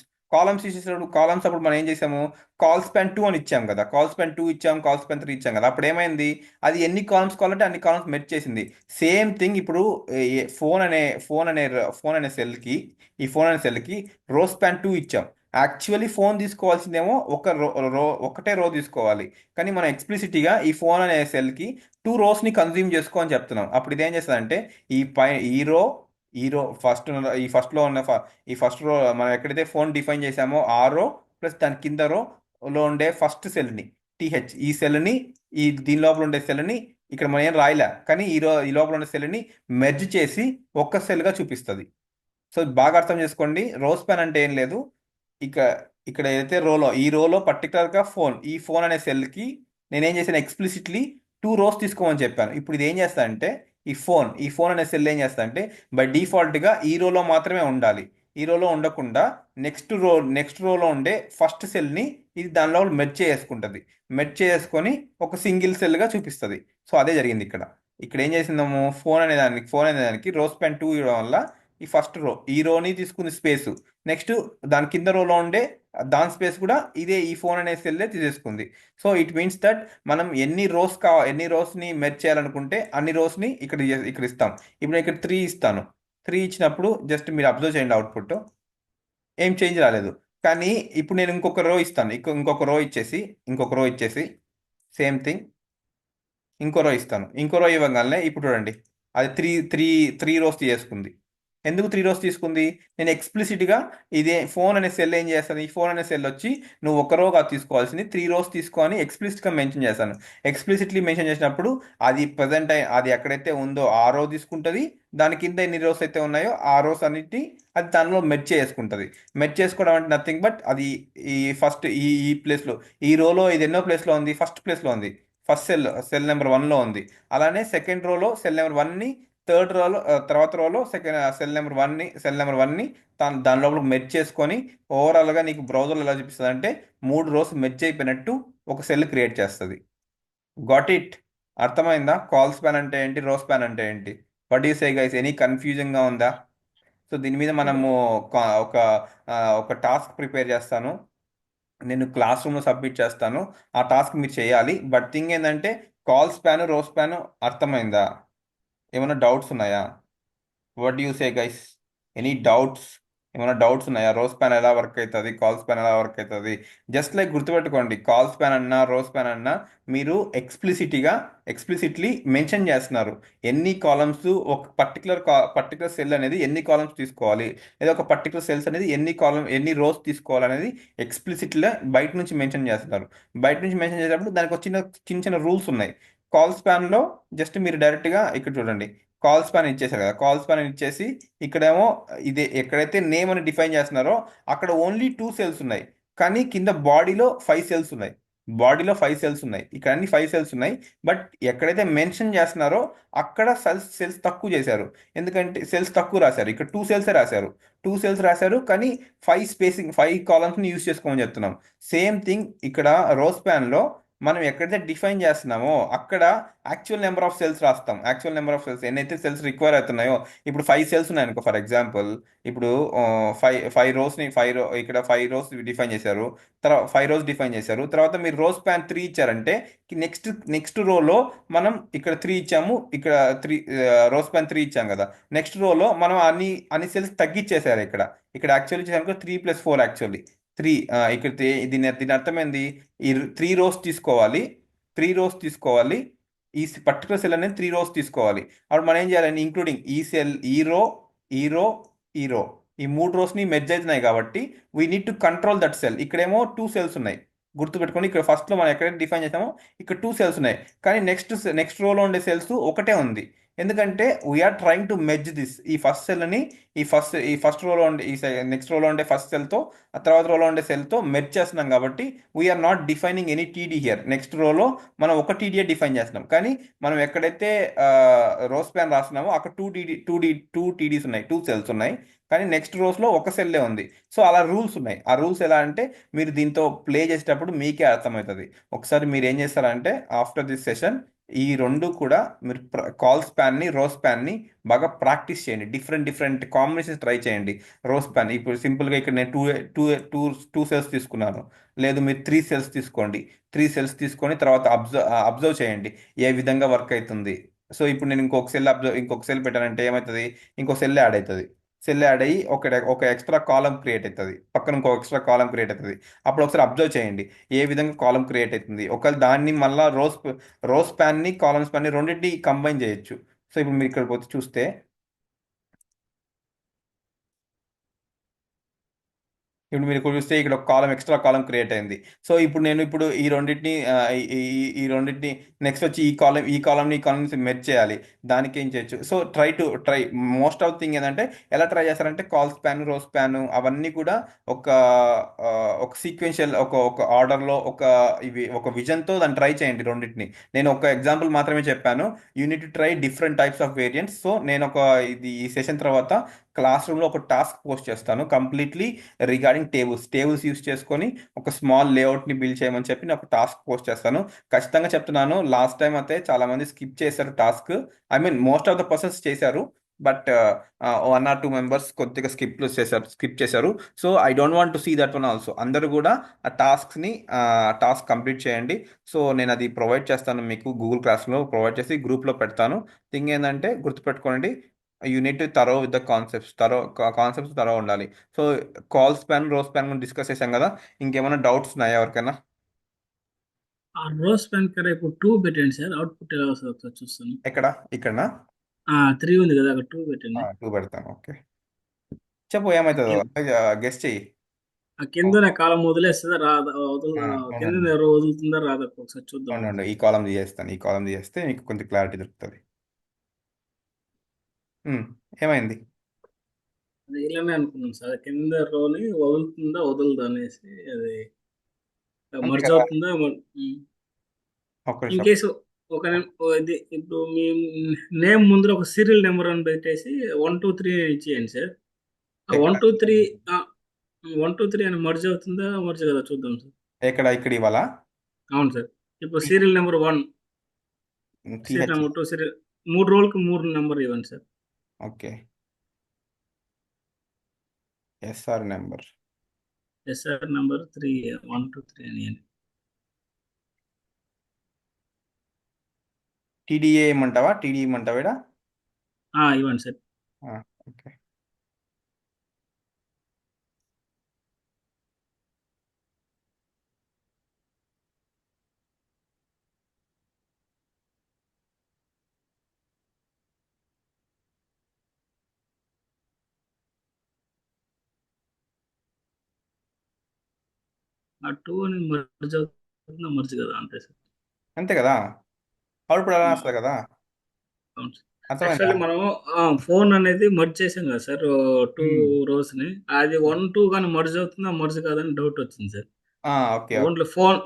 ఇచ్చేటప్పుడు అప్పుడు మనం ఏం చేసాము, కాల్ స్పాన్ 2 అని ఇచ్చాం కదా, కాల్ స్పాన్ 2 ఇచ్చాం, కాల్ స్పాన్ 3 ఇచ్చాం కదా. అప్పుడు ఏమైంది, అది ఎన్ని కాలమ్స్ కావాలంటే అన్ని కాలమ్స్ మెర్జ్ చేసింది. సేమ్ థింగ్ ఇప్పుడు ఫోన్ అనే సెల్కి ఈ ఫోన్ అనే సెల్కి రో స్పాన్ 2 ఇచ్చాం. యాక్చువల్లీ ఫోన్ తీసుకోవాల్సిందేమో ఒకటే రో తీసుకోవాలి. కానీ మనం ఎక్స్ప్లిసిటీగా ఈ ఫోన్ అనే సెల్కి 2 rows కన్జ్యూమ్ చేసుకో అని చెప్తున్నాం. అప్పుడు ఇదేం చేస్తుందంటే ఈ ఫస్ట్ రో మనం ఎక్కడైతే ఫోన్ డిఫైన్ చేసామో ఆ రో ప్లస్ దాని కింద రోలో ఉండే ఫస్ట్ సెల్ని టీహెచ్ ఈ సెల్ని దీని లోపల ఉండే సెల్ని ఇక్కడ మనం ఏం రాయలే, కానీ ఈ లోపల ఉండే సెల్ని మెర్జ్ చేసి ఒక్క సెల్గా చూపిస్తుంది. సో బాగా అర్థం చేసుకోండి, రో స్పాన్ అంటే ఏం లేదు, ఇక్కడ ఏదైతే ఈ రోలో పర్టికులర్గా ఈ ఫోన్ అనే సెల్కి నేనేం చేశాను, ఎక్స్ప్లిసిట్లీ 2 rows తీసుకోమని చెప్పాను. ఇప్పుడు ఇది ఏం చేస్తా అంటే ఈ ఫోన్ అనే సెల్ ఏం చేస్తా అంటే బై డిఫాల్ట్గా ఈ రోలో మాత్రమే ఉండాలి. ఈ రోలో ఉండకుండా నెక్స్ట్ రోలో ఉండే ఫస్ట్ సెల్ని ఇది దానిలో మెర్జ్ చేసుకుంటుంది. మెర్జ్ చేసుకొని ఒక సింగిల్ సెల్గా చూపిస్తుంది. సో అదే జరిగింది ఇక్కడ ఏం చేసిందాము, ఫోన్ అనే దానికి రో స్పాన్ 2 ఇవ్వడం వల్ల ఈ ఫస్ట్ రో, ఈ రోని తీసుకుంది స్పేస్. నెక్స్ట్ దాని కింద రోలో ఉండే దాని స్పేస్ కూడా ఇదే ఈ ఫోన్ అనే సెల్లే తీసేసుకుంది. సో ఇట్ మీన్స్ దట్ మనం ఎన్ని రోస్ని మెర్జ్ చేయాలనుకుంటే అన్ని రోస్ని ఇక్కడ ఇస్తాం. ఇప్పుడు నేను ఇక్కడ 3 ఇస్తాను. 3 ఇచ్చినప్పుడు జస్ట్ మీరు అబ్జర్వ్ చేయండి అవుట్పుట్, ఏం చేంజ్ రాలేదు. కానీ ఇప్పుడు నేను ఇంకొక రో ఇస్తాను. ఇంకొక రో ఇచ్చేసి సేమ్ థింగ్ ఇంకో రో ఇస్తాను. ఇంకో రో ఇవ్వగానే ఇప్పుడు చూడండి అది త్రీ రోస్ తీసుకుంది. ఎందుకు 3 రోస్ తీసుకుంది? నేను ఎక్స్ప్లిసిట్గా ఇదే ఫోన్ అనే సెల్ ఏం చేస్తాను, ఈ ఫోన్ అనే సెల్ వచ్చి నువ్వు ఒక రో కాదు తీసుకోవాల్సింది 3 రోస్ తీసుకొని ఎక్స్ప్లిసిట్గా మెన్షన్ చేస్తాను. ఎక్స్ప్లిసిట్లీ మెన్షన్ చేసినప్పుడు అది అది ఎక్కడైతే ఉందో ఆ రో తీసుకుంటుంది. దాని కింద ఎన్ని రోస్ అయితే ఉన్నాయో ఆ రోస్ అన్నిటి అది దానిలో మెర్జ్ చేసుకుంటుంది. మెర్జ్ చేసుకోవడం అంటే నథింగ్ బట్ అది ఈ ఫస్ట్ ఈ ప్లేస్లో ఈ రోలో ఇది ఎన్నో ప్లేస్లో ఉంది, ఫస్ట్ ప్లేస్లో ఉంది. ఫస్ట్ సెల్ నెంబర్ 1లో ఉంది. అలానే సెకండ్ రోలో సెల్ నెంబర్ 1ని, థర్డ్ రోలో తర్వాత రోలో సెల్ నెంబర్ వన్ని దాని లోపల మెర్జ్ చేసుకొని ఓవరాల్గా నీకు బ్రౌజర్లో ఎలా చూపిస్తుంది అంటే 3 రోస్ మెర్జ్ అయిపోయినట్టు ఒక సెల్ క్రియేట్ చేస్తుంది. Got it? అర్థమైందా? కాల్ స్పాన్ అంటే ఏంటి, రో స్పాన్ అంటే ఏంటి? What you say guys? Any కన్ఫ్యూజింగ్గా ఉందా? సో దీని మీద మనము ఒక టాస్క్ ప్రిపేర్ చేస్తాను, నేను క్లాస్ రూమ్లో సబ్మిట్ చేస్తాను. ఆ టాస్క్ మీరు చేయాలి. బట్ థింగ్ ఏంటంటే కాల్ స్పాన్, రో స్పాన్ అర్థమైందా? ఏమైనా డౌట్స్ ఉన్నాయా? What you say guys? Any doubts? ఏమైనా డౌట్స్ ఉన్నాయా? రో స్పాన్ ఎలా వర్క్ అవుతుంది, కాల్ స్పాన్ ఎలా వర్క్ అవుతుంది? జస్ట్ లైక్ గుర్తుపెట్టుకోండి, కాల్ స్పాన్ అన్నా రో స్పాన్ అన్నా మీరు ఎక్స్ప్లిసిట్లీ మెన్షన్ చేస్తున్నారు ఎన్ని కాలమ్స్, ఒక పర్టికులర్ సెల్ అనేది ఎన్ని కాలమ్స్ తీసుకోవాలి, లేదా ఒక పర్టికులర్ సెల్స్ అనేది ఎన్ని రోస్ తీసుకోవాలనేది ఎక్స్ప్లిసిట్గా బయట నుంచి మెన్షన్ చేస్తున్నారు. బయట నుంచి మెన్షన్ చేసేటప్పుడు దానికి ఒక చిన్న చిన్న రూల్స్ ఉన్నాయి. కాల్ స్పాన్లో జస్ట్ మీరు డైరెక్ట్గా ఇక్కడ చూడండి, కాల్ స్పాన్ ఇచ్చేసారు కదా, కాల్ స్పాన్ ఇచ్చేసి ఇక్కడేమో ఇదే ఎక్కడైతే నేమ్ అని డిఫైన్ చేస్తున్నారో అక్కడ ఓన్లీ 2 సెల్స్ ఉన్నాయి. కానీ కింద బాడీలో 5 సెల్స్ ఉన్నాయి. ఇక్కడ అన్ని 5 సెల్స్ ఉన్నాయి. బట్ ఎక్కడైతే మెన్షన్ చేస్తున్నారో అక్కడ సెల్స్ తక్కువ చేశారు. ఎందుకంటే సెల్స్ తక్కువ రాశారు. ఇక్కడ 2 సెల్సే రాశారు. 2 సెల్స్ రాశారు కానీ 5 కాలమ్స్ని యూస్ చేసుకోమని చెప్తున్నాం. సేమ్ థింగ్ ఇక్కడ రో స్పాన్లో మనం ఎక్కడైతే డిఫైన్ చేస్తున్నామో అక్కడ యాక్చువల్ నెంబర్ ఆఫ్ సెల్స్ రాస్తాం. యాక్చువల్ నెంబర్ ఆఫ్ సెల్స్ ఎన్నైతే సెల్స్ రిక్వైర్ అవుతున్నాయో, ఇప్పుడు 5 సెల్స్ ఉన్నాయనుకో ఫర్ ఎగ్జాంపుల్, ఇప్పుడు ఇక్కడ 5 రోస్ డిఫైన్ చేశారు. తర్వాత 5 రోస్ డిఫైన్ చేశారు. తర్వాత మీరు రోస్ స్పాన్ 3 ఇచ్చారంటే నెక్స్ట్ రోలో మనం ఇక్కడ 3 ఇచ్చాము, ఇక్కడ 3 రోస్ స్పాన్ 3 ఇచ్చాం కదా, నెక్స్ట్ రోలో మనం అన్ని సెల్స్ తగ్గించేశారు. ఇక్కడ యాక్చువల్లీ చేసాము 3 + 4 యాక్చువల్లీ 3. ఇక్కడ దీని అర్థమైంది, ఈ 3 రోస్ తీసుకోవాలి. ఈ పర్టికులర్ సెల్ అనేది 3 రోస్ తీసుకోవాలి. అప్పుడు మనం ఏం చేయాలండి, ఇంక్లూడింగ్ ఈ సెల్, ఈ రో, ఈ 3 రోస్ని మెర్జ్ అవుతున్నాయి కాబట్టి we need to control that cell. ఇక్కడేమో 2 సెల్స్ ఉన్నాయి. గుర్తుపెట్టుకోండి, ఇక్కడ ఫస్ట్లో మనం ఎక్కడైతే డిఫైన్ చేసామో ఇక్కడ 2 సెల్స్ ఉన్నాయి. కానీ నెక్స్ట్ రోలో ఉండే సెల్స్ ఒకటే ఉంది. ఎందుకంటే we're trying to merge this, ఈ ఫస్ట్ సెల్ని ఈ ఫస్ట్ రోలో ఉండే నెక్స్ట్ రోలో ఉండే ఫస్ట్ సెల్తో ఆ తర్వాత రోలో ఉండే సెల్తో మెర్జ్ చేస్తున్నాం. కాబట్టి we're not defining any TD here. Next రోలో మనం ఒక టీడీఏ డిఫైన్ చేస్తున్నాం. కానీ మనం ఎక్కడైతే రో స్పాన్ రాస్తున్నామో అక్కడ 2 టీడీస్ ఉన్నాయి, 2 సెల్స్ ఉన్నాయి. కానీ నెక్స్ట్ రోస్లో ఒక సెల్లే ఉంది. సో అలా రూల్స్ ఉన్నాయి. ఆ రూల్స్ ఎలా అంటే మీరు దీంతో ప్లే చేసేటప్పుడు మీకే అర్థమవుతుంది. ఒకసారి మీరు ఏం చేస్తారంటే ఆఫ్టర్ దిస్ సెషన్ ఈ 2 కూడా మీరు కాల్ స్పాన్ని, రో స్పాన్ని బాగా ప్రాక్టీస్ చేయండి. డిఫరెంట్ కాంబినేషన్స్ ట్రై చేయండి. రో స్పాన్ ఇప్పుడు సింపుల్గా ఇక్కడ నేను టూ సెల్స్ తీసుకున్నాను. లేదు మీరు 3 సెల్స్ తీసుకోండి. 3 సెల్స్ తీసుకొని తర్వాత అబ్జర్వ్ చేయండి ఏ విధంగా వర్క్ అవుతుంది. సో ఇప్పుడు నేను ఇంకొక సెల్ పెట్టానంటే ఏమవుతుంది, ఇంకో సెల్ యాడ్ అవుతుంది. సెల్ యాడ్ అయ్యి ఒక ఎక్స్ట్రా కాలం క్రియేట్ అవుతుంది. పక్కన ఇంకో ఎక్స్ట్రా కాలం క్రియేట్ అవుతుంది. అప్పుడు ఒకసారి అబ్జర్వ్ చేయండి ఏ విధంగా కాలం క్రియేట్ అవుతుంది. ఒకవేళ దాన్ని మళ్ళీ రో స్పాన్ని, కాలం స్పాన్ని రెండింటిని కంబైన్ చేయొచ్చు. సో ఇప్పుడు మీరు ఇక్కడ పోతే చూస్తే ఇప్పుడు మీరు చూస్తే ఇక్కడ ఒక ఎక్స్ట్రా కాలం క్రియేట్ అయింది. సో ఇప్పుడు ఈ రెండింటిని నెక్స్ట్ వచ్చి ఈ కాలంని మెర్జ్ చేయాలి. దానికి ఏం చేయొచ్చు. So try most of thing ఏంటంటే ఎలా ట్రై చేస్తారంటే కాల్ స్పాన్, రో స్పాన్ అవన్నీ కూడా ఒక సీక్వెన్షియల్ ఒక ఆర్డర్లో ఒక విజన్తో దాన్ని ట్రై చేయండి రెండింటిని. నేను ఒక ఎగ్జాంపుల్ మాత్రమే చెప్పాను. Unit to try different types of variants. So నేను ఈ సెషన్ తర్వాత క్లాస్ రూమ్లో ఒక టాస్క్ పోస్ట్ చేస్తాను కంప్లీట్లీ రిగార్డింగ్ టేబుల్స్ యూస్ చేసుకొని ఒక స్మాల్ లేఅవుట్ని బిల్డ్ చేయమని చెప్పి నేను ఒక టాస్క్ పోస్ట్ చేస్తాను. ఖచ్చితంగా చెప్తున్నాను, లాస్ట్ టైం అయితే చాలా మంది స్కిప్ చేశారు task. I mean most of the persons చేశారు. బట్ 1 or 2 మెంబర్స్ కొద్దిగా స్కిప్ చేశారు. So I don't want to see that one also. అందరూ కూడా ఆ టాస్క్ కంప్లీట్ చేయండి. సో నేను అది ప్రొవైడ్ చేస్తాను మీకు గూగుల్ క్లాస్లో ప్రొవైడ్ చేసి గ్రూప్లో పెడతాను. థింగ్ ఏంటంటే గుర్తుపెట్టుకోండి, you need to thorough with the concepts thorough ఉండాలి. So colspan rowspan discuss చేశాం కదా, ఇంకేమైనా డౌట్స్ ఉన్నాయా ఎవరికైనా? ఆ రోస్ పెన్ కన్నా ఇప్పుడు 2 పెట్టండి సార్, అవుట్పుట్ ఎలా వస్తుందో ఒకసారి చూస్తాను. ఎక్కడ? ఇక్కడనా? 3 ఉంది కదా, అక్కడ 2 పెట్టండి. 2 పెడతాను. ఓకే, చెప్పు ఏమవుతుందో కింద గెస్ట్ చెయ్యి. ఆ కింద కాలం వదిలేస్తుందా రాదా, కింద అవునండి, ఎవరో వదులుతుందా రాదా ఒకసారి చూద్దాం. అవునండి, ఈ కాలం తీసేస్తాను. ఈ కాలం తీసేస్తే మీకు కొంచెం క్లారిటీ దొరుకుతుంది. ఏమైంది? అది ఇలానే అనుకున్నాను సార్, కింద రోని వదులుతుందా వదలదా అనేసి, అది అంతే మర్జ్ కదా. అవుతుందా ఒక్క ఇన్ నిమిషం. కేసు ఒక ఇది ఇప్పుడు మీ నేమ్ ముందర ఒక సీరియల్ నెంబర్ అని పెట్టేసి 1 2 3 ఇచ్చేయండి సార్. ఆ ఎక్కడ? 1 2 3 1 2 3 అని మర్జ్ అవుతుందా మర్జ్ కదా చూద్దాం సార్. ఇక్కడ ఇవాళ అవును సార్. ఇప్పుడు serial number 1, serial TH. Number 2, serial 3 రోజులకి 3 నెంబర్ ఇవ్వండి sir. Okay, SR number. SR number 3 1 2 3 అని ఇవ్వండి. టీడీఏ ఇమ్మంటావా? టీడీ ఇమ్మంటావా ఈడ? ఇవ్వండి సార్. ఓకే, 2 అని మర్జ్ అవుతుందా మర్జ్ కదా అంతే సార్. అంతే కదా, అవుట్పుట్ అలా వస్తుంది కదా. అవును సార్. అర్థమైందా? యాక్చువల్లీ మనం ఫోన్ అనేది మర్జ్ చేసాం కదా సార్, 2 ఉమ్. రోస్ ని. అది 1 2 కానీ మర్జ్ అవుతుందా మర్జ్ కాదని డౌట్ వచ్చింది sir. Okay, okay. Only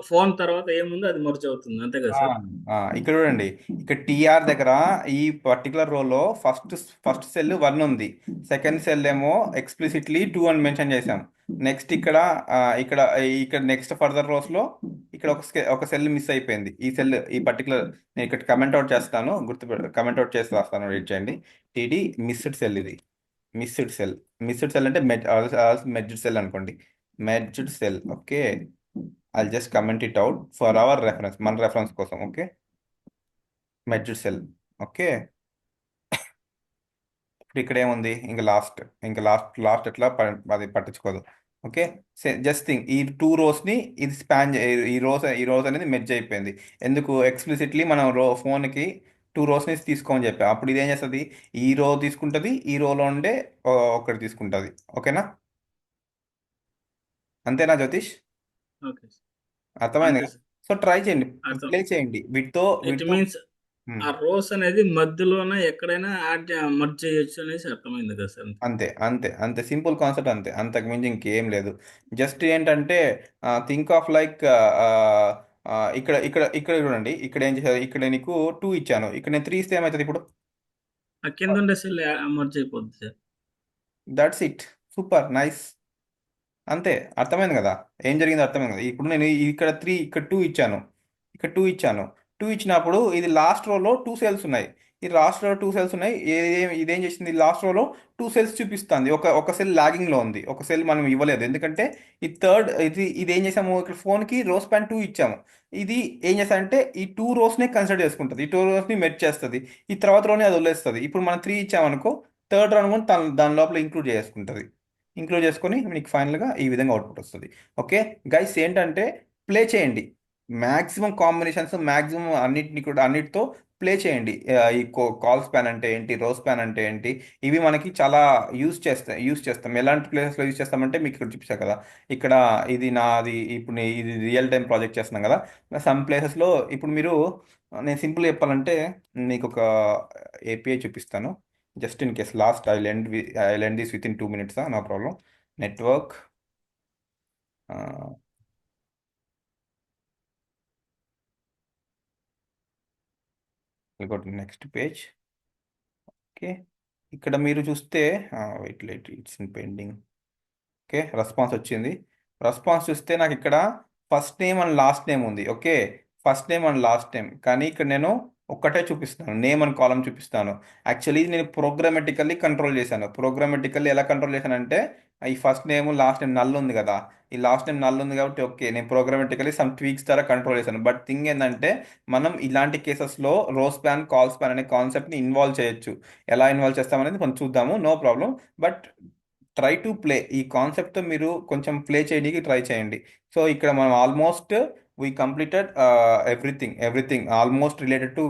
phone తర్వాత ఏముందో అది మర్జ్ అవుతుంది అంతే కదా ఆ, సార్. ఇక్కడ చూడండి, ఇక్కడ టీఆర్ దగ్గర ఈ పర్టికులర్ రోలో ఫస్ట్ సెల్ 1 ఉంది, సెకండ్ సెల్ ఏమో ఎక్స్ప్లిసిట్లీ 2 అని మెన్షన్ చేసాం. నెక్స్ట్ ఇక్కడ ఇక్కడ నెక్స్ట్ ఫర్దర్ రోస్ లో ఇక్కడ ఒక సెల్ మిస్ అయిపోయింది. ఈ పర్టికులర్ నేను ఇక్కడ కమెంట్ అవుట్ చేస్తాను, కమెంట్ అవుట్ చేసి రాస్తాను, వెయిట్ చేయండి. టీడీ మిస్డ్ సెల్, ఇది మిస్డ్ సెల్. మిస్డ్ సెల్ అంటే మెజ్డ్ సెల్ అనుకోండి, మెజ్డ్ cell. Okay, I'll just comment it out for our reference, మన రెఫరెన్స్ కోసం. Okay, మెజ్డ్ cell. ఓకే, ఇప్పుడు ఇక్కడ ఏముంది, ఇంకా లాస్ట్ ఎట్లా అది పట్టించుకోదు. ఓకే, జస్ట్ థింగ్ ఈ 2 రోస్ని ఇది స్పాన్ ఈ రోస్ అనేది మెర్జ్ అయిపోయింది. ఎందుకు? ఎక్స్ప్లిసిట్లీ మనం ఫోన్కి 2 రోస్ని తీసుకోమని చెప్పా. అప్పుడు ఇది ఏం చేస్తుంది, ఈ రో తీసుకుంటుంది, ఈ రోలో ఉండే ఒకటి తీసుకుంటుంది. ఓకేనా? అంతేనా జ్యోతిష్? Okay sir. అర్థమైంది అంతే కదా. సార్. సో ట్రై చేయండి, అర్థం. ప్లే చేయండి వీటితో ఇట్ వీటితో. మీన్స్ ఉమ్. ఆ రోస్ అనేది మధ్యలోనే ఎక్కడైనా యాడ్ మర్జ్ చేయొచ్చు అనేసి అర్థమైంది కదా సార్. అంతే, అంతే, అంతే సింపుల్ కాన్సెప్ట్, అంతే, అంతకు మించి ఇంకేం లేదు. జస్ట్ ఏంటంటే థింక్ ఆఫ్ లైక్ ఇక్కడ ఇక్కడ ఇక్కడ చూడండి, ఇక్కడ ఏం చేశారు, ఇక్కడ నీకు 2 ఇచ్చాను, ఇక్కడ నేను 3 ఇస్తే ఏమవుతుంది ఇప్పుడు? ఆ కింద ఉండే సెల్ మర్జ్ అయిపోద్ది sir. That's it, super nice. అంతే, అర్థమైంది కదా, ఏం జరిగిందో అర్థమైంది కదా. ఇప్పుడు నేను ఇక్కడ 3 ఇక్కడ 2 ఇచ్చాను, ఇక్కడ 2 ఇచ్చాను. 2 ఇచ్చినప్పుడు ఇది లాస్ట్ రోలో 2 సెల్స్ ఉన్నాయి, ఈ లాస్ట్ రోలో 2 సెల్స్ ఉన్నాయి. ఇదేం చేసింది, లాస్ట్ రోలో 2 సెల్స్ చూపిస్తుంది. ఒక సెల్ లాగింగ్లో ఉంది, ఒక సెల్ మనం ఇవ్వలేదు. ఎందుకంటే ఈ థర్డ్ ఇది ఏం చేసాము, ఇక్కడ ఫోన్కి రోస్ ప్యాన్ 2 ఇచ్చాము. ఇది ఏం చేస్తామంటే ఈ 2 రోస్నే కన్సిడర్ చేసుకుంటుంది, ఈ 2 రోస్ని మెర్జ్ చేస్తుంది, ఈ తర్వాత రోని అది వదిలేస్తుంది. ఇప్పుడు మనం 3 ఇచ్చామనుకో, థర్డ్ రౌండ్ కూడా దాని లోపల ఇంక్లూడ్ చేసుకొని మీకు ఫైనల్గా ఈ విధంగా అవుట్పుట్ వస్తుంది. ఓకే గైస్, ఏంటంటే ప్లే చేయండి, మ్యాక్సిమం కాంబినేషన్స్, మ్యాక్సిమం అన్నిటితో ప్లే చేయండి. ఈ కాల్ స్పాన్ అంటే ఏంటి, రో స్పాన్ అంటే ఏంటి, ఇవి మనకి చాలా యూస్ చేస్తాం. ఎలాంటి ప్లేసెస్లో యూస్ చేస్తామంటే మీకు ఇక్కడ చూపించాను కదా, ఇక్కడ ఇది నాది, ఇప్పుడు ఇది రియల్ టైం ప్రాజెక్ట్ చేస్తున్నాం కదా. సమ్ ప్లేసెస్లో ఇప్పుడు నేను సింపుల్ చెప్పాలంటే మీకు ఒక ఏపీఐ చూపిస్తాను. Just in case last I'll end this within 2 minutes, no problem. Network. We'll go to the next page. Okay, ఇక్కడ మీరు చూస్తే wait it's in pending. Okay, response వచ్చింది. రెస్పాన్స్ చూస్తే నాకు ఇక్కడ first name and last name ఉంది. Okay, first name and last name, కానీ ఇక్కడ నేను ఒక్కటే చూపిస్తాను, నేమ్ అని కాలం చూపిస్తాను. యాక్చువల్లీ నేను ప్రోగ్రామెటికల్లీ కంట్రోల్ చేశాను. ప్రోగ్రామెటికల్లీ ఎలా కంట్రోల్ చేశానంటే ఈ first name last name null ఉంది కదా, ఈ లాస్ట్ నేమ్ నల్ ఉంది కాబట్టి ఓకే, నేను ప్రోగ్రామెటికల్లీ సమ్ ట్వీక్స్ ద్వారా కంట్రోల్ చేశాను. బట్ థింగ్ ఏంటంటే మనం ఇలాంటి కేసెస్లో రో స్పాన్ కాల్ స్పాన్ అనే కాన్సెప్ట్ని ఇన్వాల్వ్ చేయొచ్చు. ఎలా ఇన్వాల్వ్ చేస్తామనేది కొంచెం చూద్దాము, no problem. But try to play, ఈ కాన్సెప్ట్తో మీరు కొంచెం ప్లే చేయడానికి ట్రై చేయండి. సో ఇక్కడ మనం almost we completed everything almost related to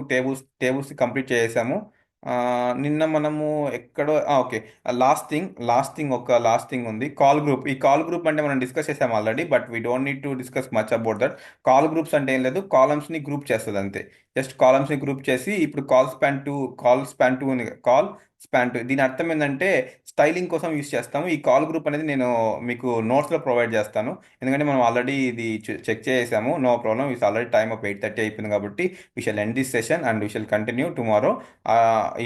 tables complete చేసాము. నిన్న మనము ఎక్కడో ఓకే, లాస్ట్ థింగ్ ఉంది, కాల్ గ్రూప్. ఈ కాల్ గ్రూప్ అంటే మనం డిస్కస్ చేసాము already, but we don't need to discuss much about that. Call groups అంటే ఏం లేదు, కాలమ్స్ని గ్రూప్ చేస్తుంది అంతే. జస్ట్ కాలమ్స్ని గ్రూప్ చేసి ఇప్పుడు కాల్ స్పాన్ టూ ఉంది, కాల్ స్పాన్ టూ, దీని అర్థం ఏంటంటే స్టైలింగ్ కోసం యూస్ చేస్తాము. ఈ కాల్ గ్రూప్ అనేది నేను మీకు నోట్స్లో ప్రొవైడ్ చేస్తాను, ఎందుకంటే మనం ఆల్రెడీ ఇది చెక్ చేసాము. No problem, it's already time of 8:30 అయిపోయింది కాబట్టి we shall end this session and we shall continue tomorrow.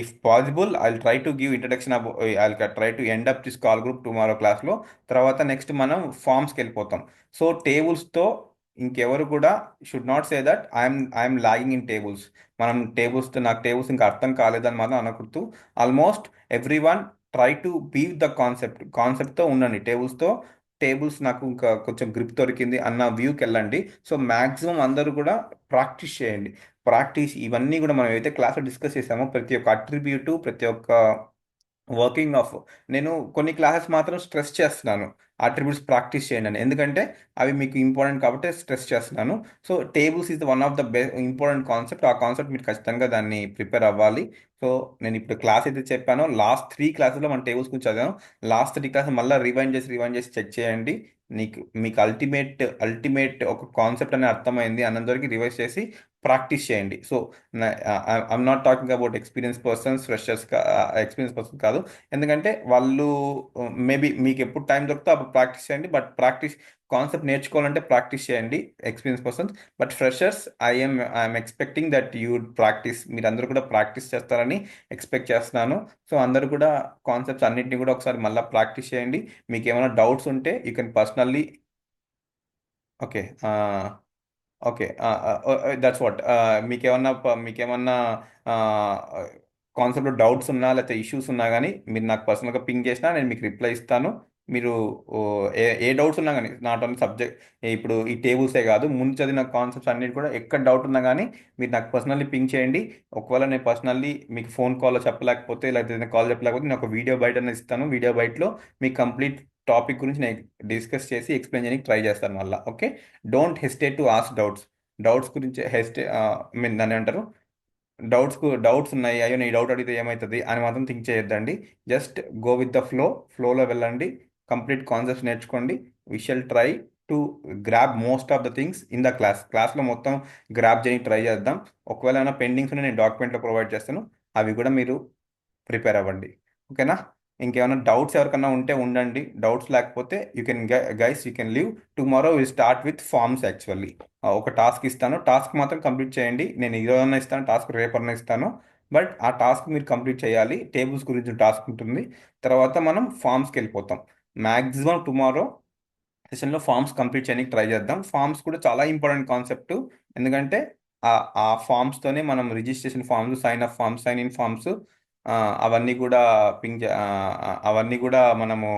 If possible I try to give introduction, I try to end up this col group tomorrow క్లాస్లో. తర్వాత next మనం ఫామ్స్కి వెళ్ళిపోతాం. So టేబుల్స్తో ఇంకెవరు కూడా should not say that I'm lagging in tables. మనం టేబుల్స్తో నాకు టేబుల్స్ ఇంకా అర్థం కాలేదని మాత్రం అనకూడదు. Almost every one try to be the కాన్సెప్ట్తో ఉండండి. టేబుల్స్ నాకు ఇంకా కొంచెం గ్రిప్ దొరికింది అన్న వ్యూకి వెళ్ళండి. సో మ్యాక్సిమం అందరూ కూడా ప్రాక్టీస్ చేయండి. ఇవన్నీ కూడా మనం ఏదైతే క్లాస్లో డిస్కస్ చేసామో ప్రతి ఒక్క అట్రిబ్యూట్, ప్రతి ఒక్క వర్కింగ్ ఆఫ్, నేను కొన్ని క్లాసెస్ మాత్రం స్ట్రెస్ చేస్తున్నాను అట్రిబ్యూట్స్ ప్రాక్టీస్ చేయండి అని, ఎందుకంటే అవి మీకు ఇంపార్టెంట్ కాబట్టి స్ట్రెస్ చేస్తున్నాను. So tables is one of the important concept. ఆ కాన్సెప్ట్ మీరు ఖచ్చితంగా దాన్ని ప్రిపేర్ అవ్వాలి. సో నేను ఇప్పుడు క్లాస్ అయితే చెప్పానో లాస్ట్ 3 క్లాసెస్లో మన టేబుల్స్ గురించి చదివాను. లాస్ట్ 3 క్లాసెస్ మళ్ళీ రివైండ్ చేసి చెక్ చేయండి. మీకు అల్టిమేట్ ఒక కాన్సెప్ట్ అనేది అర్థమైంది అన్నందరికి రివైజ్ చేసి ప్రాక్టీస్ చేయండి. So I'm not talking about experience persons కాదు, ఎందుకంటే వాళ్ళు మేబీ మీకు ఎప్పుడు టైం దొరికితే అప్పుడు ప్రాక్టీస్ చేయండి. బట్ కాన్సెప్ట్ నేర్చుకోవాలంటే ప్రాక్టీస్ చేయండి experience persons. But freshers I'm expecting that you practice, మీరందరూ కూడా ప్రాక్టీస్ చేస్తారని ఎక్స్పెక్ట్ చేస్తున్నాను. సో అందరూ కూడా కాన్సెప్ట్స్ అన్నింటినీ కూడా ఒకసారి మళ్ళీ ప్రాక్టీస్ చేయండి. మీకు ఏమైనా డౌట్స్ ఉంటే you can personally, okay okay, that's what. మీకేమన్నా కాన్సెప్ట్లో డౌట్స్ ఉన్నా లేకపోతే ఇష్యూస్ ఉన్నా కానీ మీరు నాకు పర్సనల్గా పింగ్ చేసినా నేను మీకు రిప్లై ఇస్తాను. మీరు ఓ, ఏ డౌట్స్ ఉన్నా కానీ, నాట్ ఓన్లీ సబ్జెక్ట్, ఇప్పుడు ఈ టేబుల్సే కాదు, ముందు చదివిన కాన్సెప్ట్స్ అన్నిటి కూడా ఎక్కడ డౌట్ ఉన్నా కానీ మీరు నాకు పర్సనల్లీ పింగ్ చేయండి. ఒకవేళ నేను పర్సనల్లీ మీకు ఫోన్ కాల్లో చెప్పలేకపోతే లేకపోతే కాల్ చెప్పలేకపోతే నేను ఒక వీడియో బయట ఇస్తాను. వీడియో బయటలో మీకు కంప్లీట్ టాపిక్ గురించి నేను డిస్కస్ చేసి ఎక్స్ప్లెయిన్ చేయడానికి ట్రై చేస్తాను మళ్ళీ. Okay, don't hesitate to ask doubts గురించి మీన్ దాన్ని అంటారు, డౌట్స్ ఉన్నాయి, అయ్యో నీ డౌట్ అడిగితే ఏమవుతుంది అని మాత్రం థింక్ చేయొద్దండి. జస్ట్ గో విత్ ద ఫ్లోలో వెళ్ళండి, కంప్లీట్ కాన్సెప్ట్స్ నేర్చుకోండి. We shall try to grab most of the things in the క్లాస్లో మొత్తం గ్రాబ్ చేయడానికి ట్రై చేద్దాం. ఒకవేళ ఏమైనా పెండింగ్స్ ఉన్నాయి నేను డాక్యుమెంట్లో ప్రొవైడ్ చేస్తాను, అవి కూడా మీరు ప్రిపేర్ అవ్వండి. ఓకేనా? ఇంకేమైనా డౌట్స్ ఎవరికైనా ఉంటే ఉండండి, డౌట్స్ లేకపోతే you can leave. Tomorrow will start with forms. Actually ఒక టాస్క్ ఇస్తాను, టాస్క్ మాత్రం కంప్లీట్ చేయండి. నేను ఈరోజన్నా ఇస్తాను టాస్క్, రేపన్నా ఇస్తాను, బట్ ఆ టాస్క్ మీరు కంప్లీట్ చేయాలి. టేబుల్స్ గురించి టాస్క్ ఉంటుంది, తర్వాత మనం ఫార్మ్స్కి వెళ్ళిపోతాం. మ్యాక్సిమం టుమారో సెషన్లో ఫార్మ్స్ కంప్లీట్ చేయడానికి ట్రై చేద్దాం. ఫార్మ్స్ కూడా చాలా ఇంపార్టెంట్ కాన్సెప్ట్, ఎందుకంటే ఆ ఆ ఫామ్స్తోనే మనం registration forms, sign in forms, అవన్నీ కూడా అవన్నీ కూడా మనము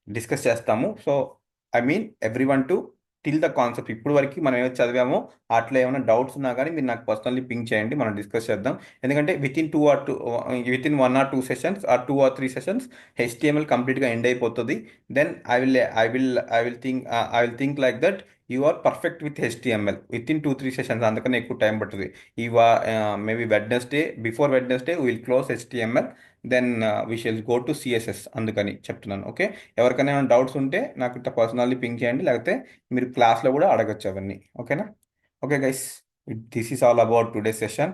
డిస్కస్ చేస్తాము. So I mean every one to till the concept. ఇప్పుడు వరకు మనం ఏమైతే చదివామో అట్లా ఏమైనా డౌట్స్ ఉన్నా కానీ మీరు నాకు పర్సనల్లీ పింక్ చేయండి, మనం డిస్కస్ చేద్దాం. ఎందుకంటే within 1 or 2 sessions or 2 or 3 sessions HTML కంప్లీట్గా ఎండ్ అయిపోతుంది. Then I will think like that you are perfect with HTML within 2-3 sessions, అందుకని ఎక్కువ టైం పడుతుంది. Maybe before Wednesday will close HTML, then we shall go to CSS, అందుకని చెప్తున్నాను. Okay, ఎవరికైనా ఏమైనా doubts ఉంటే నాకు ఇట్లా పర్సనల్లీ పింక్ చేయండి, లేకపోతే మీరు క్లాస్లో కూడా అడగచ్చు అవన్నీ. ఓకేనా? Okay guys, this is all about today session.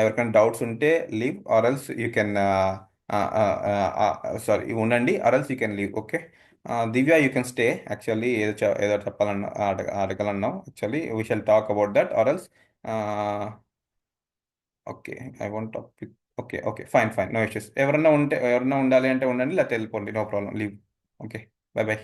ఎవరికైనా డౌట్స్ ఉంటే leave or else you can sorry ఉండండి, or else you can leave. Okay, Divya you can stay. Actually ఏదో చెప్పాలన్నా అడగాలన్నావు. Actually we shall talk about that or else. Okay, I want talk with, okay fine, no issues. ఎవరన్నా ఉండాలి అంటే ఉండండి, లేకపోతే వెళ్ళిపోండి, no problem, leave. Okay, bye by.